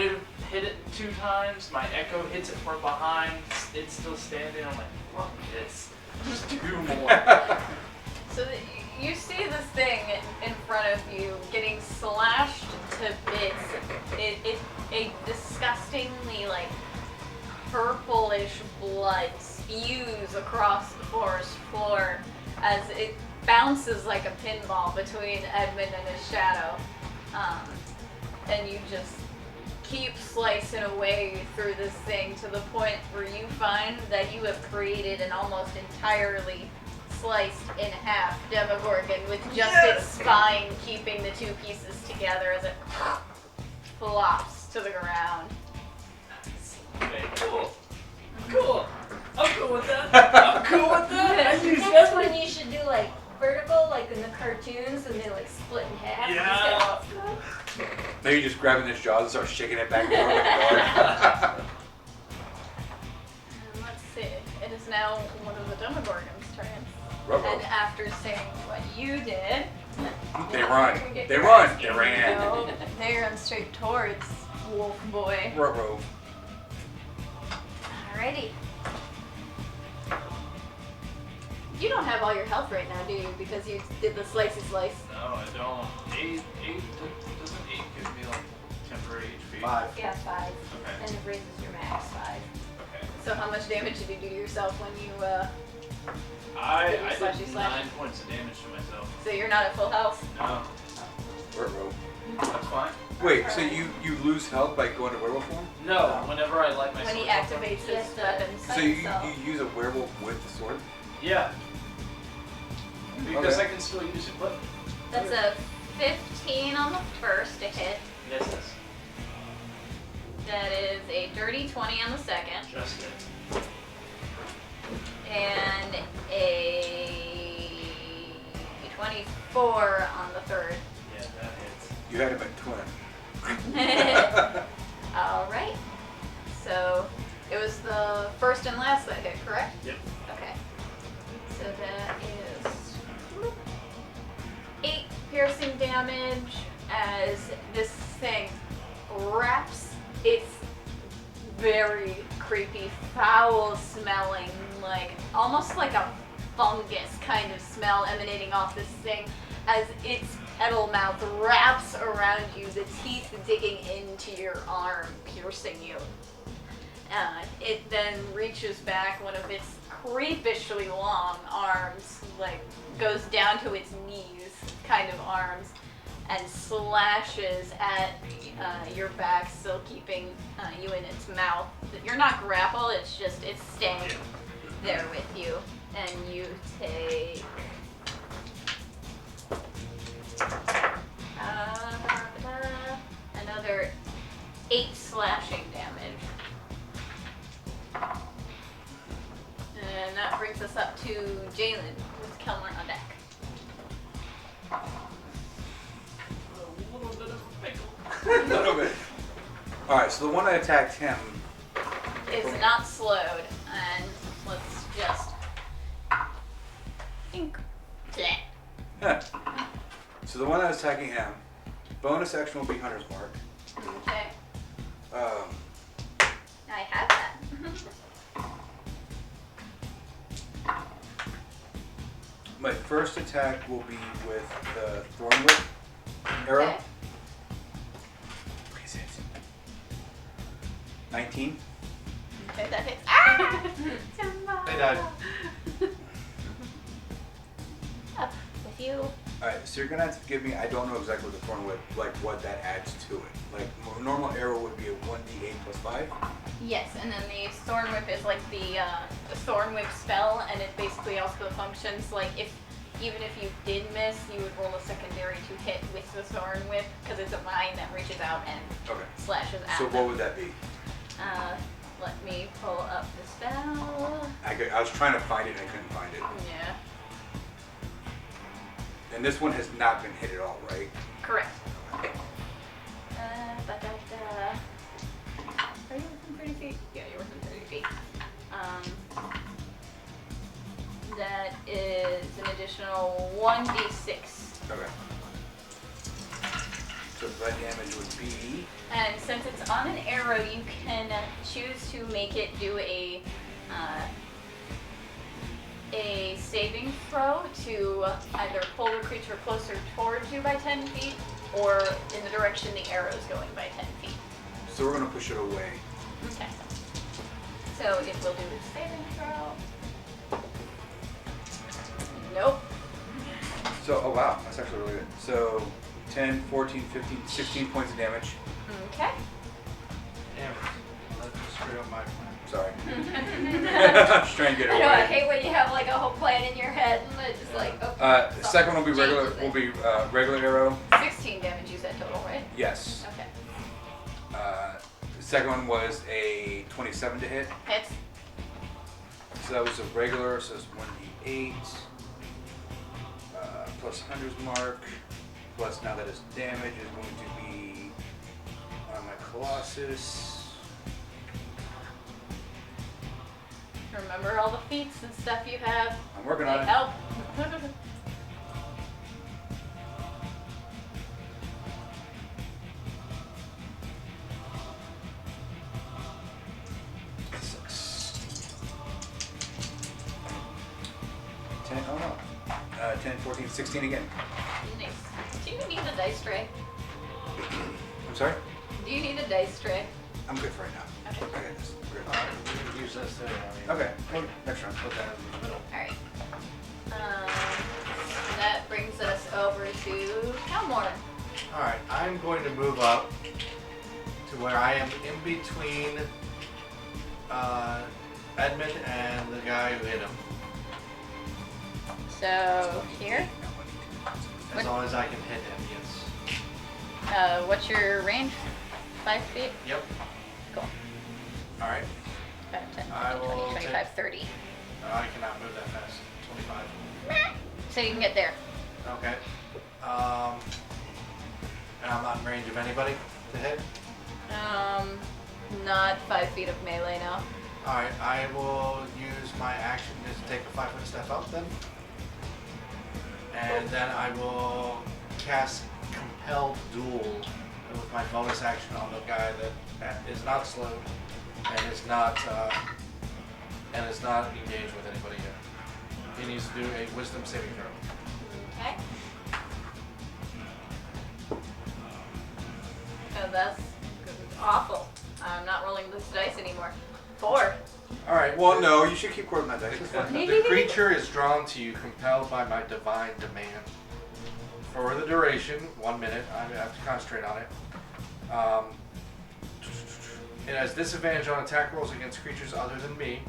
it 2 times. My echo hits it from behind. It's still standing. I'm like, fuck this. Just 2 more. So you see this thing in front of you getting slashed to bits. It's a disgustingly like purplish blood spews across the forest floor as it bounces like a pinball between Edmund and his shadow. And you just keep slicing away through this thing to the point where you find that you have created an almost entirely sliced in half Demogorgon with just its spine keeping the 2 pieces together as it flops to the ground. Okay, cool. Cool. I'm cool with that. I'm cool with that. I use That's that. when you should do like vertical, like in the cartoons, and they like split in half. Yeah. Now you're just grabbing his jaws and start shaking it back and forth like a dog. And let's see. It is now one of the Demogorgon's turns. Ruh-roh. And after saying what you did, They run. we get They your run. ass They kicked. ran. No, they run straight towards Wolf Boy. Ruh-roh. Alrighty. You don't have all your health right now, do you? Because you did the slicey slice. No, I don't. 8 doesn't 8 give me like temporary HP? 5. Yeah, 5. Okay. And it raises your max 5. Okay. So how much damage did you do to yourself when you, I Slashy did slash. 9 points of damage to myself. so you're not at full health? No, Ruh-roh. that's fine. Wait, so you lose health by going to werewolf form? No, whenever I light my When he sword up, activates his Yes, weapons by So you himself. use a werewolf with the sword? Yeah. Because Okay. I can still use it, but That's a 15 on the first to hit. misses. That is a dirty 20 on the second. Just it. And a 24 on the third. Yeah, that hits. You had him at twin. Alright. So it was the first and last that hit, correct? Yep. Okay. So that is 8 piercing damage as this thing wraps its very creepy, foul smelling, like almost like a fungus kind of smell emanating off this thing as its petal mouth wraps around you, the teeth digging into your arm, piercing you. It then reaches back one of its creepishly long arms, like goes down to its knees kind of arms, and slashes at your back, still keeping you in its mouth. You're not grappled, it's just, it's staying there with you. And you take another 8 slashing damage. And that brings us up to Jalen with Kelmer on deck. A little bit of a pickle. A little bit. Alright, so the one that attacked him, Is not slowed, and let's just think. Bleh. huh. So the one that was attacking him, bonus action will be Hunter's Mark. Okay, I have that. My first attack will be with the Thorn Whip arrow. Okay. What is it? 19. Okay, that hits. Ah! They died. Up with you. Alright, so you're gonna have to give me, I don't know exactly what the Thorn Whip, like what that adds to it. Like, normal arrow would be a 1d8 plus 5. Yes, and then the Thorn Whip is like the Thorn Whip spell, and it basically also functions like even if you did miss, you would roll a secondary to hit with the Thorn Whip, because it's a vine that reaches out and Okay. slashes at So them. what would that be? Let me pull up the spell. I was trying to find it and I couldn't find it. Yeah, And this one has not been hit at all, right? correct. Ba-da-da. Are you within 30 feet? Yeah, you're within 30 feet. That is an additional 1d6. Okay. So that damage would be. And since it's on an arrow, you can choose to make it do a saving throw to either pull the creature closer towards you by 10 feet or in the direction the arrow is going by 10 feet. So we're gonna push it away. Okay. So it will do a saving throw. Nope. So, oh wow, that's actually really good. So 10, 14, 15, 16 points of damage. Okay. Damn it. That just screwed up my plan. Sorry. I'm just trying to get it I know, I away. hate when you have like a whole plan in your head and it's just like, oh, The second one will be regular. changes it. Will be regular arrow. 16 damage you said total, right? Yes. Okay. The second one was a 27 to hit. Hits. So that was a regular. So it's 1d8 plus Hunter's Mark. Plus now that his damage is going to be on my Colossus. Remember all the feats and stuff you have. I'm working They on it. help. 10, oh no. 10, 14, 16 again. Nice. Do you need a dice tray? I'm sorry? Do you need a dice tray? I'm good for right now. Okay. I got this. We're good. We can use this too. I mean, Okay. Well, next round. Put that in the middle. Alright. That brings us over to Calmore. Alright, I'm going to move up to where I am in between Edmund and the guy who hit him. So, here. As long as I can hit him, yes. What's your range? 5 feet? Yep. Cool. Alright. 5, 10, I 15, will 20, 25, 30. I cannot move that fast. 25. So you can get there. Okay. And I'm not in range of anybody to hit. Not 5 feet of melee now. Alright, I will use my action to take a 5-foot step up then. And then I will cast Compelled Duel with my bonus action on the guy that is not slowed and is not engaged with anybody yet. He needs to do a Wisdom saving throw. Okay. Oh, that's awful. I'm not rolling this dice anymore. 4. Alright, well, no, you should keep quoting that dice. It's fine. The creature is drawn to you, compelled by my divine demand. For the duration, 1 minute, I have to concentrate on it. It has disadvantage on attack rolls against creatures other than me.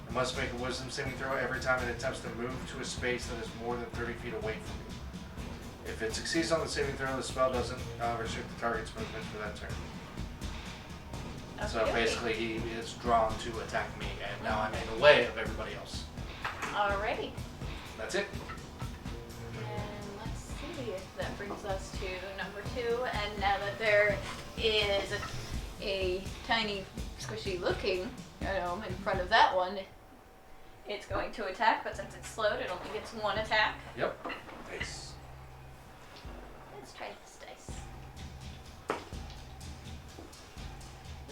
It must make a Wisdom saving throw every time it attempts to move to a space that is more than 30 feet away from you. If it succeeds on the saving throw, the spell doesn't restrict the target's movement for that turn. So Okay. basically, he is drawn to attack me, and now I'm in the way of everybody else. Alrighty. That's it. And let's see. That brings us to number 2. And now that there is a tiny, squishy looking gnome in front of that one, it's going to attack. But since it's slowed, it only gets 1 attack. Yep. Nice. Let's try this dice.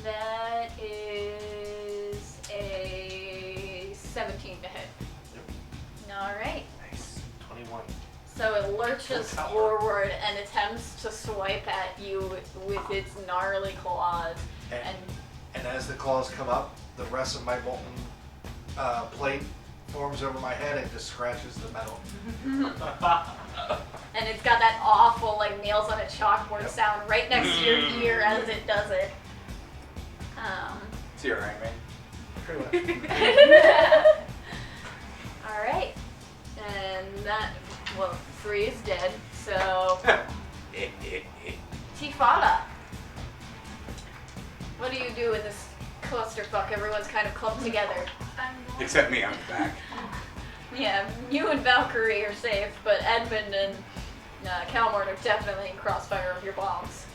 That is a 17 to hit. Alright. Nice. 21. So it lurches Full power. forward and attempts to swipe at you with its gnarly claws. And And as the claws come up, the rest of my molten plate forms over my head and just scratches the metal. and it's got that awful like nails on a chalkboard Yep. sound right next to your ear as it does it. See you, Iron Man. Pretty much. Alright. And that, well, 3 is dead, so Tifala. What do you do in this clusterfuck? Everyone's kind of clumped together. Except me, I'm back. Yeah, you and Valkyrie are safe, but Edmund and Calmore are definitely in crossfire of your bombs.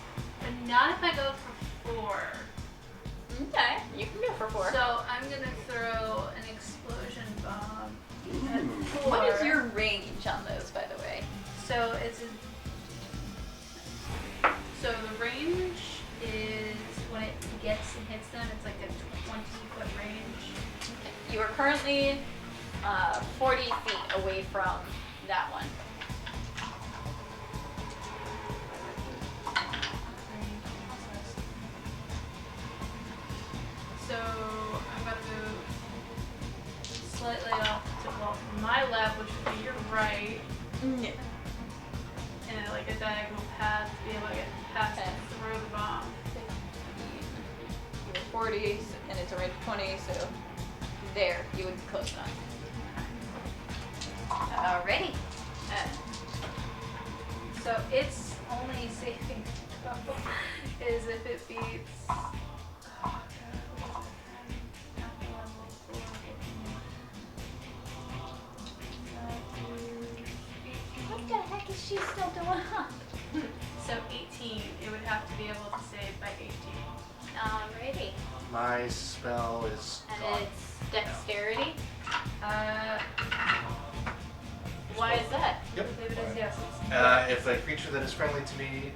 But not if I go for 4. Okay, you can go for 4. So I'm gonna throw an explosion bomb What is your range on those, by the way? So so the range is when it gets and hits them, it's like a 20-foot range. You are currently 40 feet away from that one. So I'm gonna move slightly off to my left, which would be your right, Yeah. and like a diagonal path to be able to get past Okay. and throw the bomb. You were 40, and it's a range of 20, so there, you would be close enough. Alrighty. So its only saving throw is if it beats. Oh, God, What the heck is she still doing up? So 18, it would have to be able to save by 18. Alrighty. My spell is And gone. it's dexterity. Why is that? Yep. Leave it as yes. If a creature that is friendly to me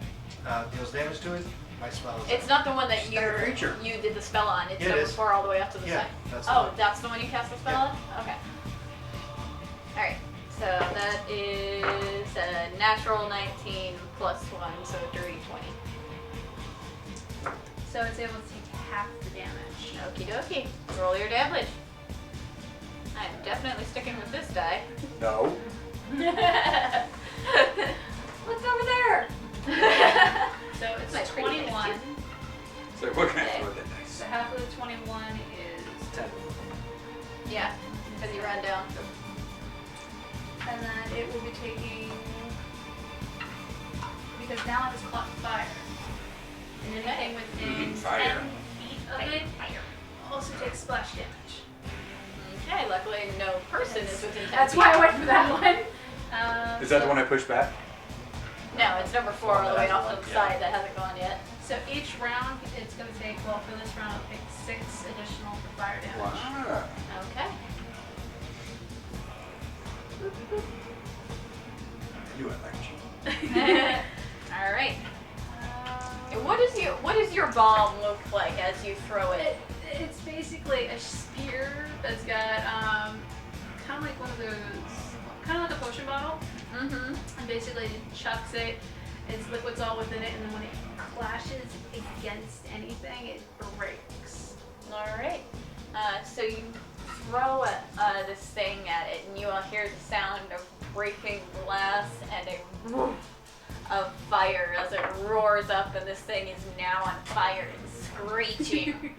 deals damage to it, my spell is. It's not the one that It's not a creature. you did the spell on. It's Yeah, it number is. 4 all the way up to the Yeah, side. that's the Oh, one. that's the one you cast the spell Yeah. on? Okay. Alright, so that is a natural 19 plus 1, so a dirty 20. So it's able to take half the damage. Okie dokie. Roll your damage. I am definitely sticking with this die. No. What's over there? So it's My a pretty 21. nice So what can I Okay. throw that dice? So half of the 21 is 10. Yeah, because you ran down. and then it will be taking, because now it is caught fire. And anything within Fire. 10 feet of it also takes splash damage. Okay, luckily no person is within 10 That's feet. why I went for that one. Is that the one I pushed back? No, it's number 4 all the way off to the Yeah. side that hasn't gone yet. So each round, it's going to take, well, for this round, it'll take 6 additional for fire damage. Wow. Okay. You went like cheap. All right. What does your bomb look like as you throw it? It's basically a spear that's got kind of like one of those, kind of like a potion bottle, Mm-hmm. and basically it chucks it, its liquid's all within it, and then when it clashes against anything, it breaks. All right. So you throw this thing at it, and you will hear the sound of breaking glass and a woof of fire as it roars up, and this thing is now on fire and screeching.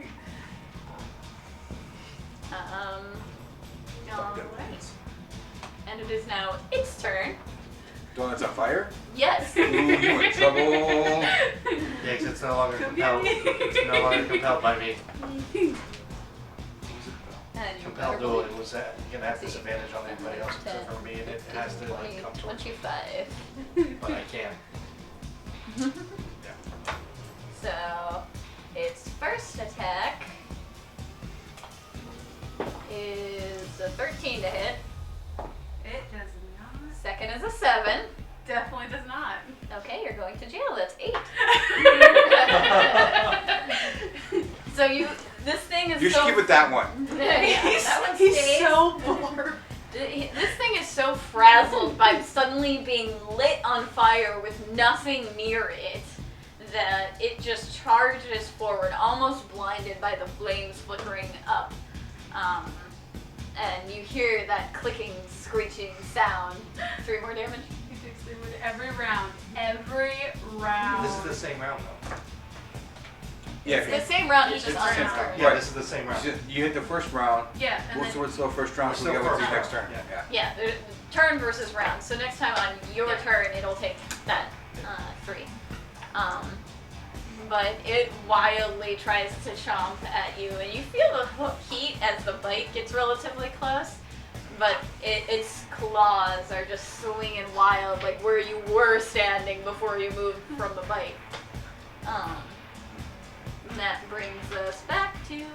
Alright. And it is now its turn. Donut's on fire? Yes. Ooh, you in trouble. Yeah, 'cause it's no longer compelled. It's no longer compelled by me. And you Compelled better duel. believe- It was gonna have disadvantage on anybody else except for me, and it has to 20, like come towards me. 25. But I can. So, its first attack is a 13 to hit. It does not. Second is a 7. Definitely does not. Okay, you're going to jail. That's 8. So this thing is You should so... keep with that one. Yeah, that one He's stays. so bored. This thing is so frazzled by suddenly being lit on fire with nothing near it that it just charges forward, almost blinded by the flames flickering up. And you hear that clicking, screeching sound. 3 more damage. He takes them with every round. Every round. This is the same round though. Yeah. It's the same round, it's just It's on the its same turn. round. Yeah, Right. this is the same round. You hit the first round. Yeah, and We're then still first round, so we Still got to first do next round, turn. yeah. Yeah, turn versus round. So next time on your Yeah. turn, it'll take that 3. But it wildly tries to chomp at you, and you feel the heat as the bite gets relatively close. But its claws are just swinging wild, like where you were standing before you moved from the bite. And that brings us back to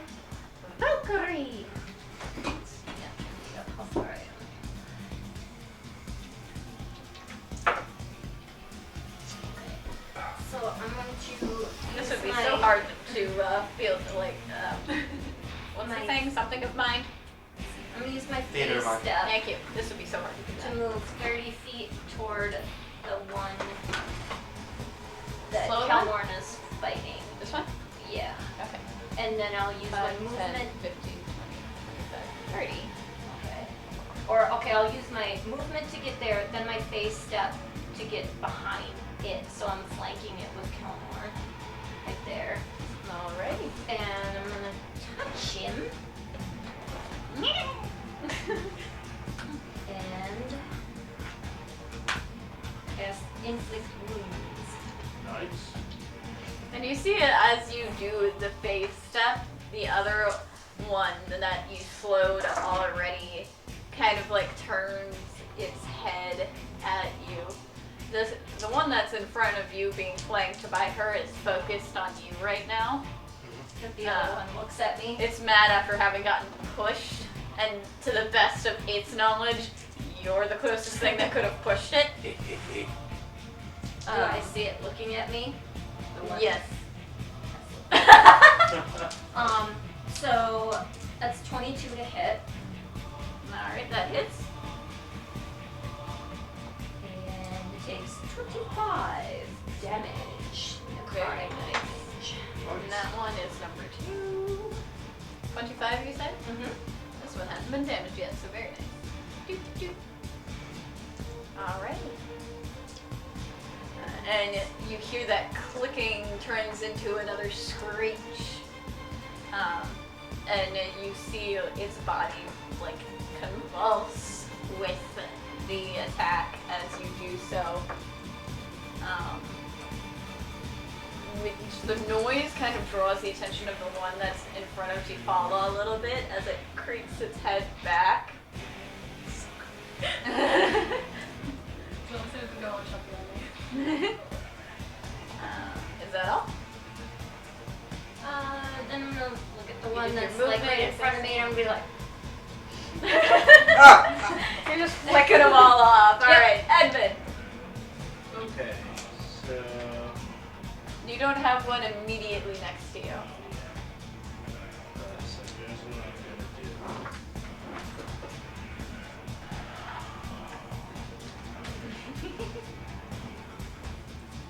Valkyrie. Let's see how I am. like, what's the My- thing? Something of mind? I'm gonna use my Theater face mind. step Thank you. This would be so hard to do to that. move 30 feet toward the one that Slow one? Calmorn is fighting. This one? Yeah. Okay. And then I'll use my 5, 10, movement. 15, 20, 30. Okay. Or, okay, I'll use my movement to get there, then my face step to get behind it. So I'm flanking it with Calmorn. Right there. Alrighty. And I'm gonna touch him. And cast inflict wounds. Nice. And you see it as you do the face step, the other one that you slowed already kind of like turns its head at you. The one that's in front of you being flanked by her is focused on you right now. The other one looks at me. It's mad after having gotten pushed, and to the best of its knowledge, you're the closest thing that could have pushed it. Do I see it looking at me? The one- Yes. So that's 22 to hit. Alright, that hits. And it takes 25 damage. Very Necrotic nice. damage. And that one is number 2. 25, you said? Mm-hmm. This one hasn't been damaged yet, so very nice. Doop, doop. Alright. And you hear that clicking turns into another screech. And you see its body like convulse with the attack as you do so. Which the noise kind of draws the attention of the one that's in front of Tifala a little bit as it creaks its head back. So as soon as we go, I'll chuck it on me. Is that all? Then I'm gonna look at the You one did your that's like movement, right in your front of me and I'm gonna be like, You're just flicking them all off. Alright, Edmund. Okay, so You don't have one immediately next to you. So here's what I'm gonna do.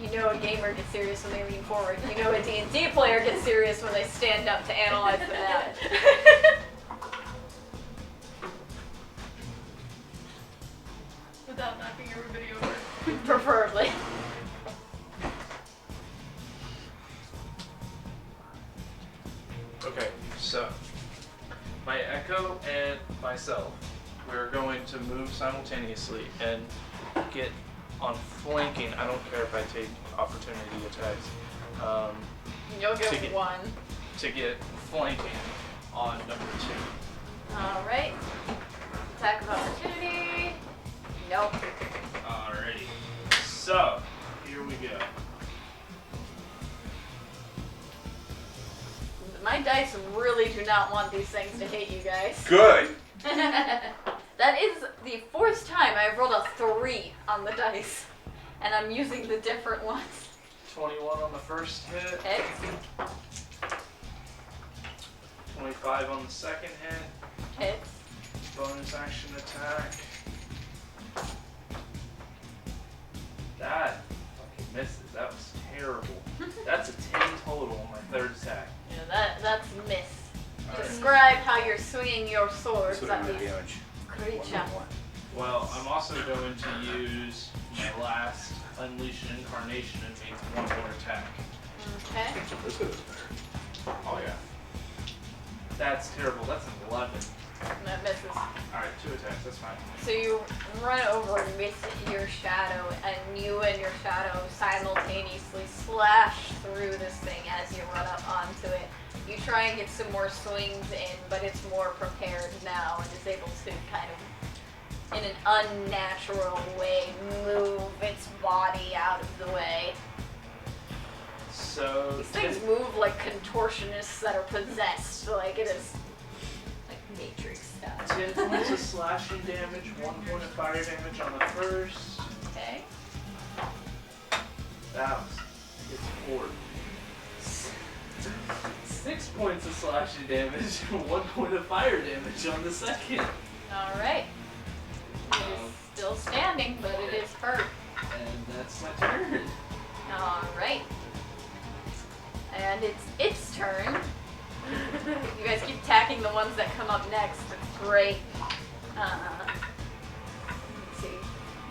You know a gamer gets serious when they lean forward. You know a D&D player gets serious when they stand up to analyze the map. Without knocking everybody over. Preferably. okay, so my Echo and myself, we're going to move simultaneously and get on flanking. I don't care if I take opportunity attacks. You'll get To get- one. To get flanking on number 2. Alright. Attack of opportunity. Nope. Alrighty. So, here we go. My dice really do not want these things to hit you guys. Good. That is the 4th time I've rolled a 3 on the dice. And I'm using the different ones. 21 on the first hit, Hits. 25 on the second hit, Hits. bonus action attack. That fucking misses. That was terrible. That's a 10 total on my third attack. Yeah, that's miss. Alright. Describe how you're swinging your swords That's what at I'm gonna these damage. creatures. Well, I'm also going to use my last Unleash Incarnation and make one more attack. Okay. This one was better. Oh yeah. That's terrible. That's an 11. That misses. Alright, 2 attacks. That's fine. So you run over with your shadow, and you and your shadow simultaneously slash through this thing as you run up onto it. You try and get some more swings in, but it's more prepared now and is able to kind of, in an unnatural way, move its body out of the way. So These things move like contortionists that are possessed. Like it is like Matrix stuff. 10 points of slashing damage, 1 point of fire damage on the first. Okay. That was it's 4. 6 points of slashing damage, 1 point of fire damage on the second. All right. It is still standing, but it is hurt. And that's my turn. All right. And it's its turn. You guys keep attacking the ones that come up next. It's great. Let's see.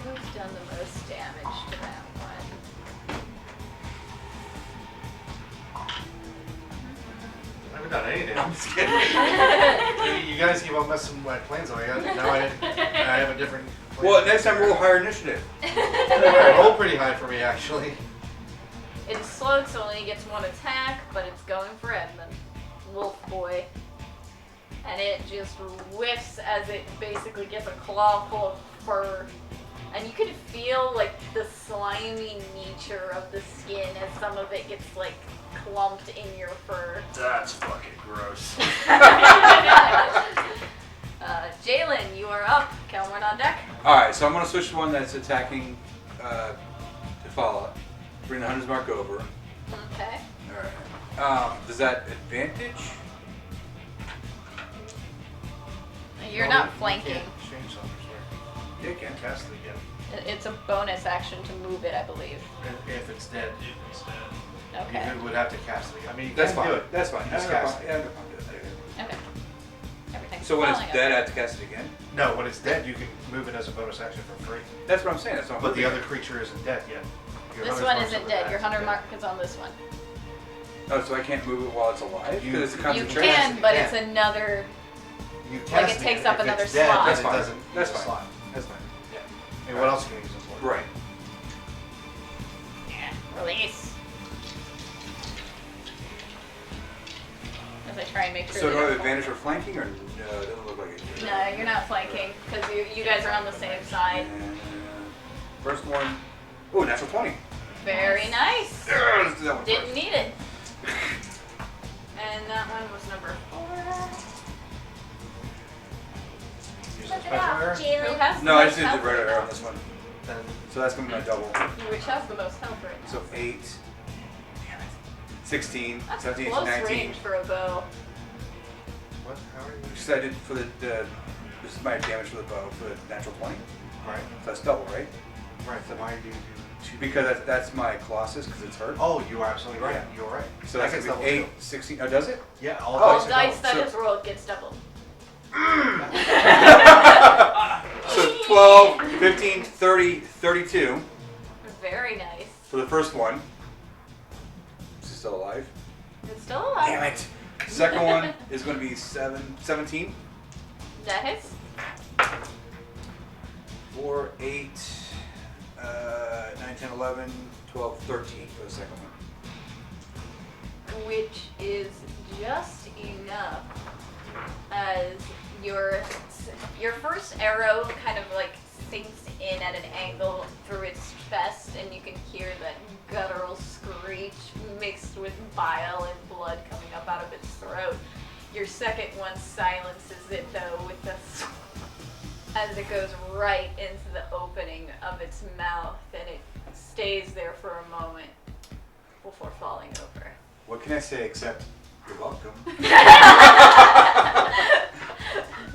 Who's done the most damage to that one? I haven't done any I'm damage. just kidding. You guys keep on messing with my plans away. Now I have a different plan. Well, next time roll higher initiative. I roll pretty high for me, actually. It's slowed, so only gets one attack, but it's going for Edmund. Wolf boy. And it just whiffs as it basically gets a claw full of fur. And you can feel like the slimy nature of the skin as some of it gets like clumped in your fur. That's fucking gross. Jalen, you are up. Kelmorn on deck. Alright, so I'm going to switch to one that's attacking Tefala. Bring the Hunter's Mark over. Okay. Alright. Does that advantage? You're No, not you flanking. can't change something, I Yeah, can. swear. Cast it again. It's a bonus action to move it, I believe. If it's dead, Instead. Okay. you would have to cast it again. I mean, you That's can fine. do it. That's fine. You just I have no cast problem- yeah, I have no problem doing that. Okay. Everything's So when it's falling dead, I over. have to cast it again? No, when it's dead, you can move it as a bonus action for free. That's what I'm saying. That's what I'm But the looking other creature isn't dead yet. Your This hunter's one mark's isn't on the dead. back. Your hunter Yeah. mark is on this one. at. Oh, so I can't move it while it's alive? You- Because it's a You concentration? can, you but can. it's another. You Like, cast it takes again. up If another it's dead, slot. then That's it fine. doesn't use That's a fine. slot. That's fine. Yeah. I mean, what else can you use it for? Right. Release. As I try and make sure. So they do I have don't advantage for flanking or no? It doesn't look like it. fall. No, you're not flanking because you guys are on the same side. First one. Oh, natural 20. Very nice. Yeah, let's do that one Didn't first. need it. And that one was number 4. Use Look a it special out, arrow? Who Jalen. has No, the I most just did the health regular right arrow now? on this one. Then So that's going to be my double. Which has the most health right now? So 8. Damn it. 16. That's 17, close 19. range for a bow. what? How are you? Because I did for the this is my damage for the bow for the natural 20. Right. So that's double, right? Right. Then why do you do two? Because that's my Colossus because it's hurt. Oh, you are absolutely right. Yeah. You're right. So that's gets going to be double 8, 16. Oh, does it? too. Yeah. All Oh, All dice are dice double. that So- is rolled gets doubled. So 12, 15, 30, 32 Very nice. for the first one. Is it still alive? It's still alive. Damn it. Second one is going to be 17. That hits. 4, 8, 9, 10, 11, 12, 13 for the second one. Which is just enough as your first arrow kind of like sinks in at an angle through its chest, and you can hear that guttural screech mixed with bile and blood coming up out of its throat. Your second one silences it though with a as it goes right into the opening of its mouth, and it stays there for a moment before falling over. What can I say except you're welcome?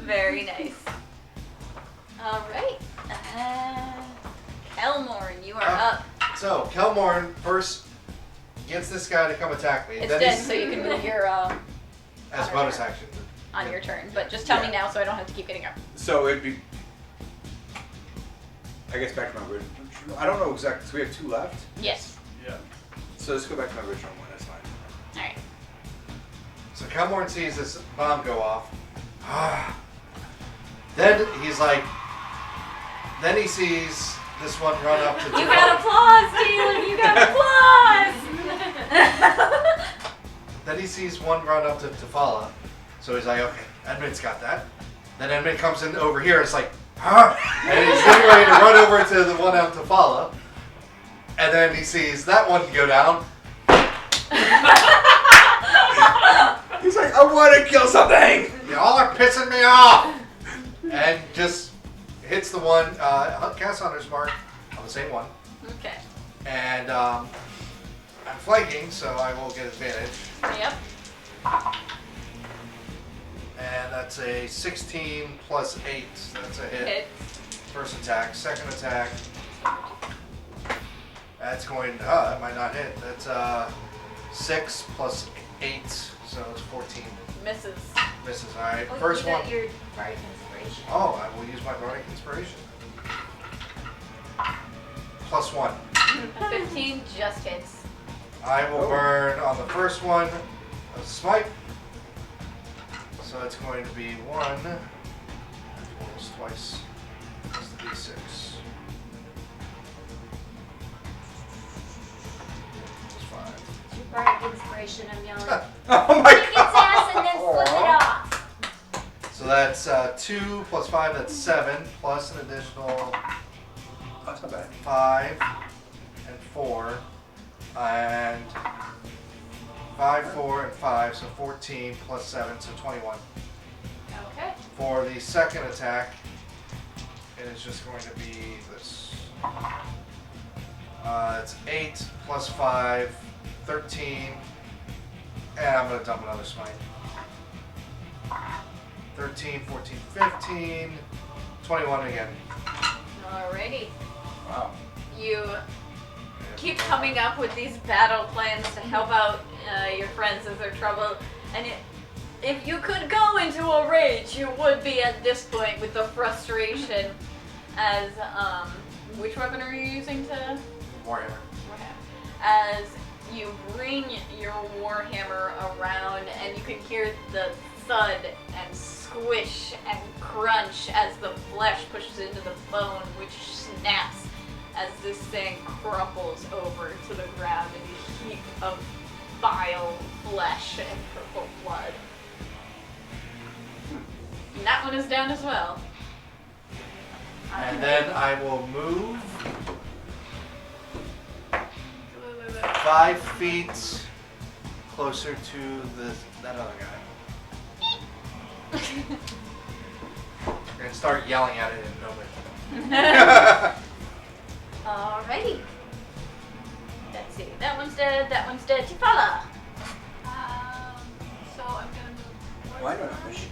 Very nice. All right. Kelmorn, you are up. So Kelmorn first gets this guy to come attack me. It's then dead, he's- so you can move your as bonus action. on your turn. But just tell me Yeah. now, so I don't have to keep getting up. So it'd be, I guess back to my original. I don't know exactly. So we have 2 left. Yes. Yeah. So let's go back to my original one. That's fine. All right. So Kelmorn sees this bomb go off. Then he's like, then he sees this one run up to You got applause, Dylan. You got applause. Then he sees one run up to Tefala. So he's like, okay, Edmund's got that. Then Edmund comes in over here. It's like, and he's getting ready to run over to the one on Tefala. And then he sees that one go down. He's like, I want to kill something. Y'all are pissing me off. And just hits the one, cast Hunter's Mark on the same one. Okay. And I'm flanking, so I will get advantage. Yep. And that's a 16 plus 8. That's a hit. Hit. First attack. Second attack. That's going to, that might not hit. That's 6 plus 8, so it's 14. Misses. Misses, alright. Oh, First you got one. your bardic inspiration. Oh, I will use my bardic inspiration. Plus 1. 15 just hits. I will burn on the first one a smite. So it's going to be 1. That rolls twice. That's the d6. That's 5. It's your bardic inspiration, I'm yelling. Oh my Kick its ass and then flip it off. So that's 2 plus 5, that's 7, plus an additional That's not bad. 5 and 4. And 5, 4, and 5, so 14 plus 7, so 21. Okay. For the second attack, it is just going to be this. It's 8 plus 5, 13. And I'm going to dump another smite. 13, 14, 15, 21 again. Alrighty. Wow. You keep coming up with these battle plans to help out your friends as they're troubled, and if you could go into a rage, you would be at this point with the frustration. As which weapon are you using to? Warhammer. As you bring your warhammer around, and you can hear the thud and squish and crunch as the flesh pushes into the bone, which snaps as this thing crumples over to the ground in a heap of vile flesh and purple blood. And that one is down as well. And then I will move 5 feet closer to that other guy. And start yelling at it in Nomen. Alrighty. Let's see. That one's dead. That one's dead. Tifala. So I'm gonna move. Why not? Mish?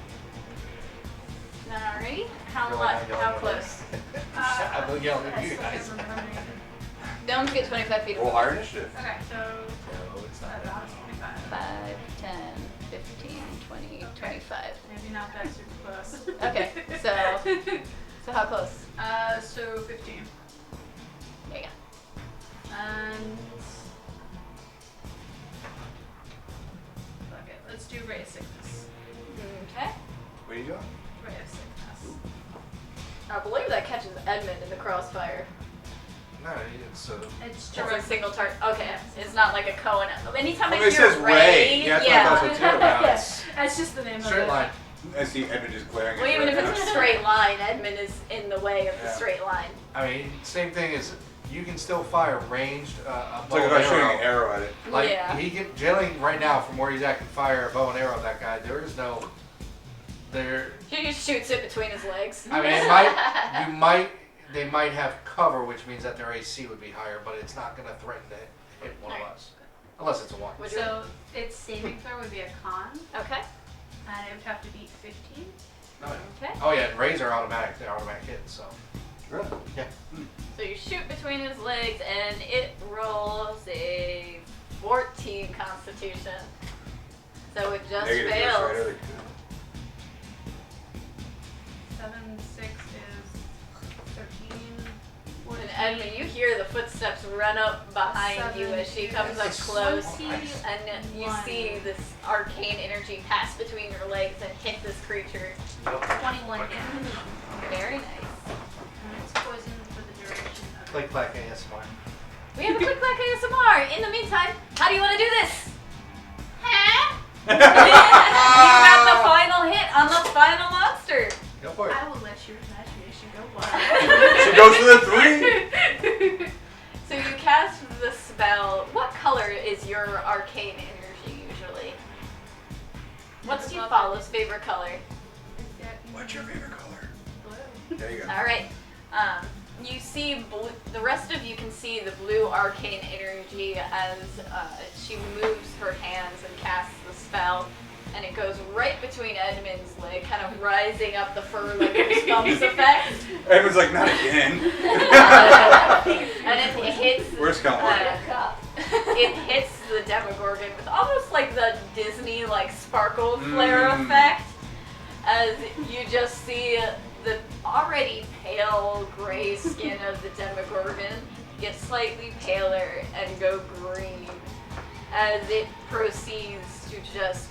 Alrighty. How Really much? not yelling How at close? I'm not yelling at you guys. Don't get 25 feet Roll away. higher initiative. Okay, so it's not about 25. 5, 10, 15, 20, 25. Maybe not that super close. Okay, so how close? So 15. There you go. And fuck it, let's do Ray of Sickness. Okay. What are you doing? Ray of Sickness. I believe that catches Edmund in the crossfire. No, it's It's Just a direct. single target. Okay, it's not like a Cohen. Anytime I Well, it hear says Ray. Yeah, I thought so too. yeah. That's just the name of straight it. line. I see Edmund just glaring Well, at you even if right it's a now. straight line, Edmund is in the way of the Yeah. straight line. I mean, same thing as you can still fire ranged a It's bow like if and I was shooting arrow. an arrow at it. Like Yeah. he can jailing right now from where he's at can fire a bow and arrow at that guy. There is no there. He just shoots it between his legs. I mean, they might have cover, which means that their AC would be higher, but it's not going to threaten to hit one of us, unless it's a 1. So its saving throw would be a con, Okay. and it would have to beat 15. Oh, yeah. Okay. Oh yeah, and rays are automatic. They're automatic hits. So Really? yeah. So you shoot between his legs, and it rolls a 14 Constitution. So it just Negative goes fails. right over. 7, 6 is 13. And Edmund, you hear the footsteps run up behind you as she comes up close, and you see this arcane energy pass between your legs and hit this creature. 21 damage. Very nice. And it's poison for the duration of Click clack ASMR. We have a quick clack ASMR. In the meantime, how do you want to do this? Huh? You got the final hit on the final monster. Go for it. I will let your imagination go wild. She goes for the 3. So you cast the spell. What color is your arcane energy usually? What's Paula's favorite color? What's your favorite color? Blue. There you go. All right. you see the rest of you can see the blue arcane energy as she moves her hands and casts the spell, and it goes right between Edmund's leg, kind of rising up the fur like goosebumps effect. Everyone's like, not again. And it hits. Where's Colin? It hits the Demogorgon with almost like the Disney like sparkle flare effect, as you just see the already pale gray skin of the Demogorgon get slightly paler and go green as it proceeds to just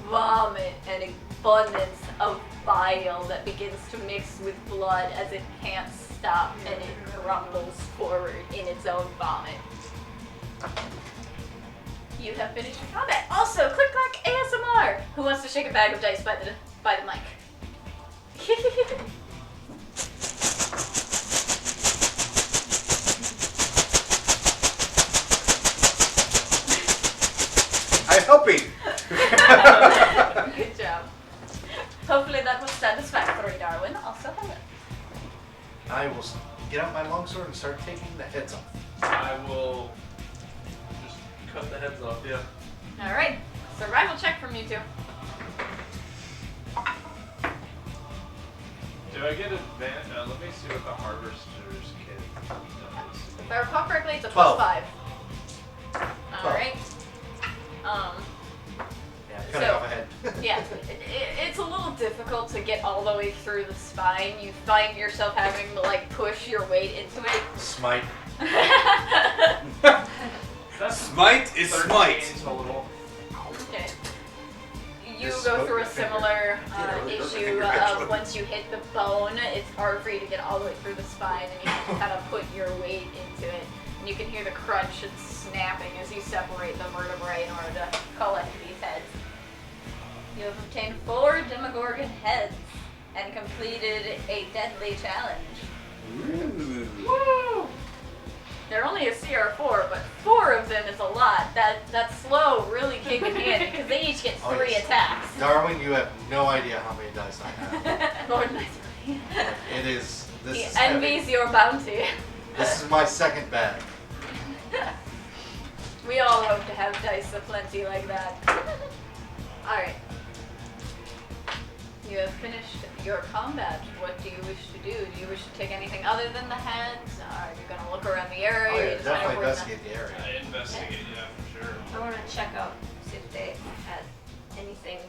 vomit an abundance of bile that begins to mix with blood as it can't stop, and it rumbles forward in its own vomit. You have finished your combat. Also, click clack ASMR. Who wants to shake a bag of dice by the mic? I'm helping. Good job. Hopefully that was satisfactory, Darwin. Also, hello. I will get out my longsword and start taking the heads off. I will just cut the heads off, yeah. All right. Survival check from you two. Do I get advantage? Let me see what the Harvester's kit does. If I recall correctly, it's a 12. +5. All 12. right. Yeah, cutting So- off a head. Yeah, it's a little difficult to get all the way through the spine. You find yourself having to like push your weight into it. Smite. That's Smite is 13 smite. total. Okay. You Just go smoke through a your finger. similar really hurt my issue finger, of actually. once you hit the bone, it's hard for you to get all the way through the spine, and you have to kind of put your weight into it. And you can hear the crunch and snapping as you separate the vertebrae in order to collect these heads. You have obtained 4 Demogorgon heads and completed a deadly challenge. Ooh. Woo! They're only a CR4, but 4 of them is a lot. That slow really came in handy because they each get 3 Oh, yes. attacks. Darwin, you have no idea how many dice I have. More than I do. It is. This He is heavy. envies your bounty. This is my second bag. We all hope to have dice aplenty like that. Alright. You have finished your combat. What do you wish to do? Do you wish to take anything other than the heads? Are you going to look around the area? Oh, You yeah, just wanna definitely work the- investigate the area. I investigate, yeah, for sure. I want to check out, see if they had anything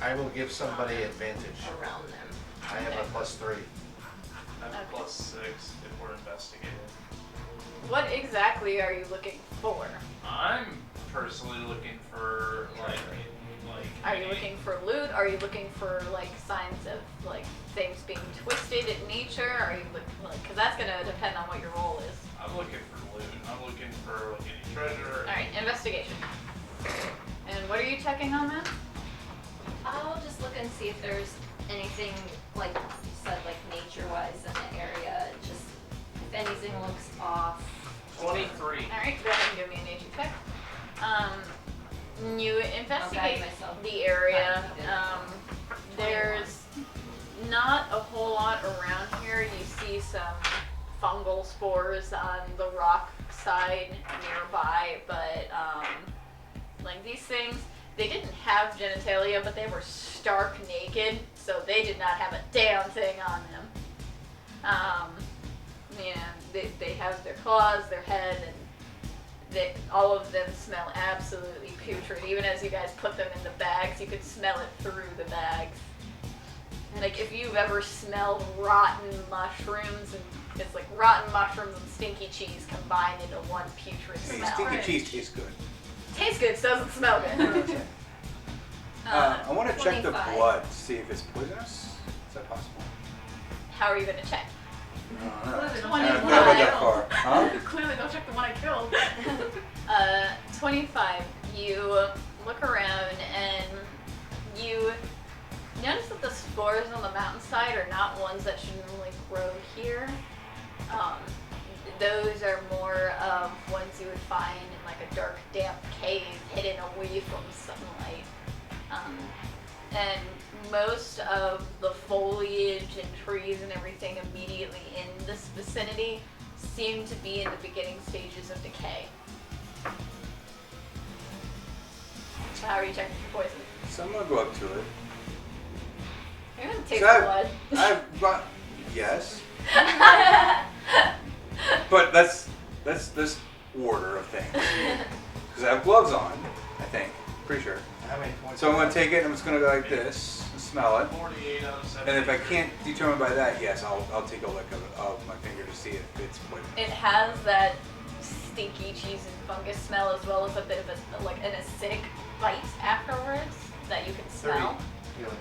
I will give somebody advantage. around them. I have a +3. That's Okay. +6 if we're investigating. What exactly are you looking for? I'm personally looking for like. Are you looking for loot? Are you looking for like signs of like things being twisted in nature? Are you looking like, because that's gonna depend on what your role is. I'm looking for loot. I'm looking for like any treasure. All right, investigation. And what are you checking on that? I'll just look and see if there's anything, like you said, like nature-wise in the area. Just if anything looks off. 23. All right, go ahead and give me a nature check. You investigate myself. the area. There's not a whole lot around here. You see some fungal spores on the rock side nearby, but like these things, they didn't have genitalia, but they were stark naked, so they did not have a damn thing on them. You know, they have their claws, their head, and all of them smell absolutely putrid. Even as you guys put them in the bags, you could smell it through the bags. And like if you've ever smelled rotten mushrooms, and it's like rotten mushrooms and stinky cheese combined into one putrid Hey, smell. stinky cheese tastes good. Tastes good, doesn't smell good. I want to check the 25. blood to see if it's poisonous. Is that possible? How are you gonna check? I don't know. Clearly don't I check haven't the one I got that killed. far. Huh? Clearly don't check the one I killed. 25. You look around and you notice that the spores on the mountainside are not ones that should normally grow here. Those are more of ones you would find in like a dark, damp cave hidden away from sunlight. and most of the foliage and trees and everything immediately in this vicinity seem to be in the beginning stages of decay. So how are you checking for poison? So I'm gonna go up to it. You're gonna taste So blood. I've got yes, but that's this order of things. Because I have gloves on, I think, pretty sure. How many points? So I'm gonna take it and I'm just gonna go like this and smell it. 48 out of 70. And if I can't determine by that, yes, I'll take a lick of my finger to see if it's poison. It has that stinky cheese and fungus smell as well as a bit of a, like an acidic bite afterwards that you can 30. smell. Healing.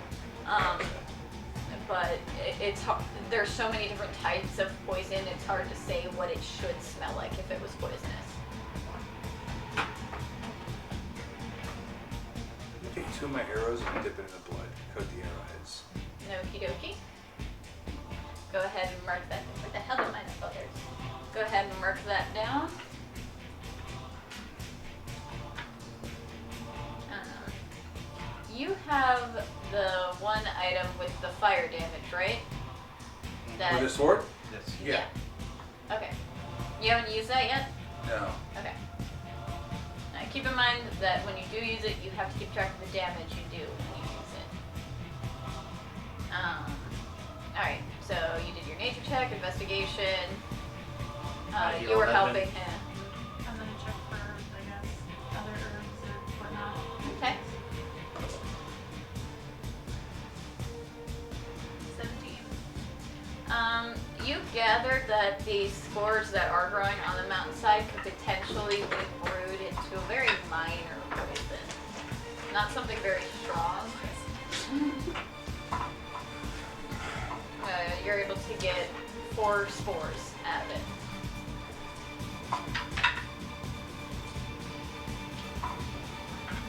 But it's hard. There's so many different types of poison. It's hard to say what it should smell like if it was poisonous. I'm gonna take 2 of my arrows and dip it in the blood. Coat the arrowheads. Okie dokie. Go ahead and mark that. Where the hell did my others? Go ahead and mark that down. You have the one item with the fire damage, right? With a sword? Yes. Yeah. Okay. You haven't used that yet? No. Okay. Now keep in mind that when you do use it, you have to keep track of the damage you do when you use it. Alright, so you did your nature check, investigation. You were helping him. I'm gonna check for herbs, I guess. Other herbs or whatnot. Okay. 17. You gathered that the spores that are growing on the mountainside could potentially be brewed into a very minor poison. Not something very strong. You're able to get 4 spores out of it.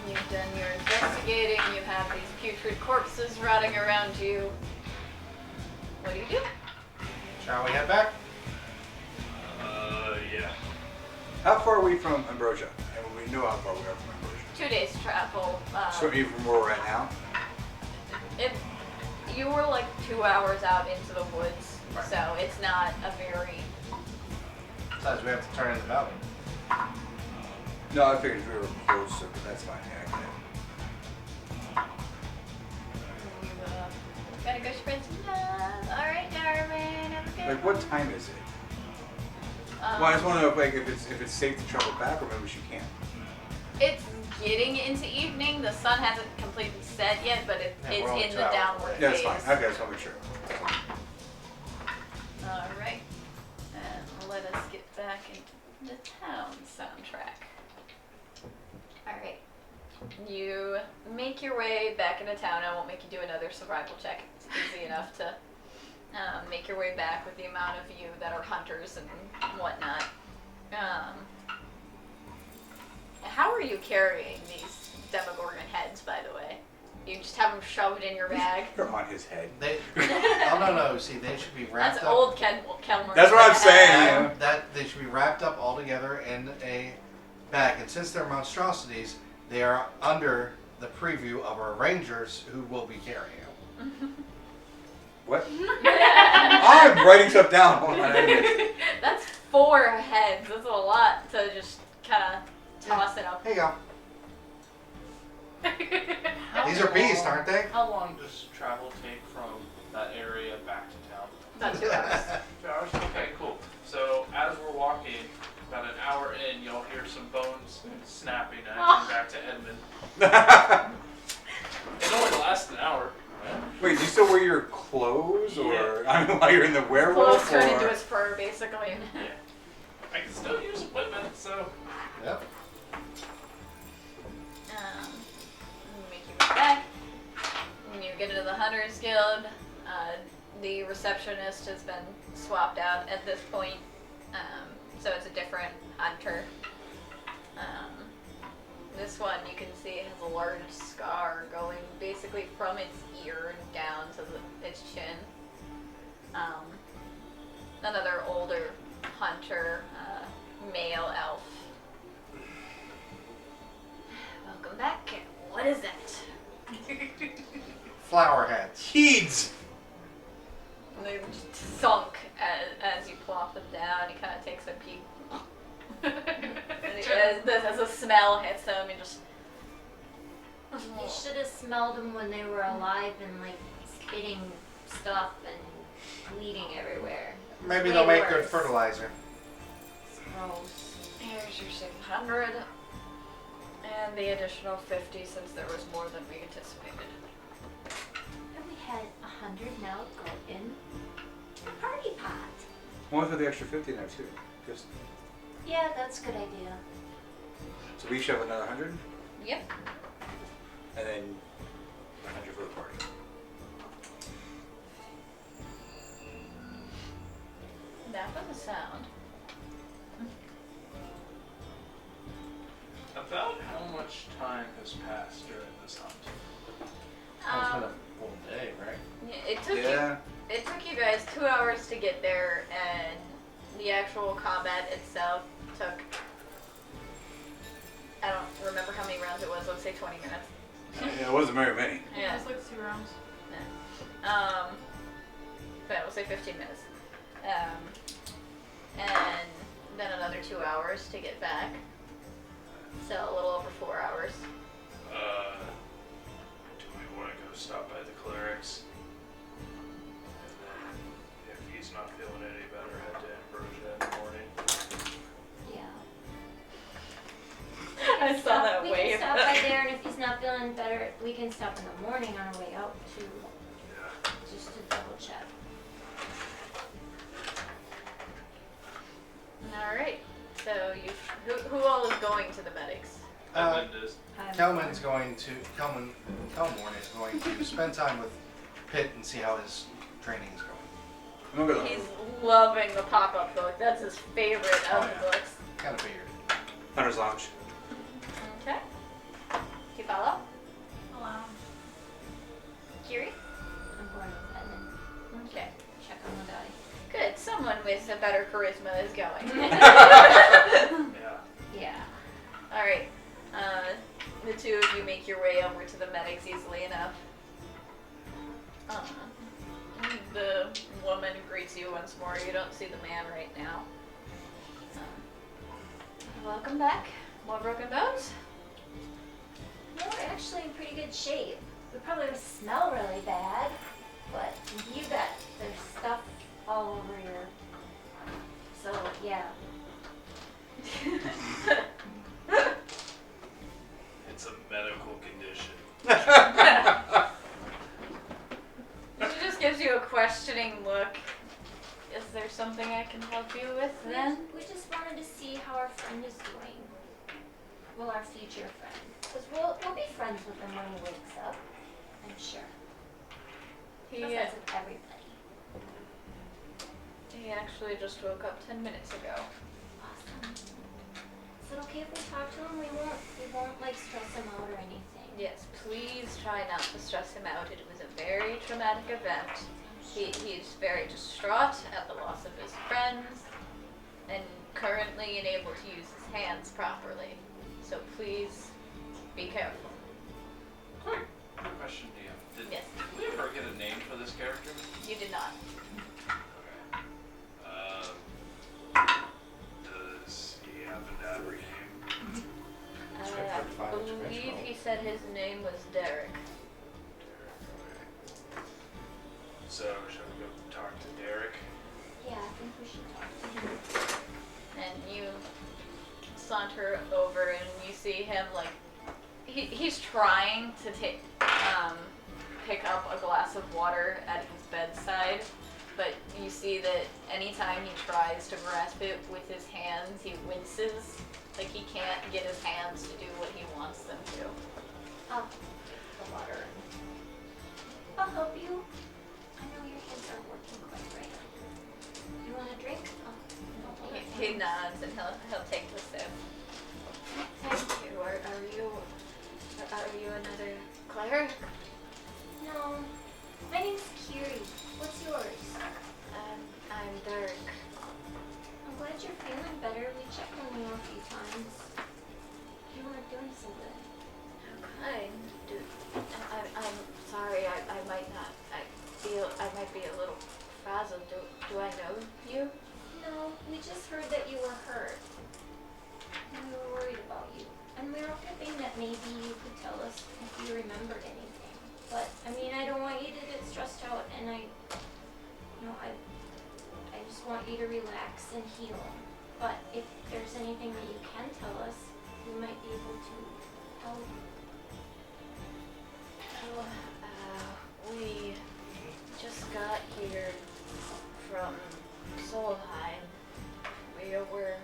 You've done your investigating, you have these putrid corpses rotting around you. What do you do? Shall we head back? Yeah. How far are we from Ambrosia? And we know how far we are from Ambrosia. 2 days travel. So even from where we're at now? You were like 2 hours out into the woods, Right. so it's not a very. Besides, we have to turn in the mountain. No, I figured we were closer, but that's fine. Yeah, I get You gotta go spread some love. All right, Darwin. Have a it. good Like, what time is it? one. Well, I just want to know if it's safe to travel back, or maybe she can't. It's getting into evening. The sun hasn't completely set yet, but Yeah, it's we're only in 2 the hours downward away. Yeah, phase. that's fine. Okay, I just want to make sure. All right. And let us get back into the town soundtrack. All right. You make your way back into town. I won't make you do another survival check. It's easy enough to make your way back with the amount of you that are hunters and whatnot. How are you carrying these Demogorgon heads, by the way? You just have them shoved in your bag? They're on his head. No. See, they should be wrapped That's up. old Kelmer. That's what I'm saying. And that they should be wrapped up all together in a bag. And since they're monstrosities, they are under the preview of our rangers who will be carrying them. What? I'm writing stuff down. Hold on. That's 4 heads. That's a lot to just kind of toss it up. Here you go. These are beasts, aren't they? How long does travel take from that area back to town? About 2 hours. 2 hours? Okay, cool. So as we're walking, about an hour in, you'll hear some bones snapping as you back to Edmund. It only lasts an hour. Wait, do you still wear your clothes, or Yeah. I mean, while you're in the werewolf? Clothes turn or- into his fur, basically. Yeah. I can still use equipment, so. Yep. Make your way back. When you get into the Hunters Guild, the receptionist has been swapped out at this point, so it's a different hunter. This one you can see has a large scar going basically from its ear down to its chin. Another older hunter, male elf. Welcome back. What is it? flower heads. Heeds! And they just sunk as you plop them down. He kind of takes a peek. as a smell hits him, he just. You should have smelled them when they were alive and like spitting stuff and bleeding everywhere. Maybe Way they'll make good worse. fertilizer. It's gross. Here's your 600. And the additional 50 since there was more than we anticipated. And we had 100 now go in the party pot. One for the extra 50 now too. Just Yeah, that's a good idea. so we each have another 100, Yep. and then 100 for the party. That was a sound. About how much time has passed during this hunt? It's been a full day, right? Yeah, it took Yeah. It took you guys 2 hours to get there, and the actual combat itself took. I don't remember how many rounds it was. Let's say 20 minutes. Yeah, it wasn't very many. Yeah, it's like 2 rounds. But we'll say 15 minutes. And then another 2 hours to get back. So a little over 4 hours. Do we want to go stop by the clerics? And then, if he's not feeling any better, head to Ambrosia in the morning. Yeah. I saw that We wave. can stop by there, and if he's not feeling better, we can stop in the morning on our way out too, Yeah. just to double check. All right. So who all is going to the medics? Edmund is. Kelman's going to Kelmorn is going to spend time with Pitt and see how his training is going. I'm gonna go to He's loving the pop-up book. That's his favorite of Oh, the yeah. books. Kind of figured. Hunter's Lounge. Okay. Do you follow? Allow. Kiri? I'm going with Edmund. Okay. Check on the guy. Good. Someone with a better charisma is going. Yeah. Yeah. All right. The two of you make your way over to the medics easily enough. The woman greets you once more. You don't see the man right now. Welcome back. More broken bones? No, we're actually in pretty good shape. We probably smell really bad, but you got there's stuff all over your. So yeah. It's a medical condition. She just gives you a questioning look. Is there something I can help you with then? We just wanted to see how our friend is doing. Well, our future friend. Because we'll be friends with him when he wakes up. I'm sure. He, That's with everybody. he actually just woke up 10 minutes ago. Awesome. Is it okay if we talk to him? We won't like stress him out or anything. Yes, please try not to stress him out. It was a very traumatic event. He's very distraught at the loss of his friends and currently unable to use his hands properly. So please be careful. Quick question to you. Did Yes. we ever get a name for this character? You did not. Okay. Does he happen to have a name? I believe he said his name was Derek. So, shall we go talk to Derek? Yeah, I think we should talk to him. And you saunter over and you see him like he's trying to pick up a glass of water at his bedside, but you see that anytime he tries to grasp it with his hands, he winces. Like he can't get his hands to do what he wants them to. Oh, the water. I'll help you. I know your hands aren't working quite right. You want a drink? Oh, He nods and he'll take the sip. Thank you. Are you another cleric? No. My name's Kiri. What's yours? I'm Dirk. I'm glad you're feeling better. We checked on you a few times. You weren't doing so good. I'm sorry. I I might be a little frazzled. Do I know you? No, we just heard that you were hurt. And we were worried about you. And we were hoping that maybe you could tell us if you remembered anything. But, I mean, I don't want you to get stressed out, and I just want you to relax and heal. But if there's anything that you can tell us, we might be able to help. We just got here from Solheim. We were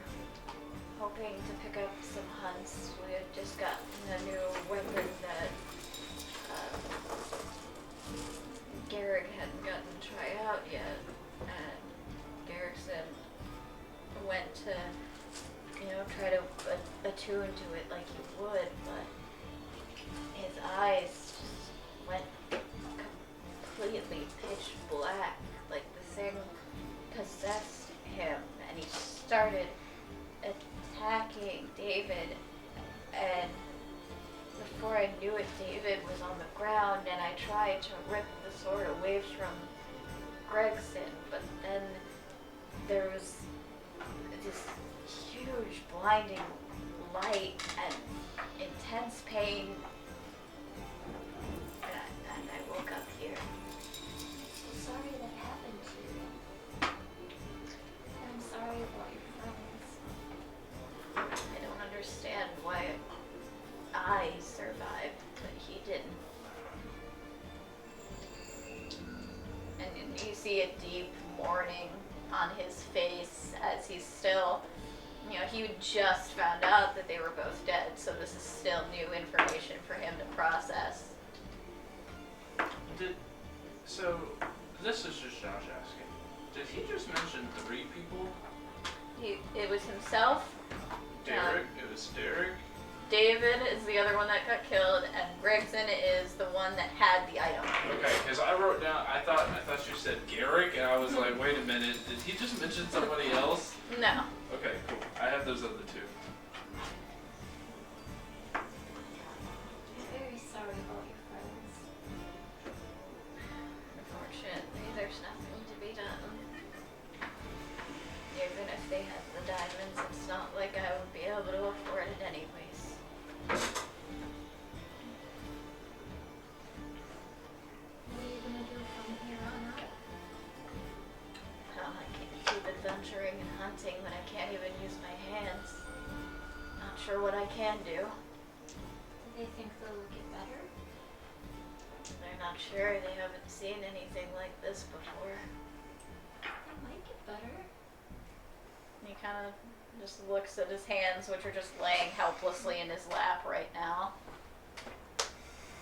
hoping to pick up some hunts. We had just gotten a new weapon that Garrick hadn't gotten to try out yet. And Garrickson went to, try to attune to it like he would, but his eyes just went completely pitch black, like the thing possessed him, and he started attacking David, and before I knew it, David was on the ground, and I tried to rip the sword away from Gregson, but then there was this huge blinding light and intense pain, and I woke up here. I'm sorry that happened to you. And I'm sorry about your friends. I don't understand why I survived, but he didn't. And you see a deep mourning on his face as he's still, he just found out that they were both dead, so this is still new information for him to process. So, this is just Josh asking. Did he just mention 3 people? It was himself, Derek, it was Derek. David is the other one that got killed, and Gregson is the one that had the item. Okay, because I wrote down, I thought you said Garrick, and I was like, wait a minute, did he just mention somebody else? No. Okay, cool. I have those other 2. I'm very sorry about your friends. Unfortunately, there's nothing to be done. Even if they had the diamonds, it's not like I would be able to afford it anyways. What are you gonna do from here on out? Well, I can't keep adventuring and hunting when I can't even use my hands. Not sure what I can do. Do they think they'll get better? They're not sure. They haven't seen anything like this before. They might get better. He kind of just looks at his hands, which are just laying helplessly in his lap right now.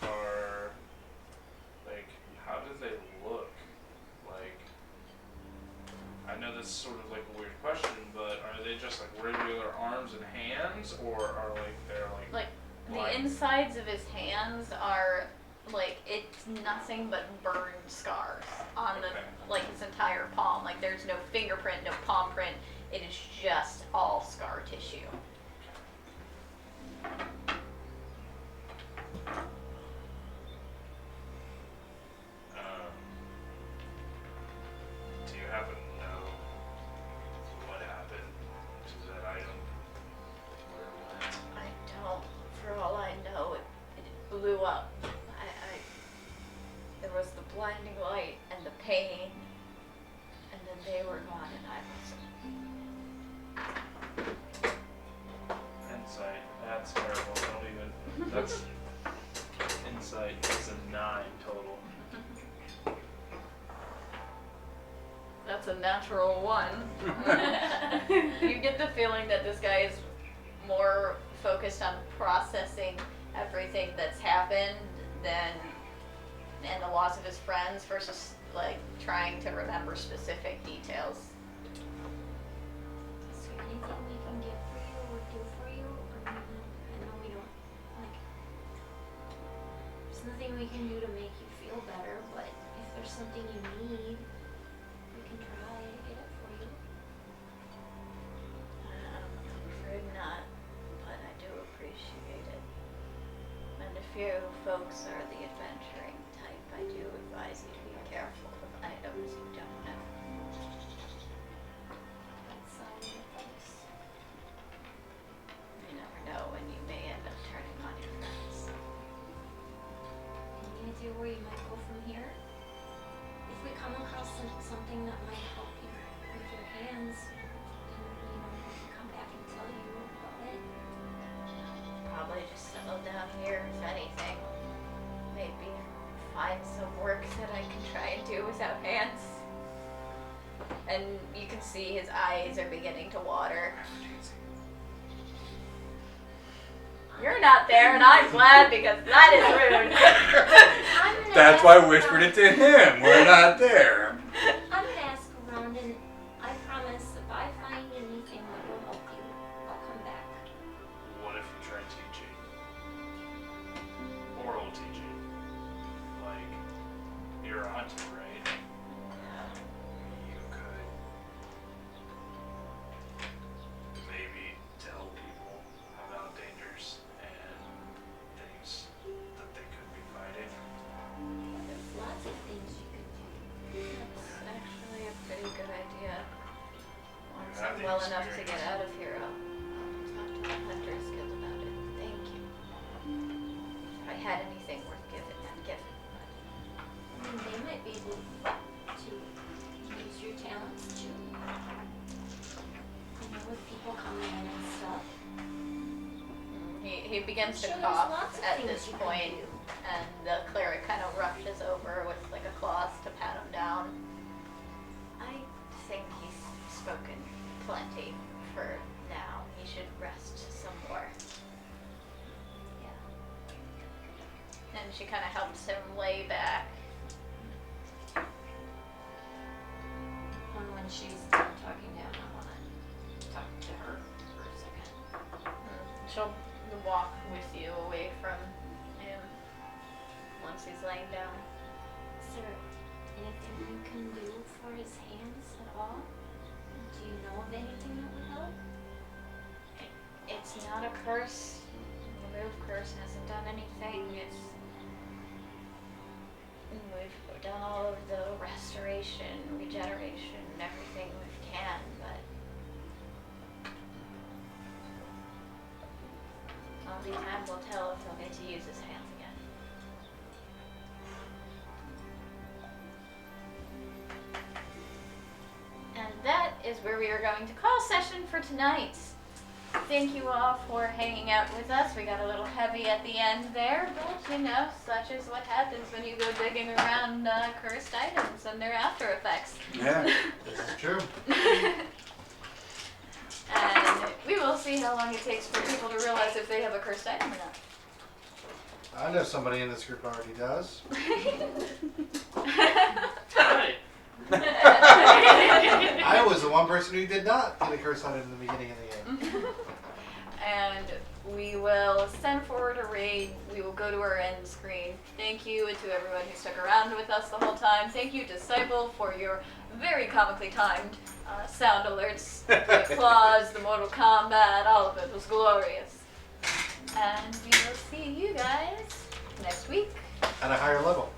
Or, like, how do they look? Like, I know this is sort of like a weird question, but are they just like regular arms and hands, or are they're Like, the blind? insides of his hands are, like, it's nothing but burned scars on Okay. his entire palm. Like, there's no fingerprint, no palm print. It is just all scar tissue. Do you happen to know what happened to that item? Where it went? I don't. For all I know, it blew up. There was the blinding light and the pain, and then they were gone, and I wasn't. Insight. That's terrible. Don't even. That's insight is a 9 total. That's a natural 1. You get the feeling that this guy is more focused on processing everything that's happened and the loss of his friends versus like trying to remember specific details. Is there anything we can get for you or do for you? Or I know we don't, like, there's nothing we can do to make you feel better, but if there's something you need, we can try to get it for you. I'm afraid not, but I do appreciate it. And if you folks are the adventuring type, I do advise you to be careful go from here. If we come across something that might help you with your hands, then we can come back and tell you about it. Probably just settle down here, if anything. Maybe find some work that I can try and do without hands. And you can see his eyes are beginning to water. You're not there, and I'm glad because that is rude. I'm gonna That's ask why I around. whispered it to him. We're not there. I'm gonna ask around, and I promise if I find anything that will help you, I'll come back. What if you try teaching? Oral teaching. Like, you're a hunter, right? You could maybe tell people about dangers and things that they could be fighting. There's lots of things you could do. That's actually a pretty good idea. Once have I'm the well enough to get experience. out of here, I'll talk to the Hunter's Guild about it. Thank you. If I had anything worth giving, I'd give it. I mean, they might be able to use your talents too. With people coming in and stuff. He begins to Sure, there's cough lots of at things this you can point, do. and the cleric kind of rushes over with like a cloth to pat him down. I think he's spoken plenty for now. He should rest some more. Yeah. And she kind of helps him lay back. When she's done talking to him, I want to talk to her for a second. She'll walk with you away from him once he's laying down. Is there anything you can do for his hands at all? Do you know of anything that would help? It's not a curse. Remove curse hasn't done anything. We've done all of the restoration, regeneration, everything we can, but only time will tell if he'll get to use his hands again. And that is where we are going to call session for tonight. Thank you all for hanging out with us. We got a little heavy at the end there, but you know, such is what happens when you go digging around cursed items and their after effects. Yeah. This is true. And we will see how long it takes for people to realize if they have a cursed item or not. I know somebody in this group already does. Right. I was the one person who did not get a curse item in the beginning of the game. And we will send forward a raid. We will go to our end screen. Thank you to everyone who stuck around with us the whole time. Thank you, Disciple, for your very comically timed sound alerts. The applause, the Mortal Kombat, all of it was glorious. And we will see you guys next week. At a higher level.